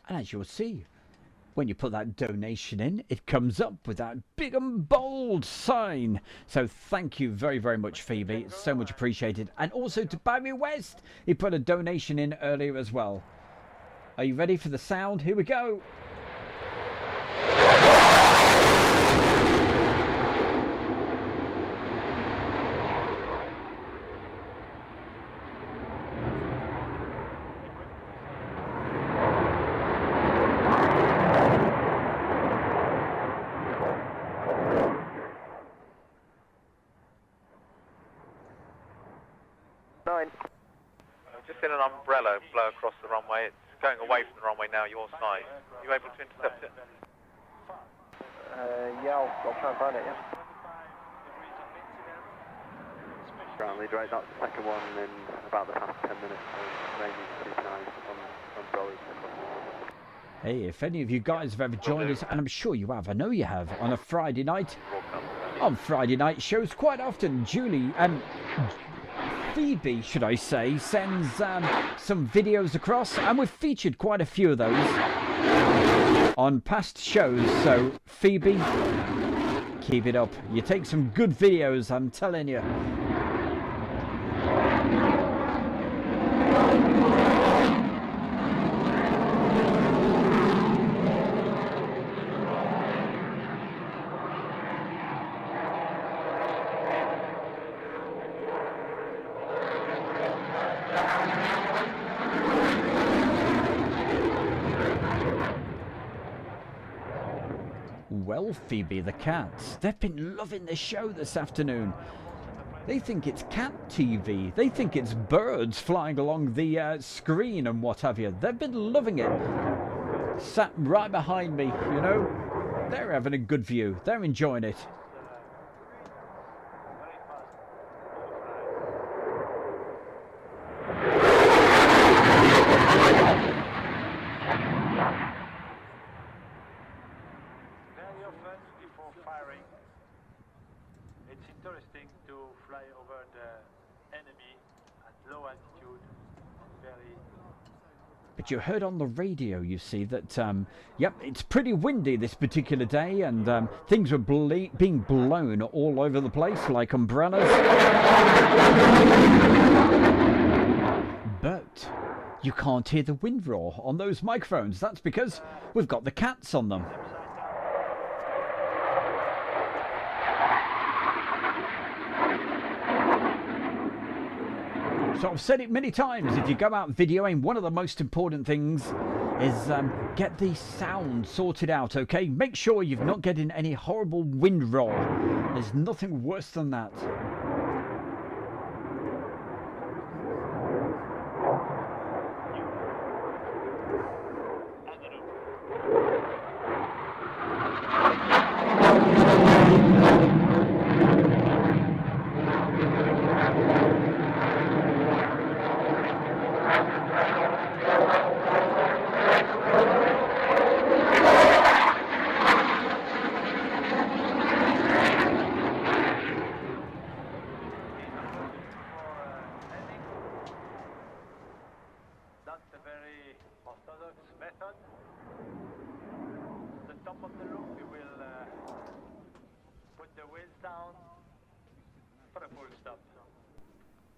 Speaker 1: As you'll see, when you put that donation in, it comes up with that big and bold sign. So thank you very, very much, Phoebe. It's so much appreciated. And also to Barry West, he put a donation in earlier as well. Are you ready for the sound? Here we go.
Speaker 10: Just in an umbrella blow across the runway. It's going away from the runway now, your side. Are you able to intercept it?
Speaker 4: Yeah, I'll try and find it, yeah. Ground lead right, that's the second one in about the past 10 minutes, so mainly keep an eye on umbrellas across.
Speaker 1: Hey, if any of you guys have ever joined us, and I'm sure you have, I know you have, on a Friday night. On Friday night shows quite often, Phoebe, should I say, sends some videos across, and we've featured quite a few of those on past shows. So, Phoebe, keep it up. You take some good videos, I'm telling you. Well, Phoebe the cats, they've been loving the show this afternoon. They think it's cat TV. They think it's birds flying along the screen and what have you. They've been loving it. Sat right behind me, you know. They're having a good view. They're enjoying it.
Speaker 3: It's interesting to fly over the enemy at low altitude, very.
Speaker 1: But you heard on the radio, you see, that, yep, it's pretty windy this particular day, and things were being blown all over the place like umbrellas. But you can't hear the wind roar on those microphones. That's because we've got the cats on them. So I've said it many times, if you go out videoing, one of the most important things is get the sound sorted out, okay? Make sure you're not getting any horrible wind roll. There's nothing worse than that.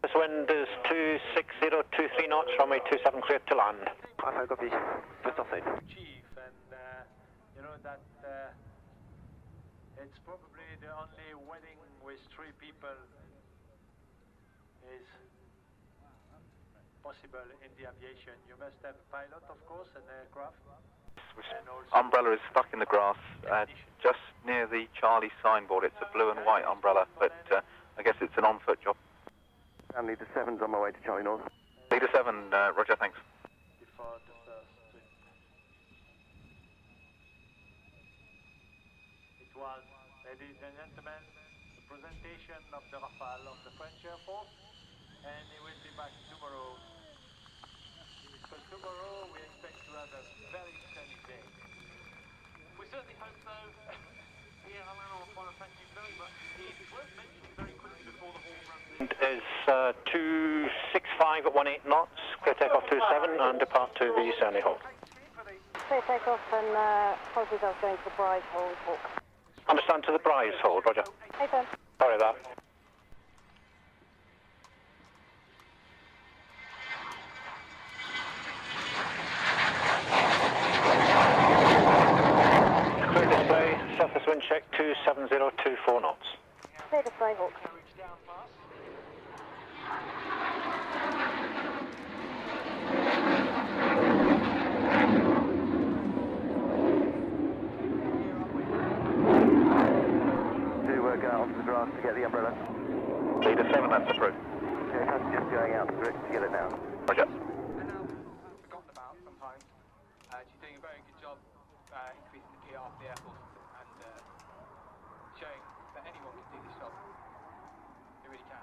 Speaker 9: This wind is 26023 knots, runway 27 clear to land. I copy. Just outside.
Speaker 3: Chief, and you know that it's probably the only wedding with 3 people is possible in the aviation. You must have a pilot, of course, an aircraft.
Speaker 10: Umbrella is stuck in the grass just near the Charlie signboard. It's a blue and white umbrella, but I guess it's an on-foot job.
Speaker 4: And Leader 7's on my way to Charlie North.
Speaker 10: Leader 7, roger, thanks.
Speaker 3: Before the first trip. It was, ladies and gentlemen, the presentation of the Rafale of the French Air Force, and he will be back tomorrow. Because tomorrow we expect to have a very sunny day. We certainly hope so. Here, Alan, I want to thank you very much indeed. It's worth mentioning very quickly before the whole runs in.
Speaker 9: Is 265 at 18 knots, clear takeoff 27 and depart to the Sunny Hold.
Speaker 17: Clear takeoff and apologies, I was going to the Bryce Hold. Hawk.
Speaker 9: Understand to the Bryce Hold, roger.
Speaker 17: Hey, Ben.
Speaker 9: Sorry about that. Clear display, surface wind check 27024 knots.
Speaker 17: Clear display, Hawk.
Speaker 4: Go out onto the grass to get the umbrella.
Speaker 10: Leader 7, that's approved.
Speaker 4: Okay, I'm just going out to get it now.
Speaker 10: Roger.
Speaker 18: Forgotten about sometimes. She's doing a very good job increasing the PR of the Air Force and showing that anyone can do this job. They really can.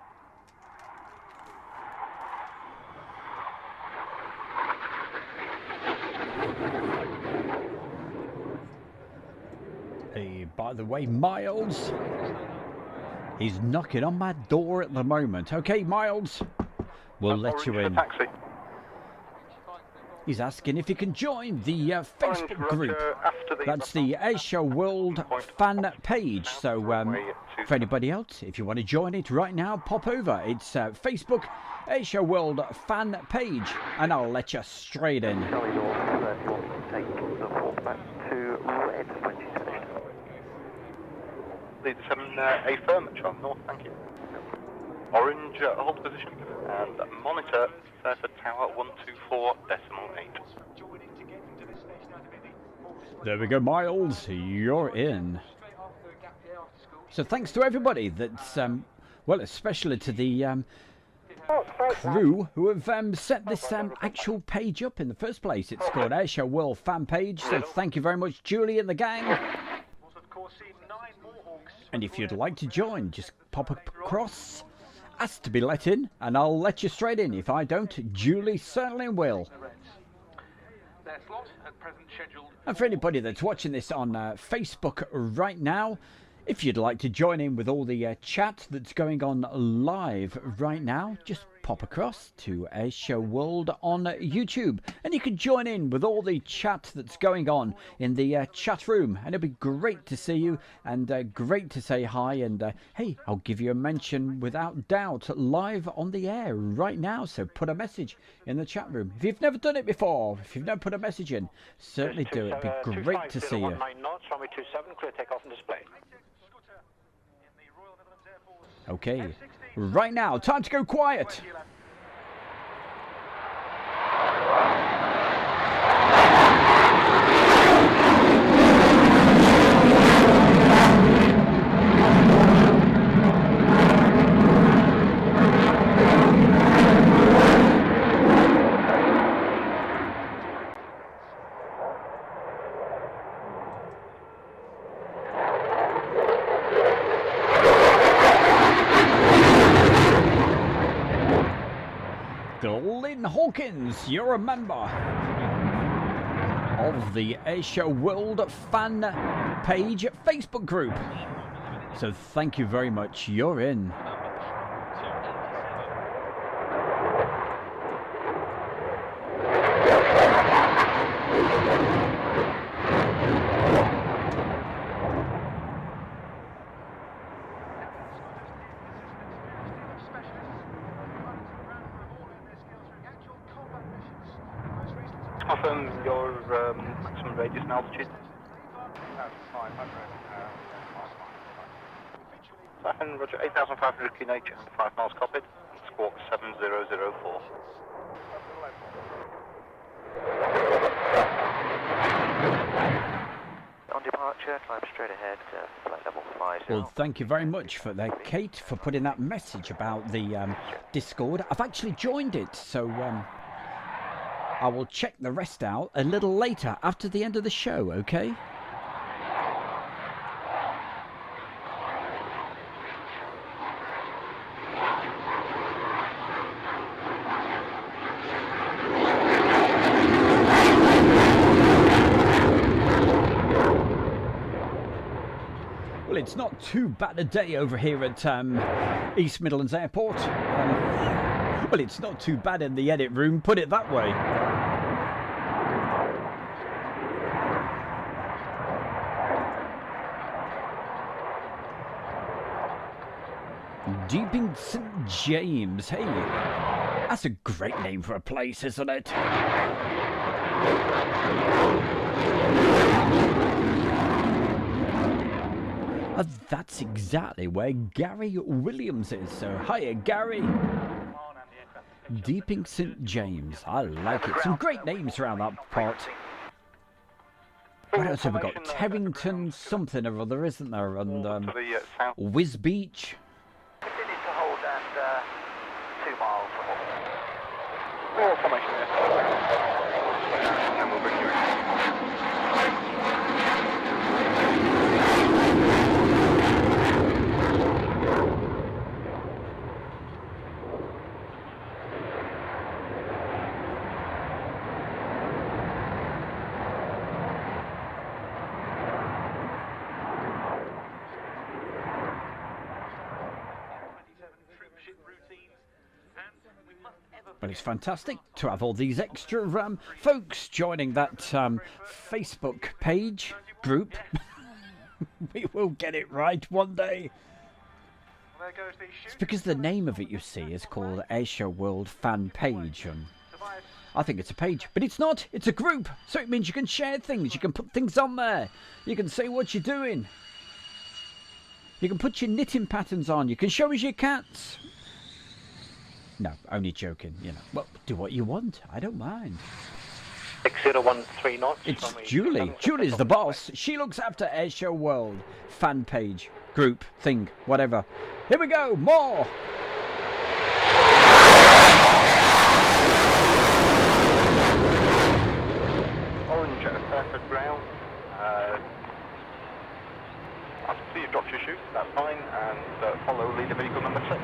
Speaker 1: Hey, by the way, Miles, he's knocking on my door at the moment. Okay, Miles, we'll let you in.
Speaker 10: Taxi.
Speaker 1: He's asking if he can join the Facebook group. That's the Airshow World fan page. So for anybody else, if you want to join it right now, pop over. It's Facebook Airshow World fan page, and I'll let you straight in.
Speaker 4: Charlie North, take the Hawk back to red when she's finished.
Speaker 8: Leader 7, a firm at Charlie North, thank you. Orange, hold position, and monitor Fairford Tower 124.8.
Speaker 1: There we go, Miles, you're in. So thanks to everybody that's, well, especially to the crew who have set this actual page up in the first place. It's called Airshow World fan page, so thank you very much, Julie and the gang. And if you'd like to join, just pop across, ask to be let in, and I'll let you straight in. If I don't, Julie certainly will.
Speaker 3: Their slot at present scheduled.
Speaker 1: And for anybody that's watching this on Facebook right now, If you'd like to join in with all the chat that's going on live right now, just pop across to Airshow World on YouTube and you can join in with all the chat that's going on in the chat room, and it'll be great to see you and great to say hi, and hey, I'll give you a mention without doubt live on the air right now, so put a message in the chat room. If you've never done it before, if you've never put a message in, certainly do it. It'd be great to see you.
Speaker 7: 25019 knots, runway 27, clear takeoff and display.
Speaker 1: Okay, right now, time to go quiet. Lynn Hawkins, you're a member of the Airshow World fan page Facebook group. So thank you very much, you're in.
Speaker 10: Confirm your maximum radius and altitude. 500, roger, 8,500 QNH and 5 miles copied. Squawk 7004.
Speaker 11: On departure, climb straight ahead to flight level 5.
Speaker 1: Well, thank you very much for that, Kate, for putting that message about the Discord. I've actually joined it, so I will check the rest out a little later after the end of the show, okay? Well, it's not too bad a day over here at East Midlands Airport. Well, it's not too bad in the edit room, put it that way. Deep in St. James, hey, that's a great name for a place, isn't it? That's exactly where Gary Williams is, so hiya Gary. Deeping St. James, I like it. Some great names around that part. What else have we got? Terrington something or other, isn't there? And Whiz Beach.
Speaker 9: Continue to hold and 2 miles from
Speaker 10: All formation there. And we'll bring you in.
Speaker 1: But it's fantastic to have all these extra folks joining that Facebook page group. We will get it right one day. It's because the name of it, you see, is called Airshow World Fan Page. And I think it's a page, but it's not. It's a group. So it means you can share things. You can put things on there. You can say what you're doing. You can put your knitting patterns on. You can show us your cats. No, only joking, you know. Well, do what you want. I don't mind.
Speaker 7: 6013 knots.
Speaker 1: It's Julie. Julie's the boss. She looks after Airshow World. Fan page, group, thing, whatever. Here we go. More.
Speaker 10: Orange at Fairford ground. I see you dropped your chute. That's fine. And follow leader vehicle number 6.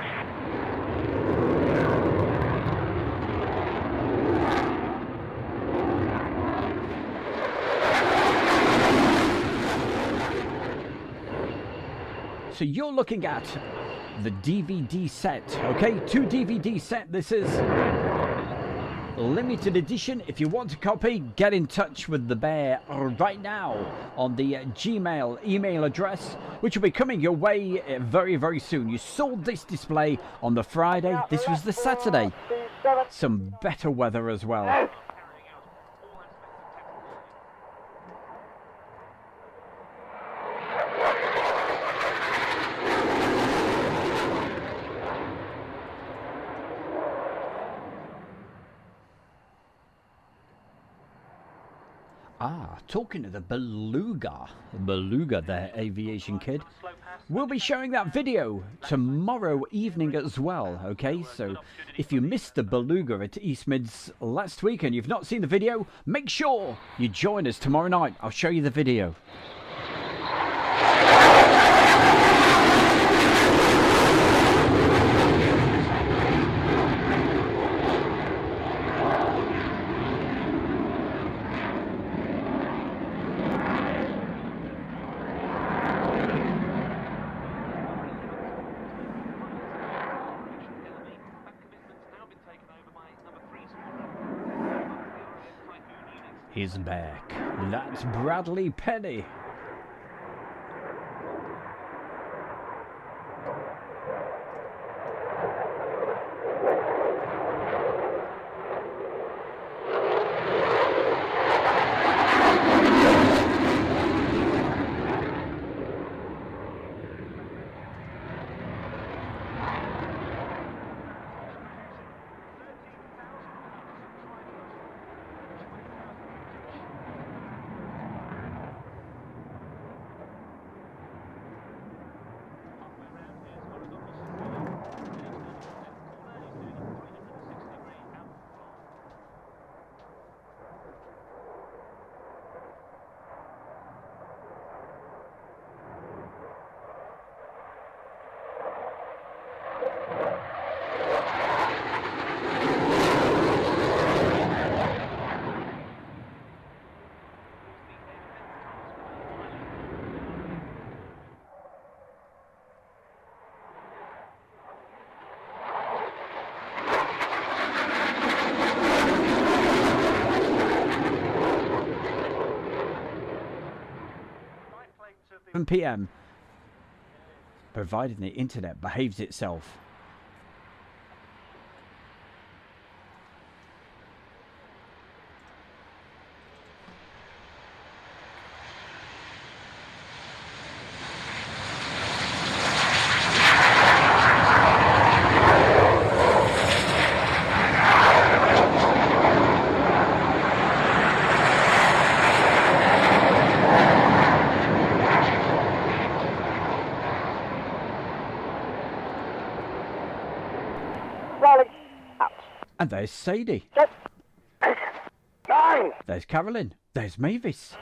Speaker 1: So you're looking at the DVD set, okay? 2 DVD set. This is limited edition. If you want a copy, get in touch with the Bear right now on the Gmail email address, which will be coming your way very, very soon. You saw this display on the Friday. This was the Saturday. Some better weather as well. Ah, talking of the Beluga there, Aviation Kid. We'll be showing that video tomorrow evening as well, okay? So if you missed the Beluga at East Mids last week and you've not seen the video, make sure you join us tomorrow night. I'll show you the video. He's back. That's Bradley Penny. PM, providing the internet behaves itself. And there's Sadie. There's Carolyn. There's Mavis.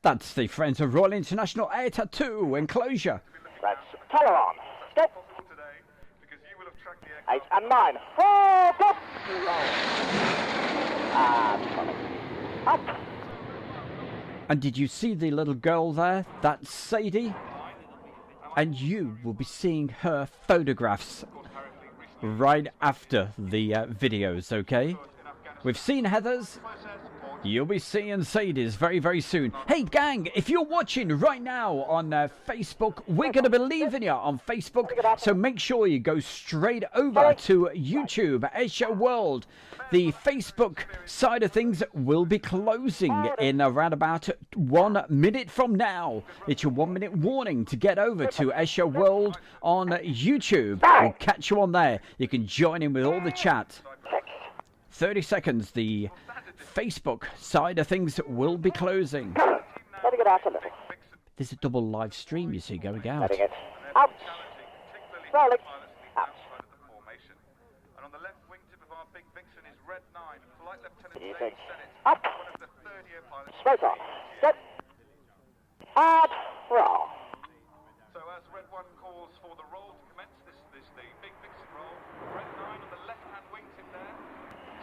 Speaker 1: That's the Friends of Royal International Air Tattoo enclosure.
Speaker 9: That's Teleron. Stop. 8 and 9. 4, stop. Up.
Speaker 1: And did you see the little girl there? That's Sadie. And you will be seeing her photographs right after the videos, okay? We've seen Heather's. You'll be seeing Sadie's very, very soon. Hey, gang, if you're watching right now on Facebook, we're going to be leaving you on Facebook. So make sure you go straight over to YouTube, Asia World. The Facebook side of things will be closing in around about 1 minute from now. It's your 1 minute warning to get over to Asia World on YouTube. We'll catch you on there. You can join in with all the chat. 30 seconds, the Facebook side of things will be closing.
Speaker 9: Let it get out a little.
Speaker 1: There's a double live stream, you see, going out.
Speaker 9: Letting it out. Rolling. Out.
Speaker 8: And on the left wingtip of our big vixen is Red 9, Flight Lieutenant
Speaker 9: Easy.
Speaker 8: Sennett,
Speaker 9: Up.
Speaker 8: one of the third-year pilots.
Speaker 9: Straight on. Set. And roll.
Speaker 8: So as Red 1 calls for the roll to commence, this is the big vixen roll. Red 9 on the left-hand wingtip there.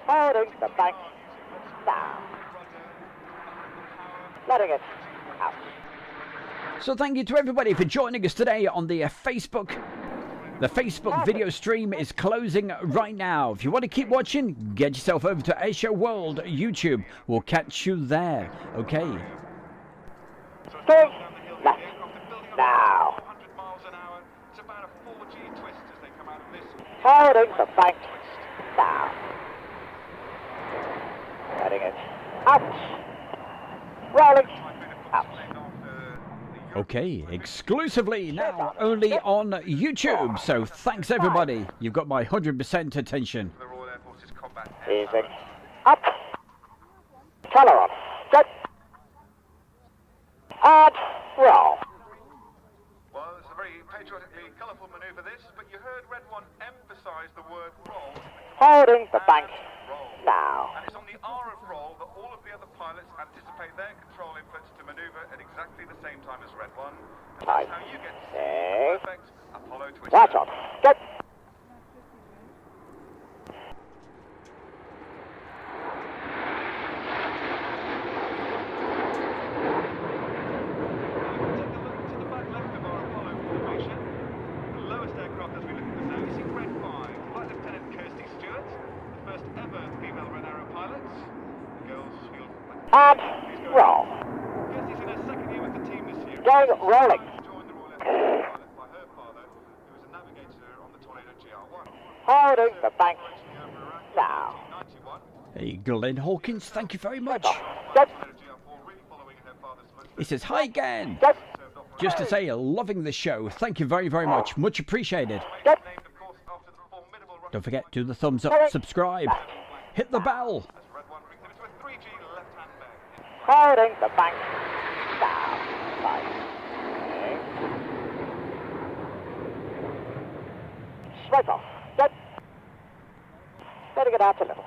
Speaker 9: Holding the bank. Down. Letting it out.
Speaker 1: So thank you to everybody for joining us today on the Facebook. The Facebook video stream is closing right now. If you want to keep watching, get yourself over to Airshow World YouTube. We'll catch you there. Okay.
Speaker 3: Stay
Speaker 4: left. Now. Holding the bank. Now. Heading it. Out. Rolling. Out.
Speaker 1: Okay, exclusively now only on YouTube. So thanks everybody. You've got my 100% attention.
Speaker 4: Easy. Up. Color on. Good. And roll.
Speaker 3: Well, it's a very patriotically colourful manoeuvre this, but you heard Red One emphasise the word roll.
Speaker 4: Holding the bank. Now.
Speaker 3: And it's on the R of roll that all of the other pilots anticipate their control inputs to manoeuvre at exactly the same time as Red One. And that's how you get to see the perfect Apollo twister.
Speaker 4: Right on. Good. And roll. Going rolling. Holding the bank. Now.
Speaker 1: Hey, Glenn Hawkins, thank you very much.
Speaker 4: Good.
Speaker 1: He says, hi again. Just to say, loving the show. Thank you very, very much. Much appreciated.
Speaker 4: Good.
Speaker 1: Don't forget, do the thumbs up, subscribe, hit the bell.
Speaker 4: Holding the bank. Now. Right. Straight off. Good. Letting it out a little.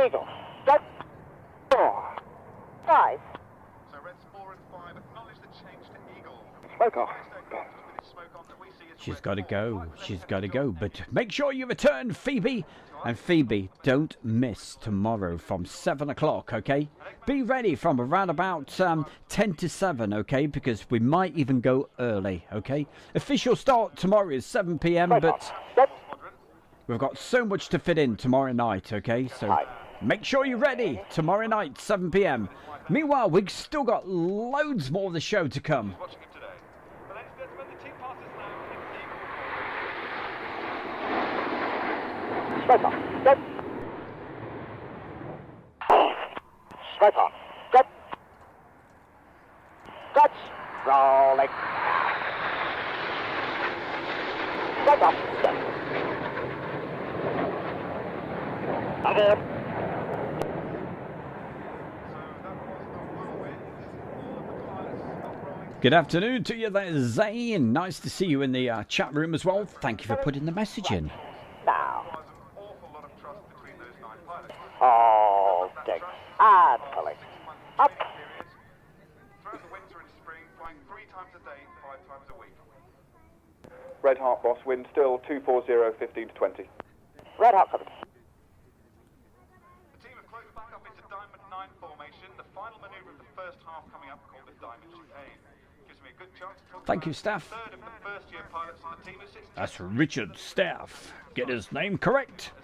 Speaker 4: Eagle. Good. 4. 5.
Speaker 3: So Reds 4 and 5 acknowledge the change to Eagle.
Speaker 4: Smoke off.
Speaker 1: She's got to go. She's got to go. But make sure you return, Phoebe. And Phoebe, don't miss tomorrow from 7 o'clock, okay? Be ready from around about 10 to 7, okay? Because we might even go early, okay? Official start tomorrow is 7 p.m, but we've got so much to fit in tomorrow night, okay? So make sure you're ready tomorrow night, 7 p.m. Meanwhile, we've still got loads more of the show to come.
Speaker 4: Straight on. Good. Straight on. Good. Good. Rolling. Straight on. Good. Again.
Speaker 1: Good afternoon to you there, Zane. Nice to see you in the chat room as well. Thank you for putting the message in.
Speaker 4: Now. Holding. And pulling. Up.
Speaker 3: Throughout the winter and spring, flying 3 times a day, 5 times a week.
Speaker 19: Red Heart boss, wind still 240, 15 to 20.
Speaker 4: Red Heart coming.
Speaker 3: The team have closed back up into Diamond 9 formation. The final manoeuvre of the first half coming up, called the Diamond Chicane. Gives me a good chance to talk
Speaker 1: Thank you,
Speaker 3: about
Speaker 1: Staff.
Speaker 3: the third of the first-year pilots on the team who sits
Speaker 1: That's Richard Staff. Get his name correct.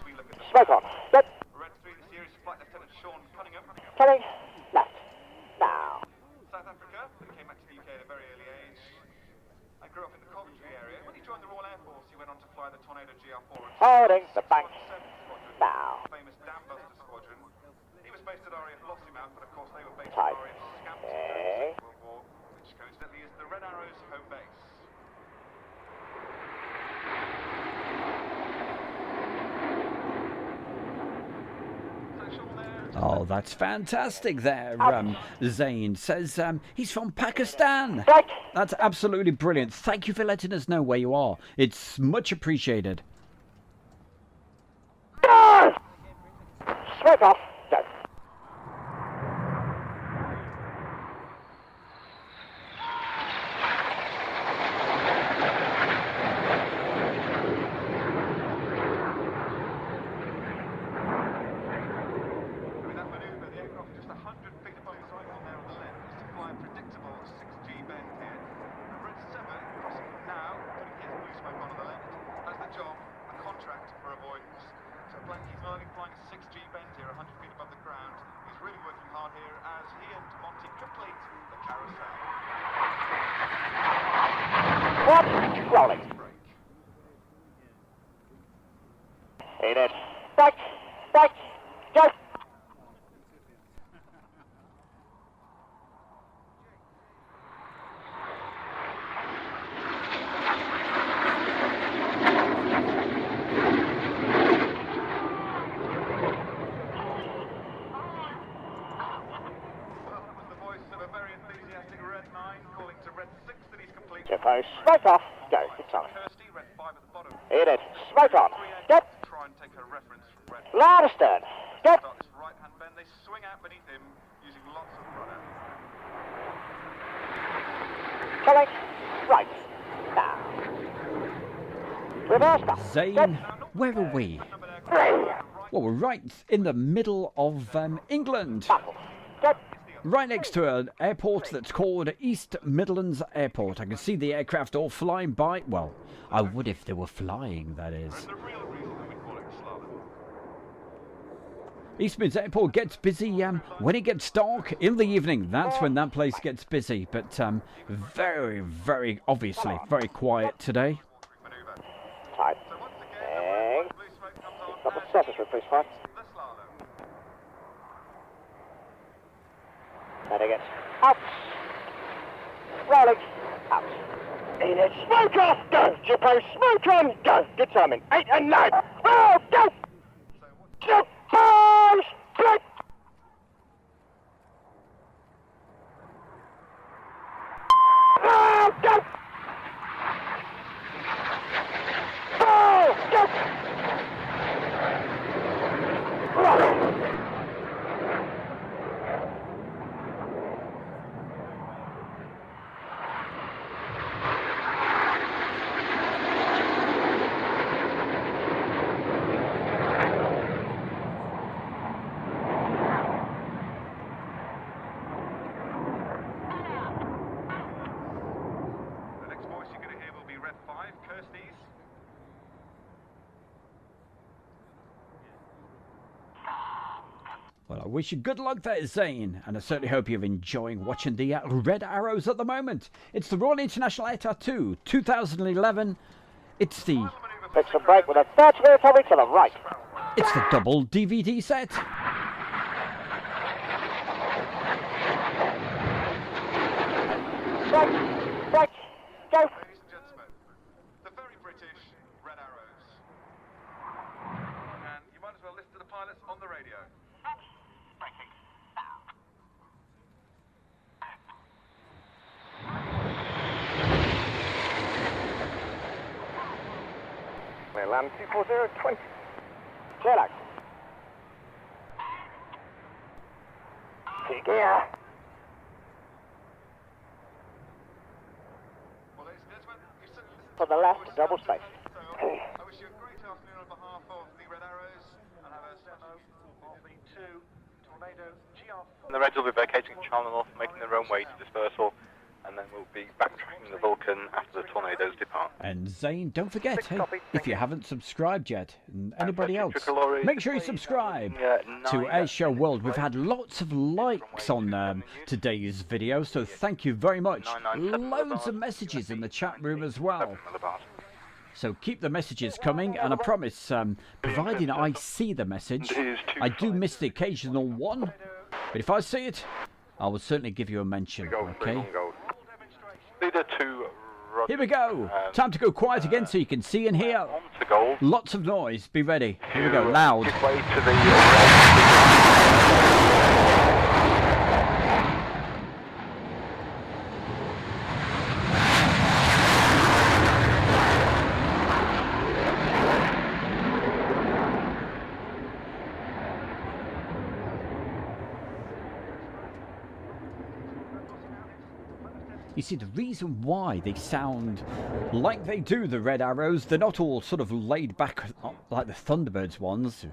Speaker 4: Smoke on. Good.
Speaker 3: Red 3 this year is Flight Lieutenant Sean Cunningham.
Speaker 4: Coming. Left. Now.
Speaker 3: South Africa, but came back to the UK at a very early age. I grew up in the Coventry area. When he joined the Royal Air Force, he went on to fly the Tornado GR4 and
Speaker 4: Holding the bank. Now.
Speaker 3: famous Dam Buster Squadron. He was based at RAF Lossiemouth, but of course they were based
Speaker 4: Tight.
Speaker 3: at RAF Scampton during the World War, which coincidentally is the Red Arrows home base.
Speaker 1: Oh, that's fantastic there. Zane says he's from Pakistan. That's absolutely brilliant. Thank you for letting us know where you are. It's much appreciated.
Speaker 4: Smoke off. Go.
Speaker 20: predictable 6G bend here. Red 7 crossing now, putting his blue smoke on the left, has the job, a contract for avoidance. So Blanky's not only flying a 6G bend here, 100 feet above the ground, he's really working hard here as he and Monty complete the carousel.
Speaker 9: What? Rolling. In it. Back, go. Suppose smoke off, go, good time. Hit it, smoke on, go.
Speaker 20: Try and take a reference from Red.
Speaker 9: Loud astern, go.
Speaker 20: Start this right-hand bend, they swing out beneath him using lots of rudder.
Speaker 9: Coming, right, now. Reverse back.
Speaker 1: Zane, where are we? Well, we're right in the middle of England. Right next to an airport that's called East Midlands Airport. I can see the aircraft all flying by. Well, I would if they were flying, that is. East Midlands Airport gets busy when it gets dark in the evening. That's when that place gets busy. But very, very obviously very quiet today.
Speaker 9: Tight. Hang. Stop at surface with please, fine. Heading it. Out. Rolling. Out. In it. Smoke off. Go. Jippo. Smoke on. Go. Good timing. 8 and 9. Oh, go. Jump. Split. Oh, go. Oh, go. Rolling.
Speaker 1: Well, I wish you good luck there, Zane, and I certainly hope you're enjoying watching the Red Arrows at the moment. It's the Royal International Air Tattoo 2011. It's the...
Speaker 9: Fix the brake with a 30-minute hurry to the right.
Speaker 1: It's the double DVD set.
Speaker 9: Right, go.
Speaker 20: Ladies and gentlemen, the very British Red Arrows. And you might as well listen to the pilots on the radio.
Speaker 9: We'll land 24020. Clear out. Take gear.
Speaker 20: Well, ladies and gentlemen, you certainly listen
Speaker 9: For the left, double space.
Speaker 20: I wish you a great afternoon on behalf of the Red Arrows and have a demo of the 2 Tornado GR4.
Speaker 10: The Reds will be vacating Channel North, making their own way to dispersal, and then we'll be backtracking the Vulcan after the Tornadoes depart.
Speaker 1: And Zane, don't forget, hey, if you haven't subscribed yet, and anybody else, make sure you subscribe to Airshow World. We've had lots of likes on today's video, so thank you very much. Loads of messages in the chat room as well. So keep the messages coming, and I promise, providing I see the message, I do miss the occasional one, but if I see it, I will certainly give you a mention, okay?
Speaker 10: Leader 2,
Speaker 1: Here we go. Time to go quiet again so you can see and hear. Lots of noise. Be ready. Here we go. Loud. You see, the reason why they sound like they do, the Red Arrows, they're not all sort of laid back like the Thunderbirds ones.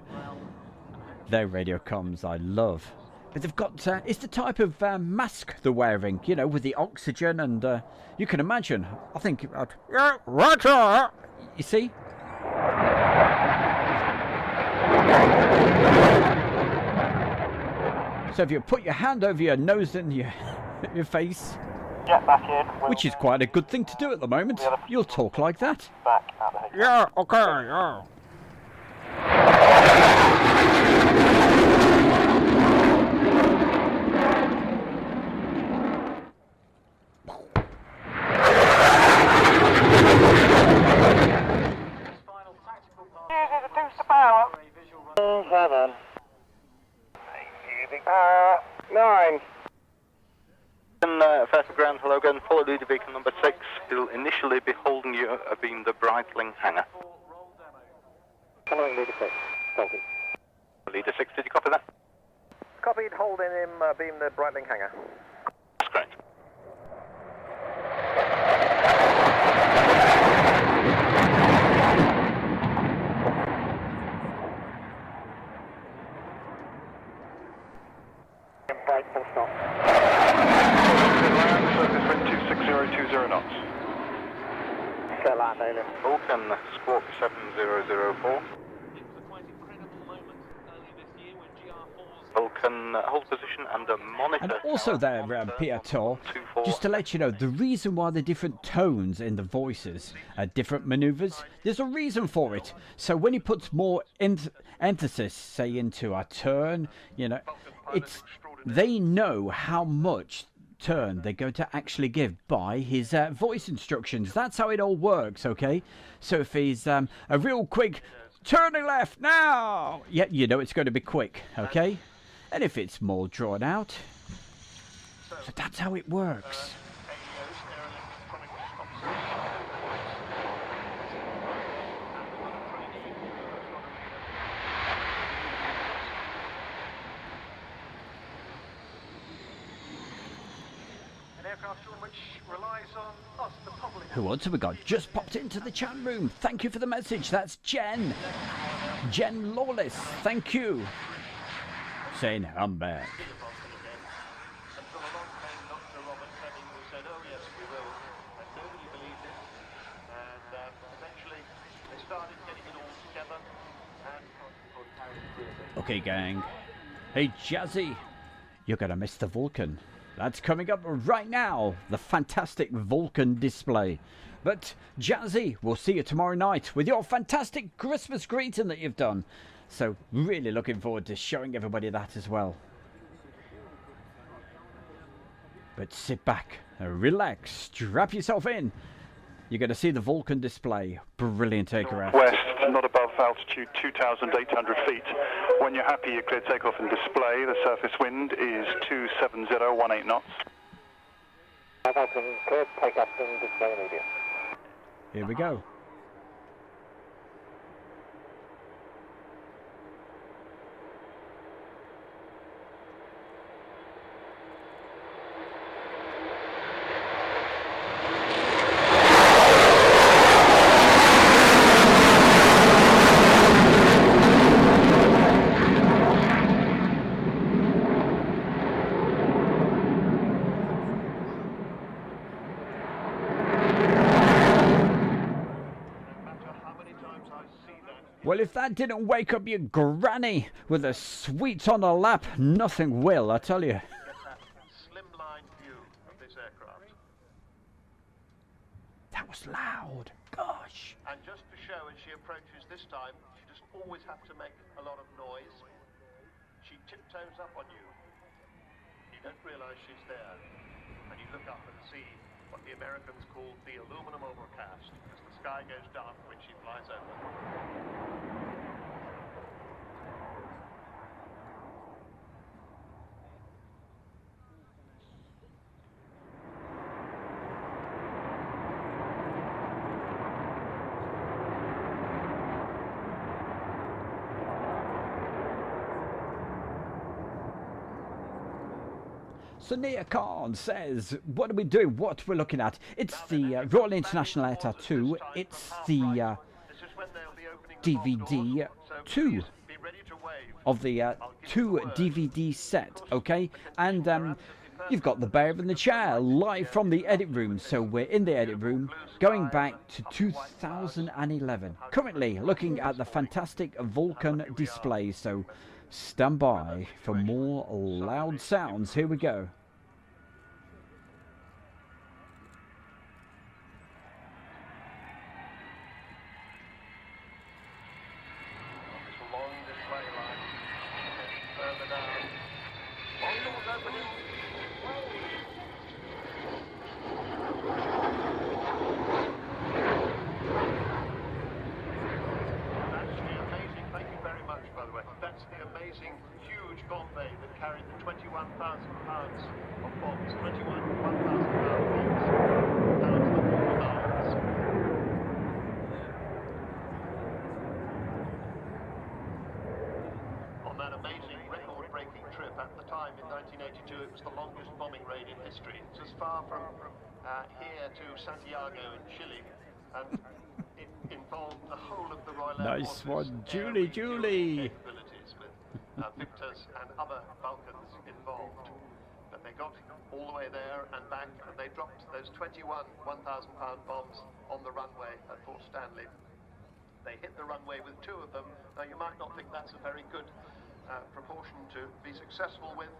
Speaker 1: Their radio comms I love. But they've got, it's the type of mask they're wearing, you know, with the oxygen, and you can imagine, I think, yeah, Roger! You see? So if you put your hand over your nose and your face,
Speaker 16: Jet back in.
Speaker 1: which is quite a good thing to do at the moment, you'll talk like that.
Speaker 16: Back at the head.
Speaker 1: Yeah, okay, yeah.
Speaker 16: Uses a booster power. 7. Using power. 9.
Speaker 10: Fairford ground, hello again, follow leader vehicle number 6. It'll initially be holding you abeam the Breitling hangar.
Speaker 4: Following leader 6. Falcon.
Speaker 10: Leader 6, did you copy that?
Speaker 6: Copied, holding him beam the Breitling hangar.
Speaker 10: That's correct.
Speaker 4: Right, full stop.
Speaker 8: Surface wind 26020 knots.
Speaker 4: Set land, Taylor.
Speaker 10: Vulcan, squawk 7004. Vulcan, hold position and monitor.
Speaker 1: And also there, Piotr, just to let you know, the reason why the different tones in the voices are different manoeuvres, there's a reason for it. So when he puts more emphasis, say, into a turn, you know, they know how much turn they're going to actually give by his voice instructions. That's how it all works, okay? So if he's a real quick, turning left now, yeah, you know it's going to be quick, okay? And if it's more drawn out, so that's how it works. Who else have we got? Just popped into the chat room. Thank you for the message. That's Jen. Jen Lawless. Thank you. Saying I'm back. Okay, gang. Hey, Jazzy. You're going to miss the Vulcan. That's coming up right now, the fantastic Vulcan display. But Jazzy, we'll see you tomorrow night with your fantastic Christmas greeting that you've done. So really looking forward to showing everybody that as well. But sit back, relax, strap yourself in. You're going to see the Vulcan display. Brilliant aircraft.
Speaker 8: West, not above altitude 2,800 feet. When you're happy, you clear takeoff and display. The surface wind is 27018 knots.
Speaker 4: Falcon, clear takeoff and display immediate.
Speaker 1: Here we go. Well, if that didn't wake up your granny with a sweet on her lap, nothing will, I tell you.
Speaker 20: Slimline view of this aircraft.
Speaker 1: That was loud. Gosh.
Speaker 20: And just to show as she approaches this time, she doesn't always have to make a lot of noise. She tiptoes up on you. You don't realise she's there. And you look up and see what the Americans call the aluminum overcast, as the sky goes dark when she flies over.
Speaker 1: Sonia Khan says, what are we doing? What we're looking at? It's the Royal International Air 2. It's the DVD 2. of the 2 DVD set, okay? And you've got the Bear in the Chair live from the edit room. So we're in the edit room going back to 2011. Currently looking at the fantastic Vulcan display. So stand by for more loud sounds. Here we go. Nice one, Julie.
Speaker 21: Victors and other Vulcans involved. But they got all the way there and back, and they dropped those 21 1,000-pound bombs on the runway at Fort Stanley. They hit the runway with 2 of them. Now, you might not think that's a very good proportion to be successful with,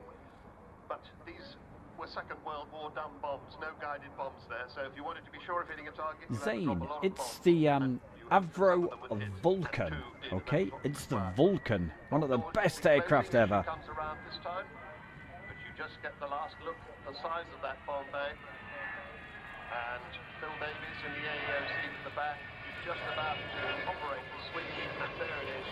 Speaker 21: but these were Second World War dumb bombs, no guided bombs there. So if you wanted to be sure of hitting a target, you had to drop
Speaker 1: Zane,
Speaker 21: a lot of
Speaker 1: it's
Speaker 21: bombs.
Speaker 1: the Avro Vulcan, okay? It's the Vulcan, one of the best aircraft ever.
Speaker 21: Comes around this time, but you just get the last look at the size of that bomb bay. And Phil Davies in the AEO seat at the back is just about to operate the swing, and there it is.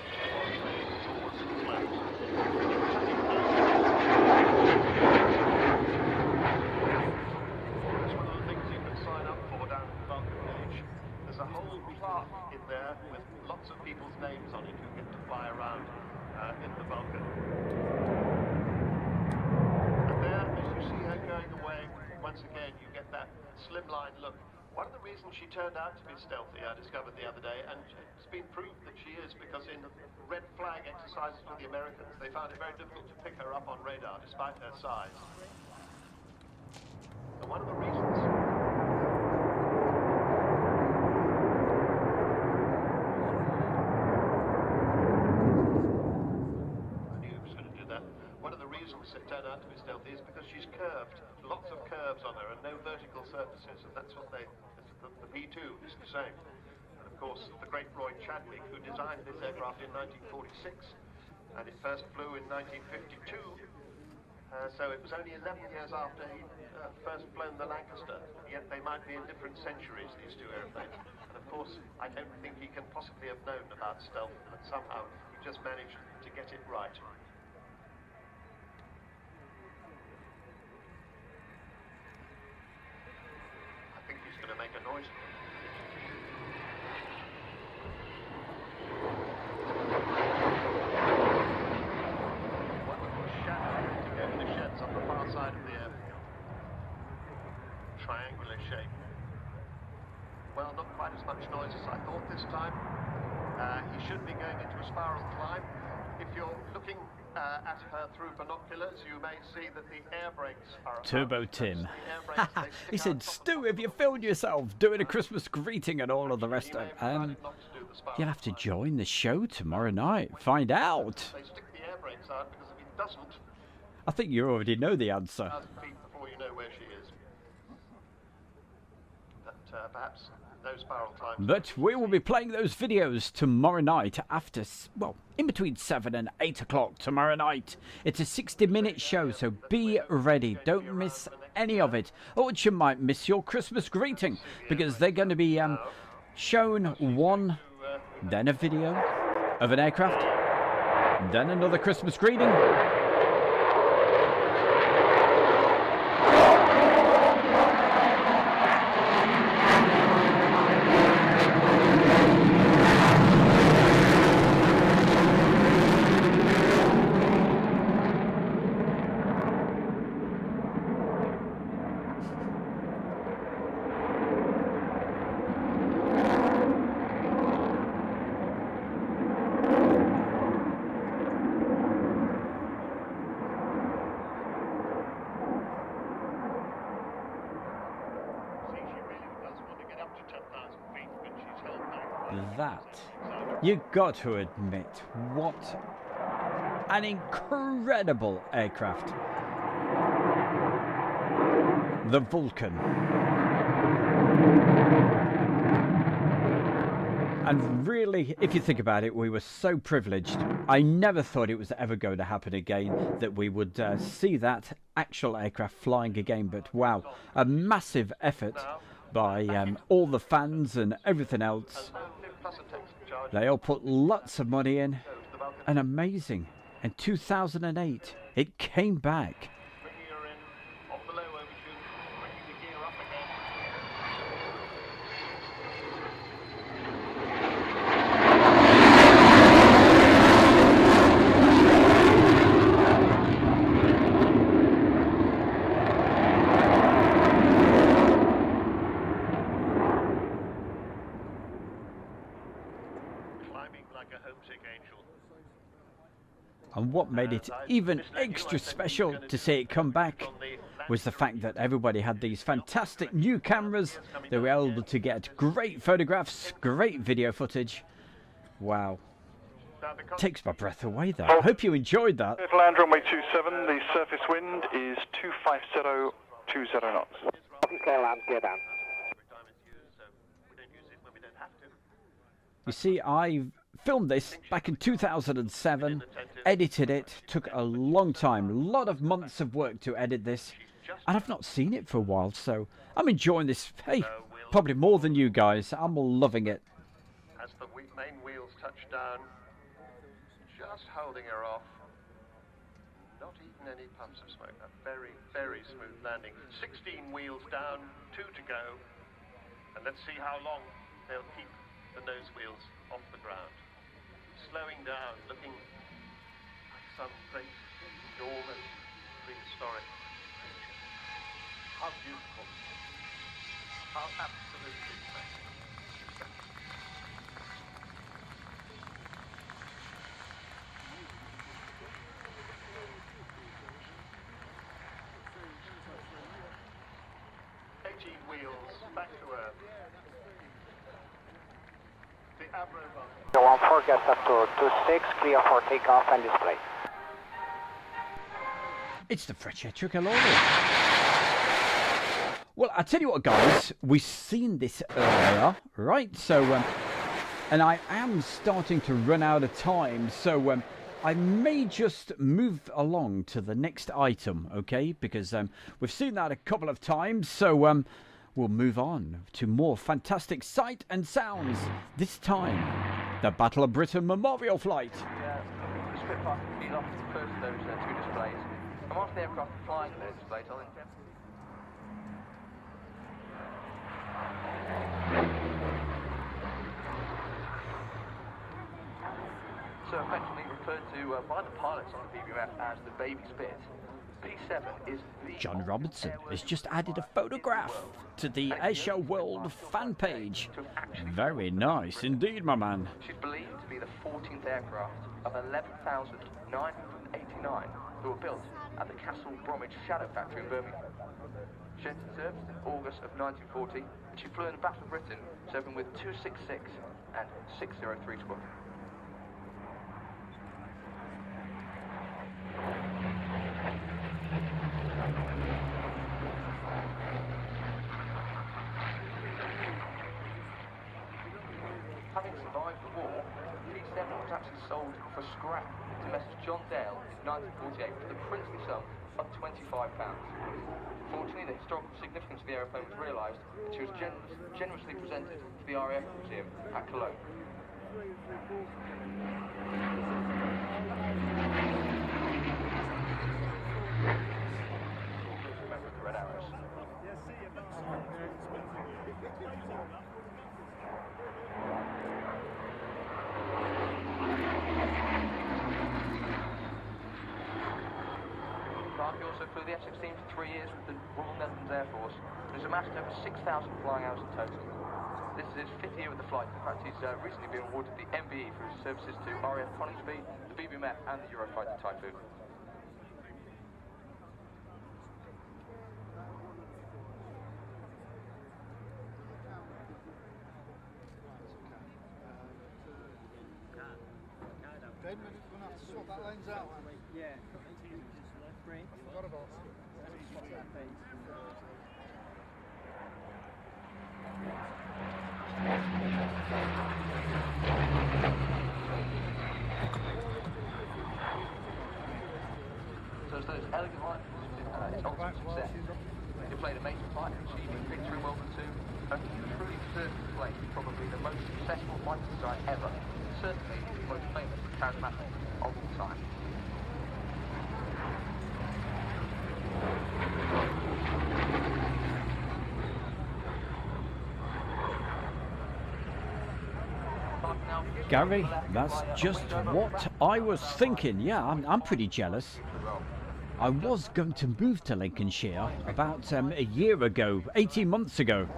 Speaker 21: That's one of the things you can sign up for down at the Vulcan page. There's a whole plaque in there with lots of people's names on it who get to fly around in the Vulcan. And there, as you see her going away, once again you get that slimline look. One of the reasons she turned out to be stealthy, I discovered the other day, and it's been proved that she is, because in the red flag exercises with the Americans, they found it very difficult to pick her up on radar despite her size. And one of the reasons it turned out to be stealthy is because she's curved, lots of curves on her and no vertical surfaces, and that's what the B-2 is the same. And of course the great Roy Chadwick, who designed this aircraft in 1946, and it first flew in 1952, so it was only 11 years after he first flown the Lancaster, yet they might be in different centuries, these 2 airplanes. And of course I don't think he can possibly have known about stealth, but somehow he just managed to get it right. To make a noise. One little shadow to go in the sheds on the far side of the airfield. Triangular shape. Well, not quite as much noise as I thought this time. He should be going into a spiral climb. If you're looking at her through binoculars, you may see that the air brakes are
Speaker 1: Turbo Tim. He said, Stu, have you filmed yourself doing a Christmas greeting and all of the rest of it? You'll have to join the show tomorrow night. Find out.
Speaker 21: They stick the air brakes out because if it doesn't,
Speaker 1: I think you already know the answer.
Speaker 21: 1,000 feet before you know where she is. But perhaps no spiral climbs.
Speaker 1: But we will be playing those videos tomorrow night after, well, in between 7 and 8 o'clock tomorrow night. It's a 60-minute show, so be ready. Don't miss any of it. Or you might miss your Christmas greeting, because they're going to be shown one, then a video of an aircraft, then another Christmas greeting. that. You got to admit, what an incredible aircraft. The Vulcan. And really, if you think about it, we were so privileged. I never thought it was ever going to happen again, that we would see that actual aircraft flying again. But wow, a massive effort by all the fans and everything else. They all put lots of money in, and amazing. In 2008, it came back. And what made it even extra special to see it come back was the fact that everybody had these fantastic new cameras. They were able to get great photographs, great video footage. Wow. Takes my breath away though. I hope you enjoyed that.
Speaker 8: Land runway 27, the surface wind is 250 knots.
Speaker 9: Okay, land, go down.
Speaker 1: You see, I filmed this back in 2007, edited it, took a long time, a lot of months of work to edit this, and I've not seen it for a while, so I'm enjoying this, hey, probably more than you guys. I'm loving it.
Speaker 20: As the main wheels touch down, just holding her off, not even any puffs of smoke, a very, very smooth landing. 16 wheels down, 2 to go, and let's see how long they'll keep the nose wheels off the ground. Slowing down, looking like some great, enormous, prehistoric creature. How beautiful. How absolutely spectacular. Wheels back to Earth. The Abrobot.
Speaker 9: Go on forecast up to 26, clear for takeoff and display.
Speaker 1: It's the Freccia Tricolore. Well, I tell you what, guys, we've seen this earlier, right? So, and I am starting to run out of time, so I may just move along to the next item, okay? Because we've seen that a couple of times, so we'll move on to more fantastic sight and sounds. This time, the Battle of Britain Memorial Flight.
Speaker 5: Yeah, the Spitfire is off the first of those two displays. And once the aircraft are flying those displays, I'll intend... So effectively referred to by the pilots on the BBMF as the baby Spit. P7 is the...
Speaker 1: John Robertson has just added a photograph to the Airshow World fan page. Very nice indeed, my man.
Speaker 5: She's believed to be the 14th aircraft of 11,989 that were built at the Castle Bromwich Shadow Factory in Birmingham. She entered service in August of 1940, and she flew in the Battle of Britain, serving with 266 and 603 Squadron. Having survived the war, P7 was actually sold for scrap to Messrs. John Dale in 1948 for the princely sum of £25. Fortunately, the historical significance of the aeroplane was realised, and she was generously presented to the RAF Museum at Cologne. Remember the red arrows. He also flew the F-16 for 3 years with the Royal Netherlands Air Force and has amassed over 6,000 flying hours in total. This is his 5th year with the flight. In fact, he's recently been awarded the MBE for his services to RAF Coningsby, the BBMF and the Eurofighter Typhoon.
Speaker 20: Ben, we're going to have to swap that lens out.
Speaker 15: Yeah.
Speaker 20: I forgot about it.
Speaker 5: So as those elegant light its ultimate success, it played a major part in achieving victory in World War II, and truly deserves to play probably the most successful fighting design ever, certainly the most famous and charismatic of all time.
Speaker 1: Gary, that's just what I was thinking. Yeah, I'm pretty jealous. I was going to move to Lincolnshire about a year ago, 18 months ago.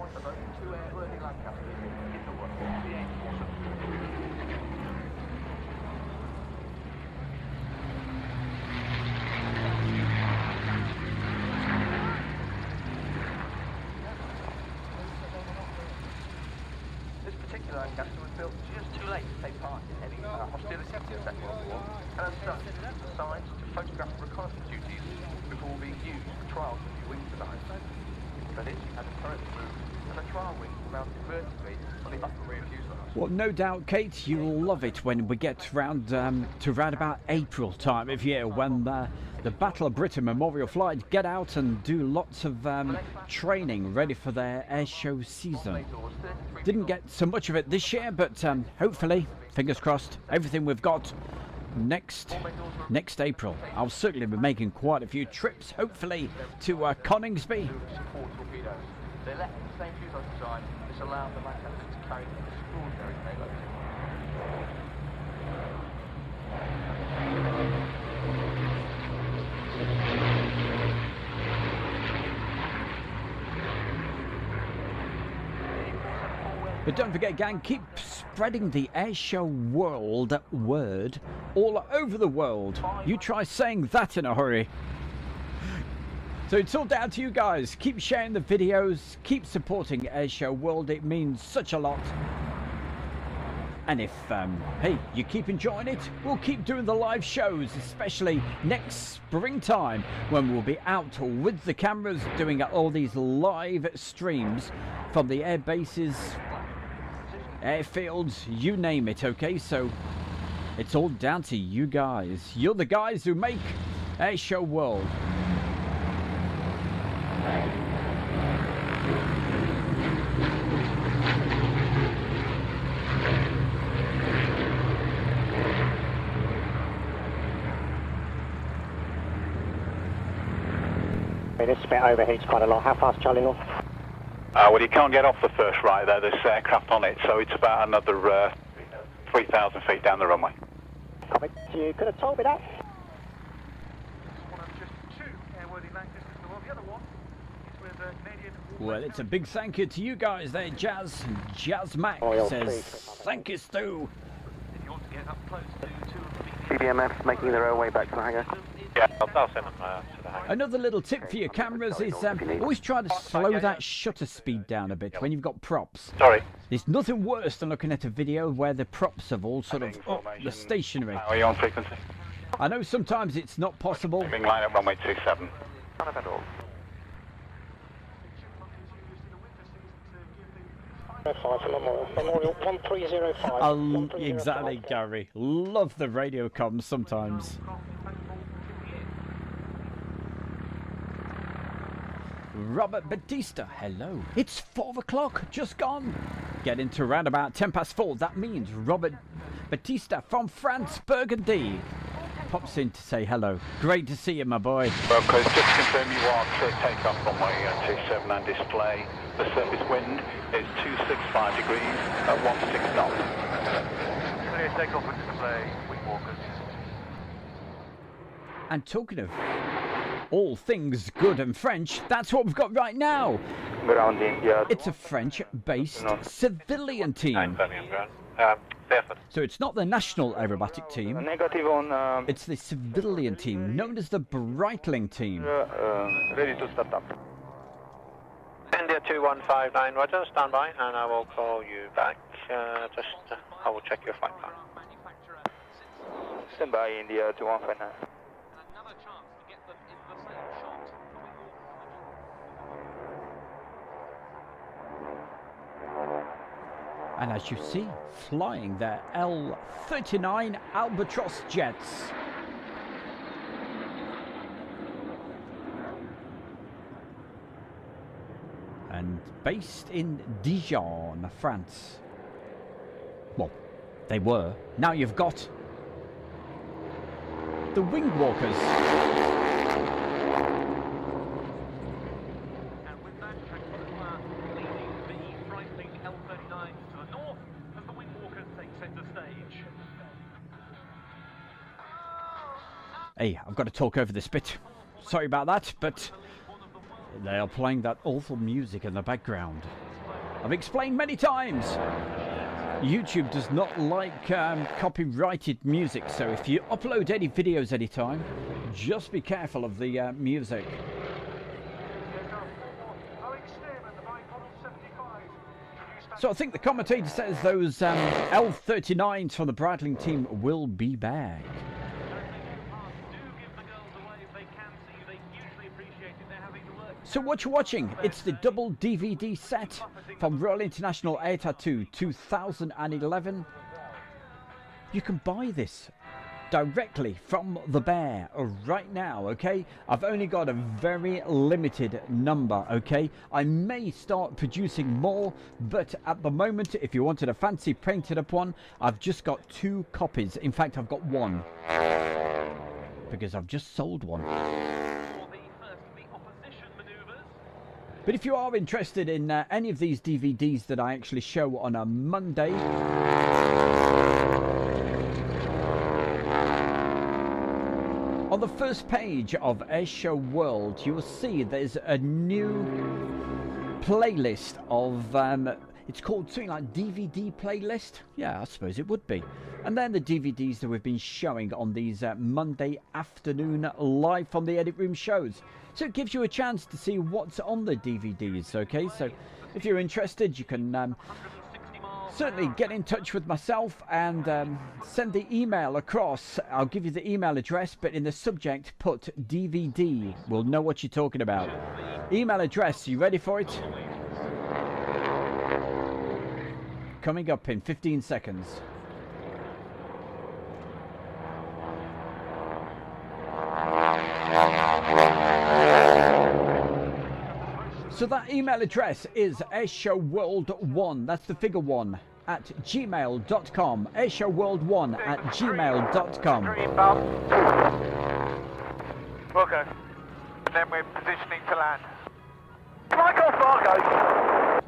Speaker 5: This particular Lancaster was built just too late to take part in any hostilities in the Second World War, and as such, it was assigned to photograph reconnaissance duties before being used for trials of new wing designs. But it had a turret roof and a trial wing mounted vertically on the upper rear fuselage.
Speaker 1: Well, no doubt, Kate, you'll love it when we get round to round about April time of year, when the Battle of Britain Memorial Flight get out and do lots of training ready for their air show season. Didn't get so much of it this year, but hopefully, fingers crossed, everything we've got next April. I'll certainly be making quite a few trips, hopefully, to Coningsby.
Speaker 5: They left the same fuselage design. This allowed the Lancaster to carry an extraordinary payload.
Speaker 1: But don't forget, gang, keep spreading the airshow world word all over the world. You try saying that in a hurry. So it's all down to you guys. Keep sharing the videos, keep supporting Airshow World. It means such a lot. And if, hey, you keep enjoying it, we'll keep doing the live shows, especially next springtime, when we'll be out with the cameras doing all these live streams from the air bases, airfields, you name it, okay? So it's all down to you guys. You're the guys who make Airshow World.
Speaker 2: This bit overheats quite a lot. How fast, Charlie North?
Speaker 10: Well, you can't get off the first right there. There's aircraft on it, so it's about another 3,000 feet down the runway.
Speaker 2: Copy. You could have told me that.
Speaker 3: One of just two airworthy Lancasters in the world. The other one is with Canadian.
Speaker 1: Well, it's a big thank you to you guys there, Jazz. Jazz Mac says, thank you, Stu.
Speaker 3: If you want to get up close to two of the
Speaker 2: CBMF making their way back to the hangar.
Speaker 10: Yeah, I'll send them to the hangar.
Speaker 1: Another little tip for your cameras is always try to slow that shutter speed down a bit when you've got props.
Speaker 10: Sorry.
Speaker 1: There's nothing worse than looking at a video where the props have all sort of the stationary.
Speaker 10: Are you on frequency?
Speaker 1: I know sometimes it's not possible.
Speaker 10: Being line up runway 27.
Speaker 2: Memorial 1305.
Speaker 1: Exactly, Gary. Love the radio comms sometimes. Robert Batista, hello. It's 4 o'clock, just gone. Get into around about 10 past 4. That means Robert Batista from France, Burgundy, pops in to say hello. Great to see you, my boy.
Speaker 10: Well, Chris, just to confirm you are clear takeoff runway 27 and display. The surface wind is 265 degrees at 16 knots.
Speaker 3: Clear takeoff and display, wing walkers.
Speaker 1: And talking of all things good and French, that's what we've got right now. It's a French-based civilian team.
Speaker 10: Fairford.
Speaker 1: So it's not the national aerobatic team.
Speaker 2: Negative on.
Speaker 1: It's the civilian team, known as the Breitling team.
Speaker 2: Ready to start up.
Speaker 10: India 2159, Roger, stand by, and I will call you back. I will check your flight plan.
Speaker 2: Stand by India 2159.
Speaker 3: Another chance to get them in the same shot.
Speaker 1: And as you see, flying their L-39 Albatross jets. And based in Dijon, France. Well, they were. Now you've got the Wing Walkers.
Speaker 3: And with that, leading the Breitling L-39 to the north as the Wing Walkers take centre stage.
Speaker 1: Hey, I've got to talk over this bit. Sorry about that, but they are playing that awful music in the background. I've explained many times. YouTube does not like copyrighted music, so if you upload any videos anytime, just be careful of the music. So I think the commentator says those L-39s from the Breitling team will be back. So what you're watching, it's the double DVD set from Royal International Air Tattoo 2011. You can buy this directly from the Bear right now, okay? I've only got a very limited number, okay? I may start producing more, but at the moment, if you wanted a fancy painted up one, I've just got 2 copies. In fact, I've got 1 because I've just sold one. But if you are interested in any of these DVDs that I actually show on a Monday, on the first page of Airshow World, you will see there's a new playlist of, it's called something like DVD playlist. Yeah, I suppose it would be. And then the DVDs that we've been showing on these Monday afternoon live from the Edit Room shows. So it gives you a chance to see what's on the DVDs, okay? So if you're interested, you can certainly get in touch with myself and send the email across. I'll give you the email address, but in the subject, put DVD. We'll know what you're talking about. Email address, you ready for it? Coming up in 15 seconds. So that email address is airshowworld1, that's the figure 1, at gmail.com. airshowworld1 at gmail.com.
Speaker 9: Okay. And then we're positioning to land. Flight off Fargo.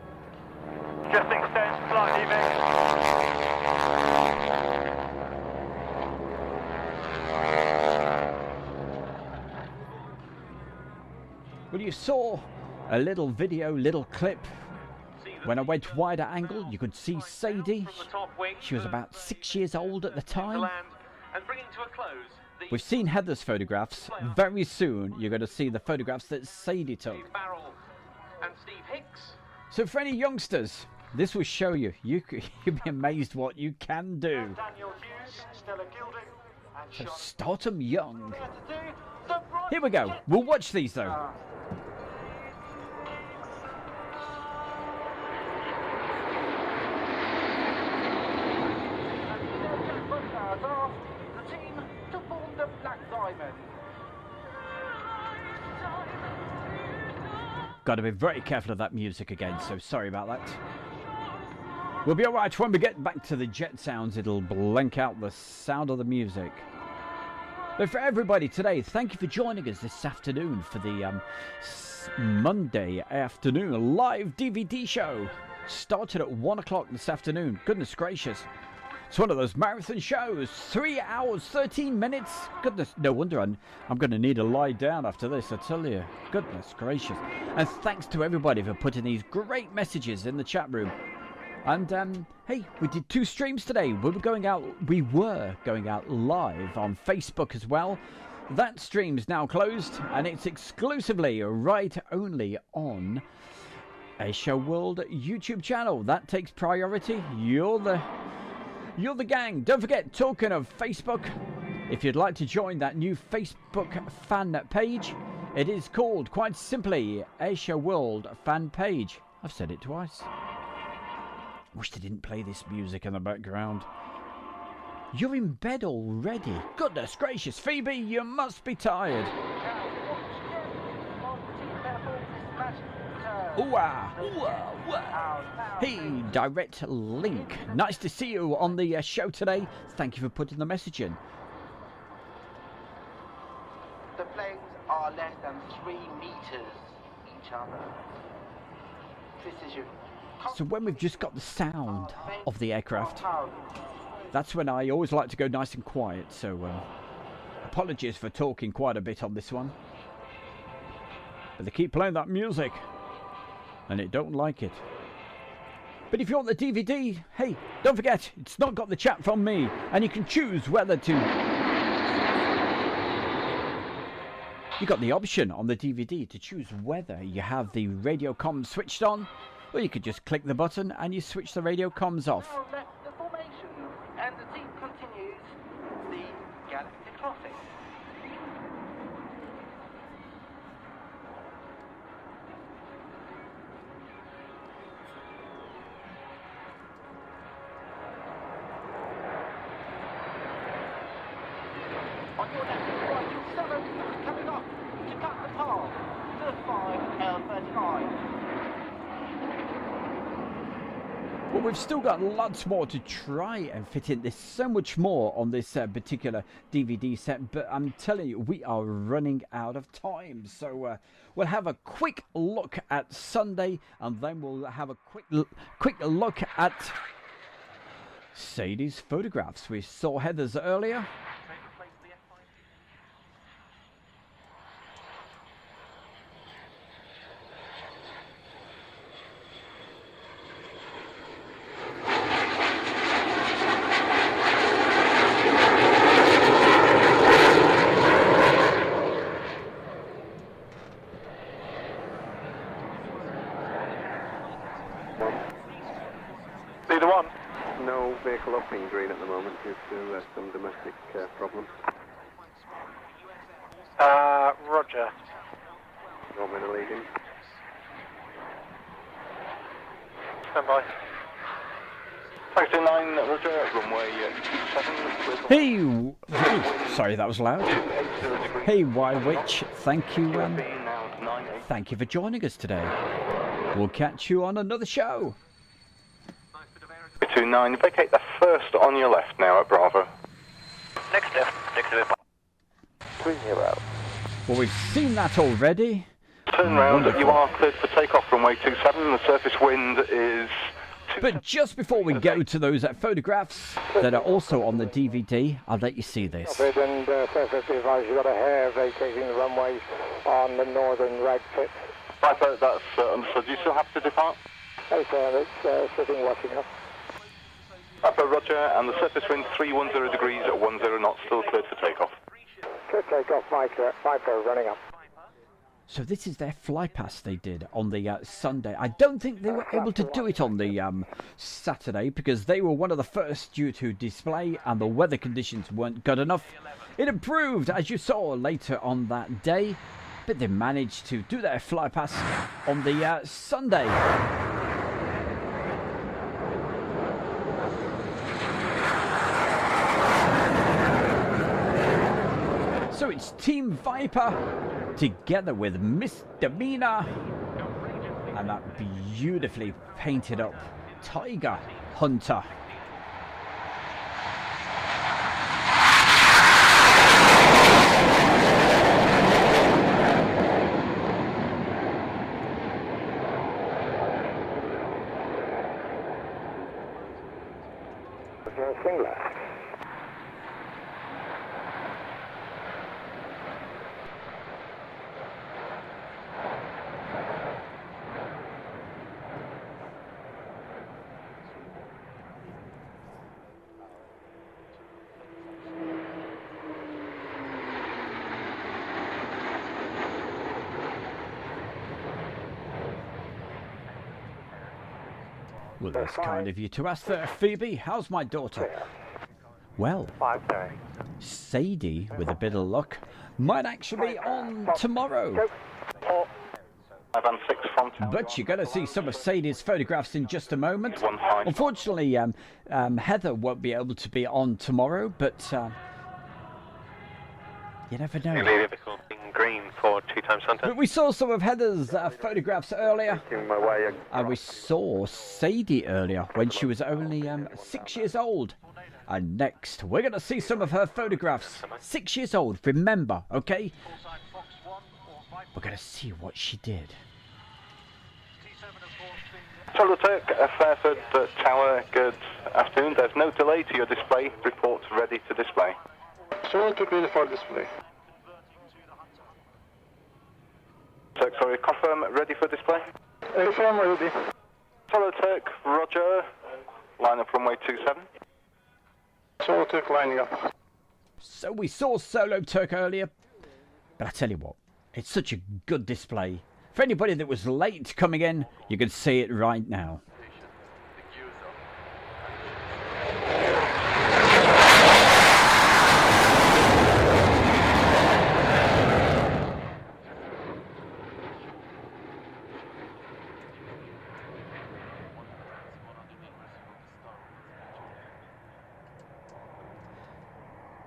Speaker 9: Just extend slightly next.
Speaker 1: Well, you saw a little video, little clip. When I went wider angle, you could see Sadie. She was about 6 years old at the time. We've seen Heather's photographs. Very soon, you're going to see the photographs that Sadie took. So for any youngsters, this will show you. You'll be amazed what you can do. So start them young. Here we go. We'll watch these though. Got to be very careful of that music again, so sorry about that. We'll be alright when we get back to the jet sounds, it'll blank out the sound of the music. But for everybody today, thank you for joining us this afternoon for the Monday afternoon live DVD show. Started at 1 o'clock this afternoon. Goodness gracious. It's one of those marathon shows. 3 hours, 13 minutes. Goodness, no wonder I'm going to need to lie down after this, I tell you. Goodness gracious. And thanks to everybody for putting these great messages in the chat room. And, hey, we did 2 streams today. We were going out live on Facebook as well. That stream's now closed, and it's exclusively right only on Airshow World YouTube channel. That takes priority. You're the gang. Don't forget, talking of Facebook, if you'd like to join that new Facebook fan page, it is called, quite simply, Airshow World Fan Page. I've said it twice. Wish they didn't play this music in the background. You're in bed already. Goodness gracious, Phoebe, you must be tired. Ooh-ah, ooh-ah. Hey, Direct Link. Nice to see you on the show today. Thank you for putting the message in.
Speaker 13: The planes are less than 3 meters each other. Precision.
Speaker 1: So when we've just got the sound of the aircraft, that's when I always like to go nice and quiet. So apologies for talking quite a bit on this one. But they keep playing that music, and it don't like it. But if you want the DVD, hey, don't forget, it's not got the chat from me, and you can choose whether to... You got the option on the DVD to choose whether you have the radio comms switched on, or you could just click the button and you switch the radio comms off.
Speaker 13: Now left the formation, and the team continues the galactic crossing. On your left, right, 7 coming up to cut the path to 5L35.
Speaker 1: Well, we've still got lots more to try and fit in. There's so much more on this particular DVD set, but I'm telling you, we are running out of time. So we'll have a quick look at Sunday, and then we'll have a quick look at Sadie's photographs. We saw Heather's earlier.
Speaker 12: Vehicle up in green at the moment due to some domestic problems.
Speaker 16: Roger.
Speaker 12: You want me to lead him?
Speaker 16: Stand by.
Speaker 8: Taxi 9, Roger, runway 27.
Speaker 1: Hey, sorry, that was loud. Hey, Y-Witch, thank you. Thank you for joining us today. We'll catch you on another show.
Speaker 8: 29, vacate the first on your left now at Bravo.
Speaker 13: Next left, next to the
Speaker 12: 30.
Speaker 1: Well, we've seen that already.
Speaker 8: Turn round, you are cleared for takeoff runway 27. The surface wind is...
Speaker 1: But just before we go to those photographs that are also on the DVD, I'll let you see this.
Speaker 14: And Fairford, advise you've got a hair vacating the runway on the northern right tip.
Speaker 8: Right, that's understood. You still have to depart?
Speaker 14: Hey, sir, it's sitting watching us.
Speaker 8: Papa Roger, and the surface wind 310 degrees at 10 knots, still cleared for takeoff.
Speaker 14: Clear takeoff, Viper running up.
Speaker 1: So this is their fly pass they did on the Sunday. I don't think they were able to do it on the Saturday because they were one of the first due to display and the weather conditions weren't good enough. It improved, as you saw later on that day, but they managed to do their fly pass on the Sunday. So it's Team Viper together with Misdemeanor and that beautifully painted up Tiger Hunter.
Speaker 14: Singular.
Speaker 1: Well, that's kind of you to ask there, Phoebe. How's my daughter? Well, Sadie, with a bit of luck, might actually be on tomorrow. But you're going to see some of Sadie's photographs in just a moment. Unfortunately, Heather won't be able to be on tomorrow, but you never know.
Speaker 6: Green for 2 times Hunter.
Speaker 1: But we saw some of Heather's photographs earlier. And we saw Sadie earlier when she was only 6 years old. And next, we're going to see some of her photographs. 6 years old, remember, okay? We're going to see what she did.
Speaker 8: Solotech, Fairford Tower, good afternoon. There's no delay to your display. Report ready to display.
Speaker 14: Solotech ready for display.
Speaker 8: Sorry, confirm ready for display?
Speaker 14: Confirm ready.
Speaker 8: Solotech, roger. Line up runway 27.
Speaker 14: Solotech lining up.
Speaker 1: So we saw Solo Turk earlier, but I tell you what, it's such a good display. For anybody that was late coming in, you can see it right now.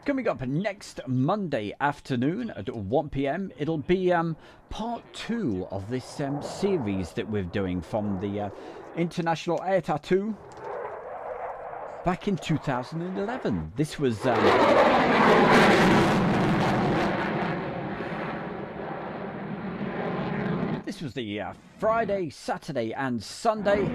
Speaker 1: Coming up next Monday afternoon at 1 PM, it'll be part 2 of this series that we're doing from the International Air Tattoo back in 2011. This was the Friday, Saturday and Sunday.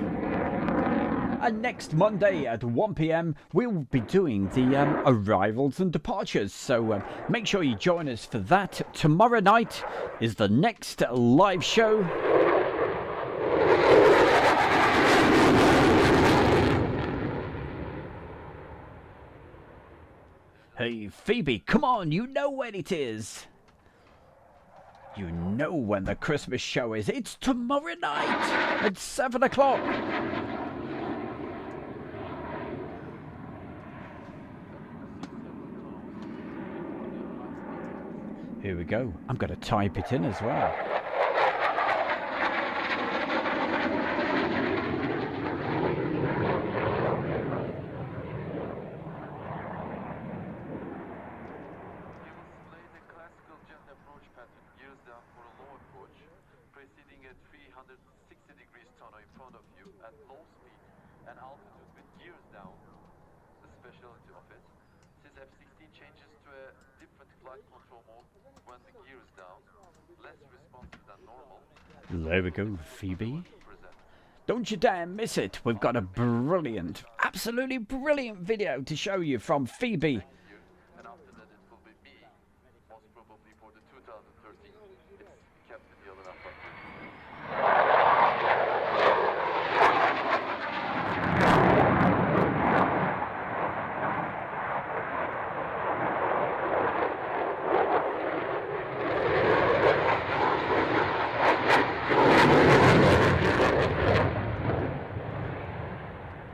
Speaker 1: And next Monday at 1 PM, we'll be doing the arrivals and departures. So make sure you join us for that. Tomorrow night is the next live show. Hey, Phoebe, come on, you know when it is. You know when the Christmas show is. It's tomorrow night at 7 o'clock. Here we go. I'm going to type it in as well. There we go, Phoebe. Don't you dare miss it. We've got a brilliant, absolutely brilliant video to show you from Phoebe.
Speaker 17: And after that it will be me, most probably for the 2013. It's Captain Yelena.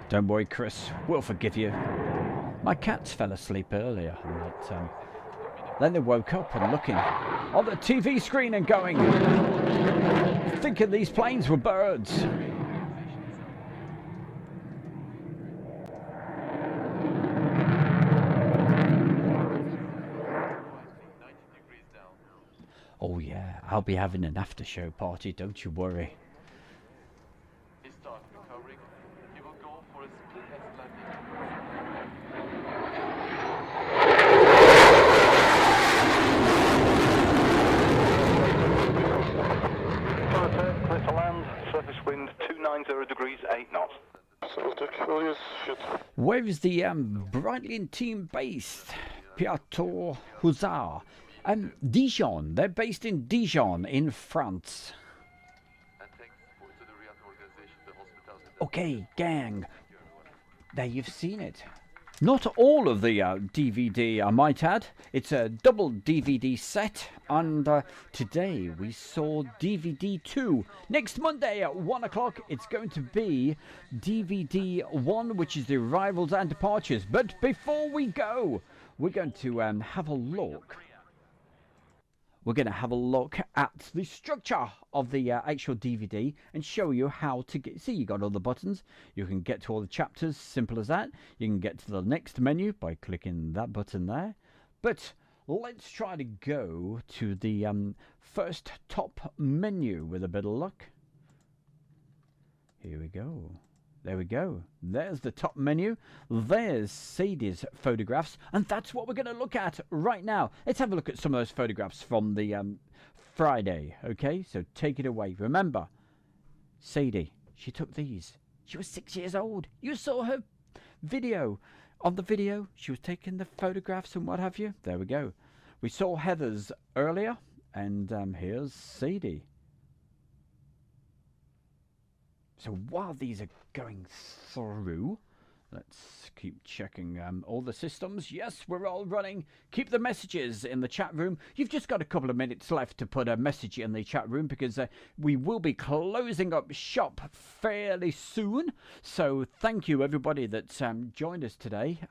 Speaker 1: Don't worry, Chris, we'll forgive you. My cats fell asleep earlier, but then they woke up and looking on the TV screen and going, thinking these planes were birds. Oh yeah, I'll be having an after show party, don't you worry. Where is the Brightling team based? Piator Hussar. Dijon. They're based in Dijon in France. Okay, gang. There you've seen it. Not all of the DVD, I might add. It's a double DVD set, and today we saw DVD 2. Next Monday at 1 o'clock, it's going to be DVD 1, which is the arrivals and departures. But before we go, we're going to have a look. We're going to have a look at the structure of the actual DVD and show you how to get... See, you got all the buttons. You can get to all the chapters, simple as that. You can get to the next menu by clicking that button there. But let's try to go to the first top menu with a bit of luck. Here we go. There we go. There's the top menu. There's Sadie's photographs. And that's what we're going to look at right now. Let's have a look at some of those photographs from the Friday. Okay, so take it away. Remember, Sadie, she took these. She was 6 years old. You saw her video. On the video, she was taking the photographs and what have you. There we go. We saw Heather's earlier. And here's Sadie. So while these are going through, let's keep checking all the systems. Yes, we're all running. Keep the messages in the chat room. You've just got a couple of minutes left to put a message in the chat room because we will be closing up shop fairly soon. So thank you, everybody that's joined us today.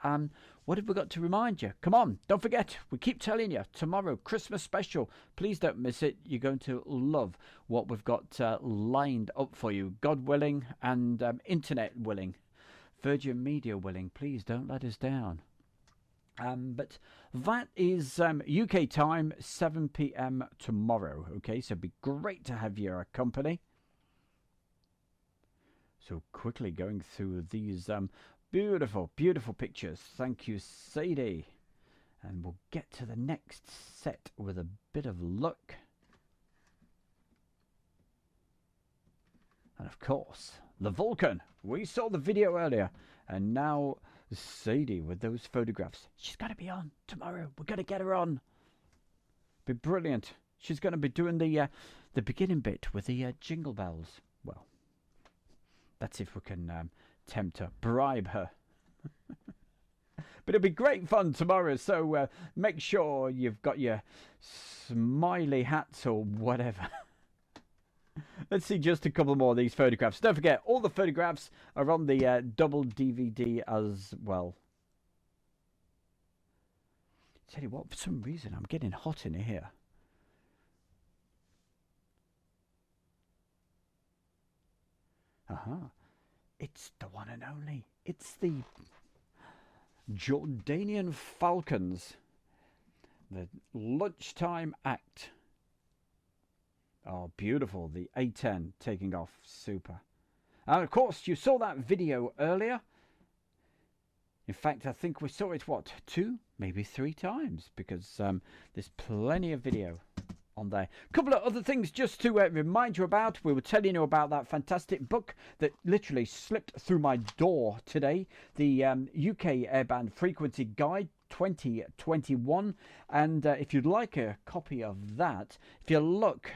Speaker 1: What have we got to remind you? Come on, don't forget. We keep telling you, tomorrow, Christmas special. Please don't miss it. You're going to love what we've got lined up for you. God willing and internet willing. Virgin Media willing. Please don't let us down. But that is UK time, 7 p.m. tomorrow. Okay, so it'd be great to have your company. So quickly going through these... beautiful, beautiful pictures. Thank you, Sadie. And we'll get to the next set with a bit of luck. And of course, the Vulcan. We saw the video earlier. And now Sadie with those photographs. She's got to be on tomorrow. We're going to get her on. Be brilliant. She's going to be doing the beginning bit with the jingle bells. Well, that's if we can... tempt her, bribe her. But it'll be great fun tomorrow, so make sure you've got your smiley hats or whatever. Let's see just a couple more of these photographs. Don't forget, all the photographs are on the double DVD as well. Tell you what, for some reason I'm getting hot in here. It's the one and only. It's the Jordanian Falcons. The lunchtime act. Oh, beautiful. The A-10 taking off. Super. And of course, you saw that video earlier. In fact, I think we saw it, what, 2, maybe 3 times. Because there's plenty of video on there. A couple of other things just to remind you about. We were telling you about that fantastic book that literally slipped through my door today. The UK Airband Frequency Guide 2021. And if you'd like a copy of that, if you look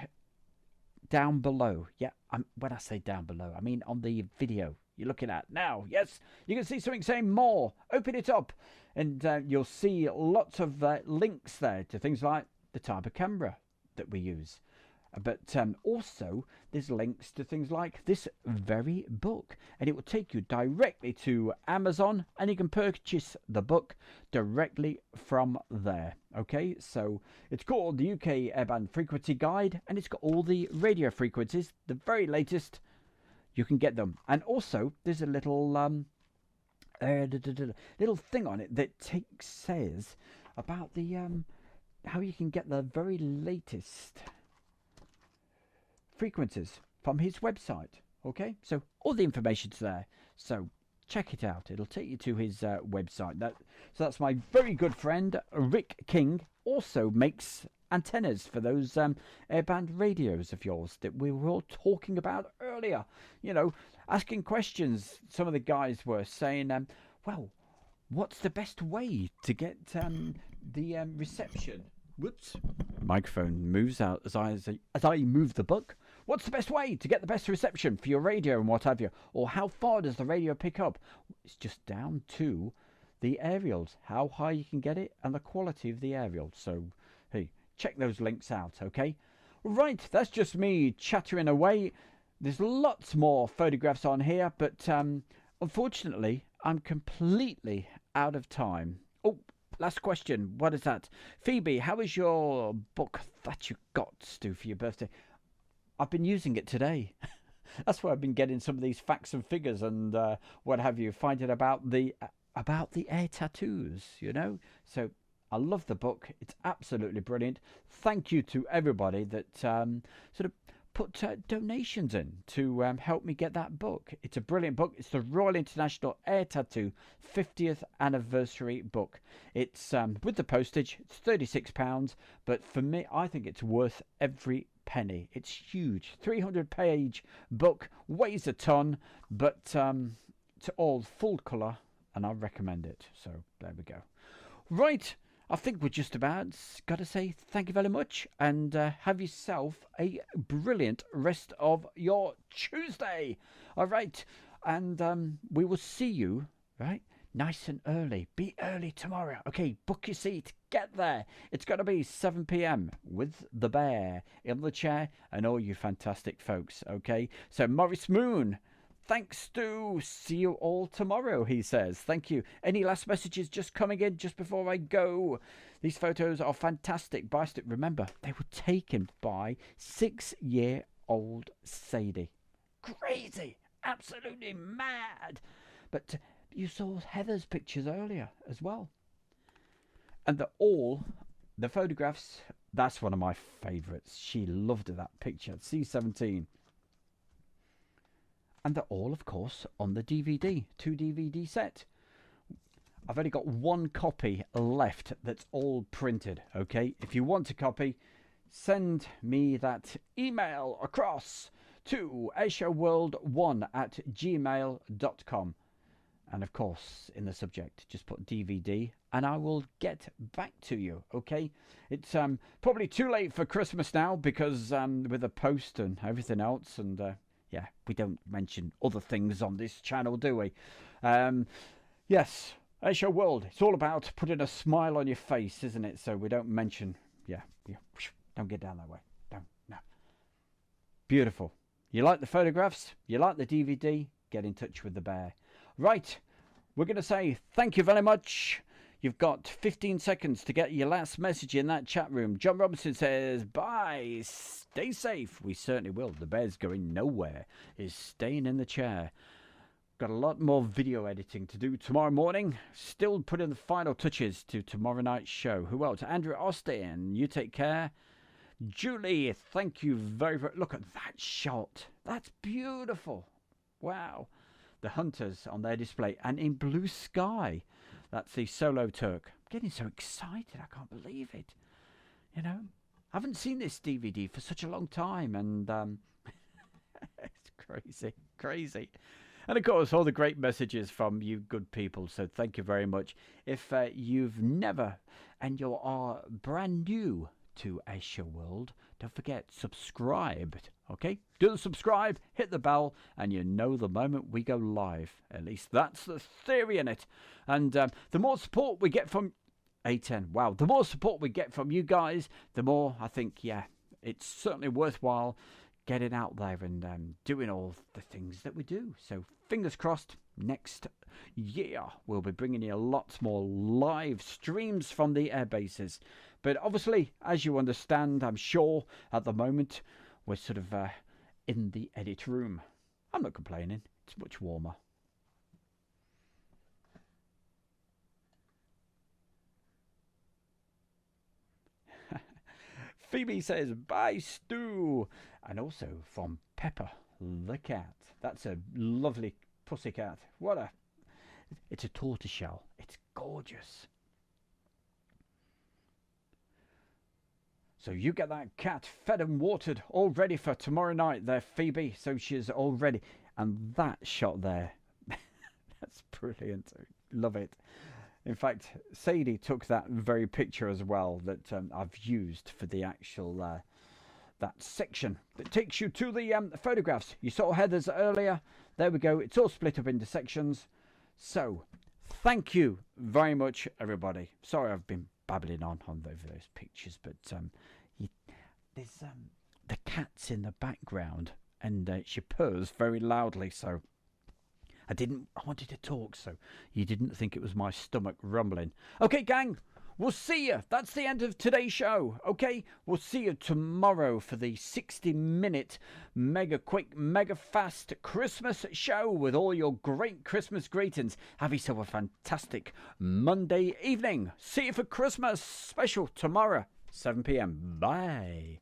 Speaker 1: down below. Yeah, when I say down below, I mean on the video you're looking at now. Yes, you can see something saying more. Open it up and you'll see lots of links there to things like the type of camera that we use, but also there's links to things like this very book, and it will take you directly to Amazon and you can purchase the book directly from there. Okay, so it's called the UK Airband Frequency Guide and it's got all the radio frequencies, the very latest. You can get them, and also there's a little little thing on it that says about the how you can get the very latest frequencies from his website. Okay, so all the information's there, so check it out. It'll take you to his website. So that's my very good friend Rick King. Also makes antennas for those airband radios of yours that we were all talking about earlier. You know, asking questions. Some of the guys were saying, well, what's the best way to get the reception? Whoops, microphone moves out as I move the book. What's the best way to get the best reception for your radio and what have you? Or how far does the radio pick up? It's just down to the aerials, how high you can get it, and the quality of the aerial. So, hey, check those links out, okay? Right, that's just me chattering away. There's lots more photographs on here, but unfortunately, I'm completely out of time. Oh, last question. What is that? Phoebe, how is your book that you got, Stu, for your birthday? I've been using it today. That's where I've been getting some of these facts and figures and what have you, finding about the air tattoos, you know. So I love the book. It's absolutely brilliant. Thank you to everybody that sort of put donations in to help me get that book. It's a brilliant book. It's the Royal International Air Tattoo 50th anniversary book. It's with the postage, it's £36, but for me, I think it's worth every penny. It's huge, 300-page book, weighs a ton, but it's all full colour, and I recommend it. So there we go. Right, I think we're just about got to say thank you very much, and have yourself a brilliant rest of your Tuesday. All right, and we will see you, right, nice and early. Be early tomorrow. Okay, book your seat. Get there. It's going to be 7 p.m. with the bear in the chair and all you fantastic folks. Okay, so Morris Moon, thanks, Stu. See you all tomorrow, he says. Thank you. Any last messages just coming in just before I go? These photos are fantastic. Remember, they were taken by 6-year-old Sadie. Crazy. Absolutely mad. But you saw Heather's pictures earlier as well. And the photographs, that's one of my favourites. She loved that picture. C-17. And they're all, of course, on the DVD, 2 DVD set. I've only got one copy left that's all printed, okay? If you want a copy, send me that email across to airshowworld1@gmail.com. And, of course, in the subject, just put DVD, and I will get back to you, okay? It's probably too late for Christmas now because with the post and everything else, and yeah, we don't mention other things on this channel, do we? Yes, Airshow World, it's all about putting a smile on your face, isn't it? So we don't mention, yeah, don't get down that way. Don't, no. Beautiful. You like the photographs? You like the DVD? Get in touch with the bear. Right, we're going to say thank you very much. You've got 15 seconds to get your last message in that chat room. John Robinson says, bye, stay safe. We certainly will. The bear's going nowhere. He's staying in the chair. Got a lot more video editing to do tomorrow morning. Still putting the final touches to tomorrow night's show. Who else? Andrew Austin, you take care. Julie, thank you very, very... Look at that shot. That's beautiful. Wow. The Hunters on their display. And in blue sky. That's the Solo Turk. I'm getting so excited. I can't believe it. You know, I haven't seen this DVD for such a long time. And it's crazy. Crazy. And, of course, all the great messages from you good people. So thank you very much. If you've never and you are brand new to Asia World, don't forget, subscribe. Okay? Do the subscribe, hit the bell, and you know the moment we go live. At least that's the theory in it. And the more support we get from... A10, wow. The more support we get from you guys, the more I think, yeah, it's certainly worthwhile getting out there and doing all the things that we do. So fingers crossed, next year we'll be bringing you lots more live streams from the air bases. But obviously, as you understand, I'm sure at the moment we're sort of in the edit room. I'm not complaining. It's much warmer. Phoebe says, bye, Stu. And also from Pepper the cat. That's a lovely pussycat. What a... It's a tortoiseshell. It's gorgeous. So you get that cat fed and watered, all ready for tomorrow night there, Phoebe. So she's all ready. And that shot there, that's brilliant. Love it. In fact, Sadie took that very picture as well that I've used for the actual that section that takes you to the photographs. You saw Heather's earlier. There we go. It's all split up into sections. So thank you very much, everybody. Sorry I've been babbling on over those pictures, but there's the cat's in the background, and she purrs very loudly, so I wanted to talk, so you didn't think it was my stomach rumbling. Okay, gang, we'll see you. That's the end of today's show. Okay, we'll see you tomorrow for the 60-minute mega quick, mega fast Christmas show with all your great Christmas greetings. Have yourself a fantastic Monday evening. See you for Christmas special tomorrow, 7 p.m. Bye.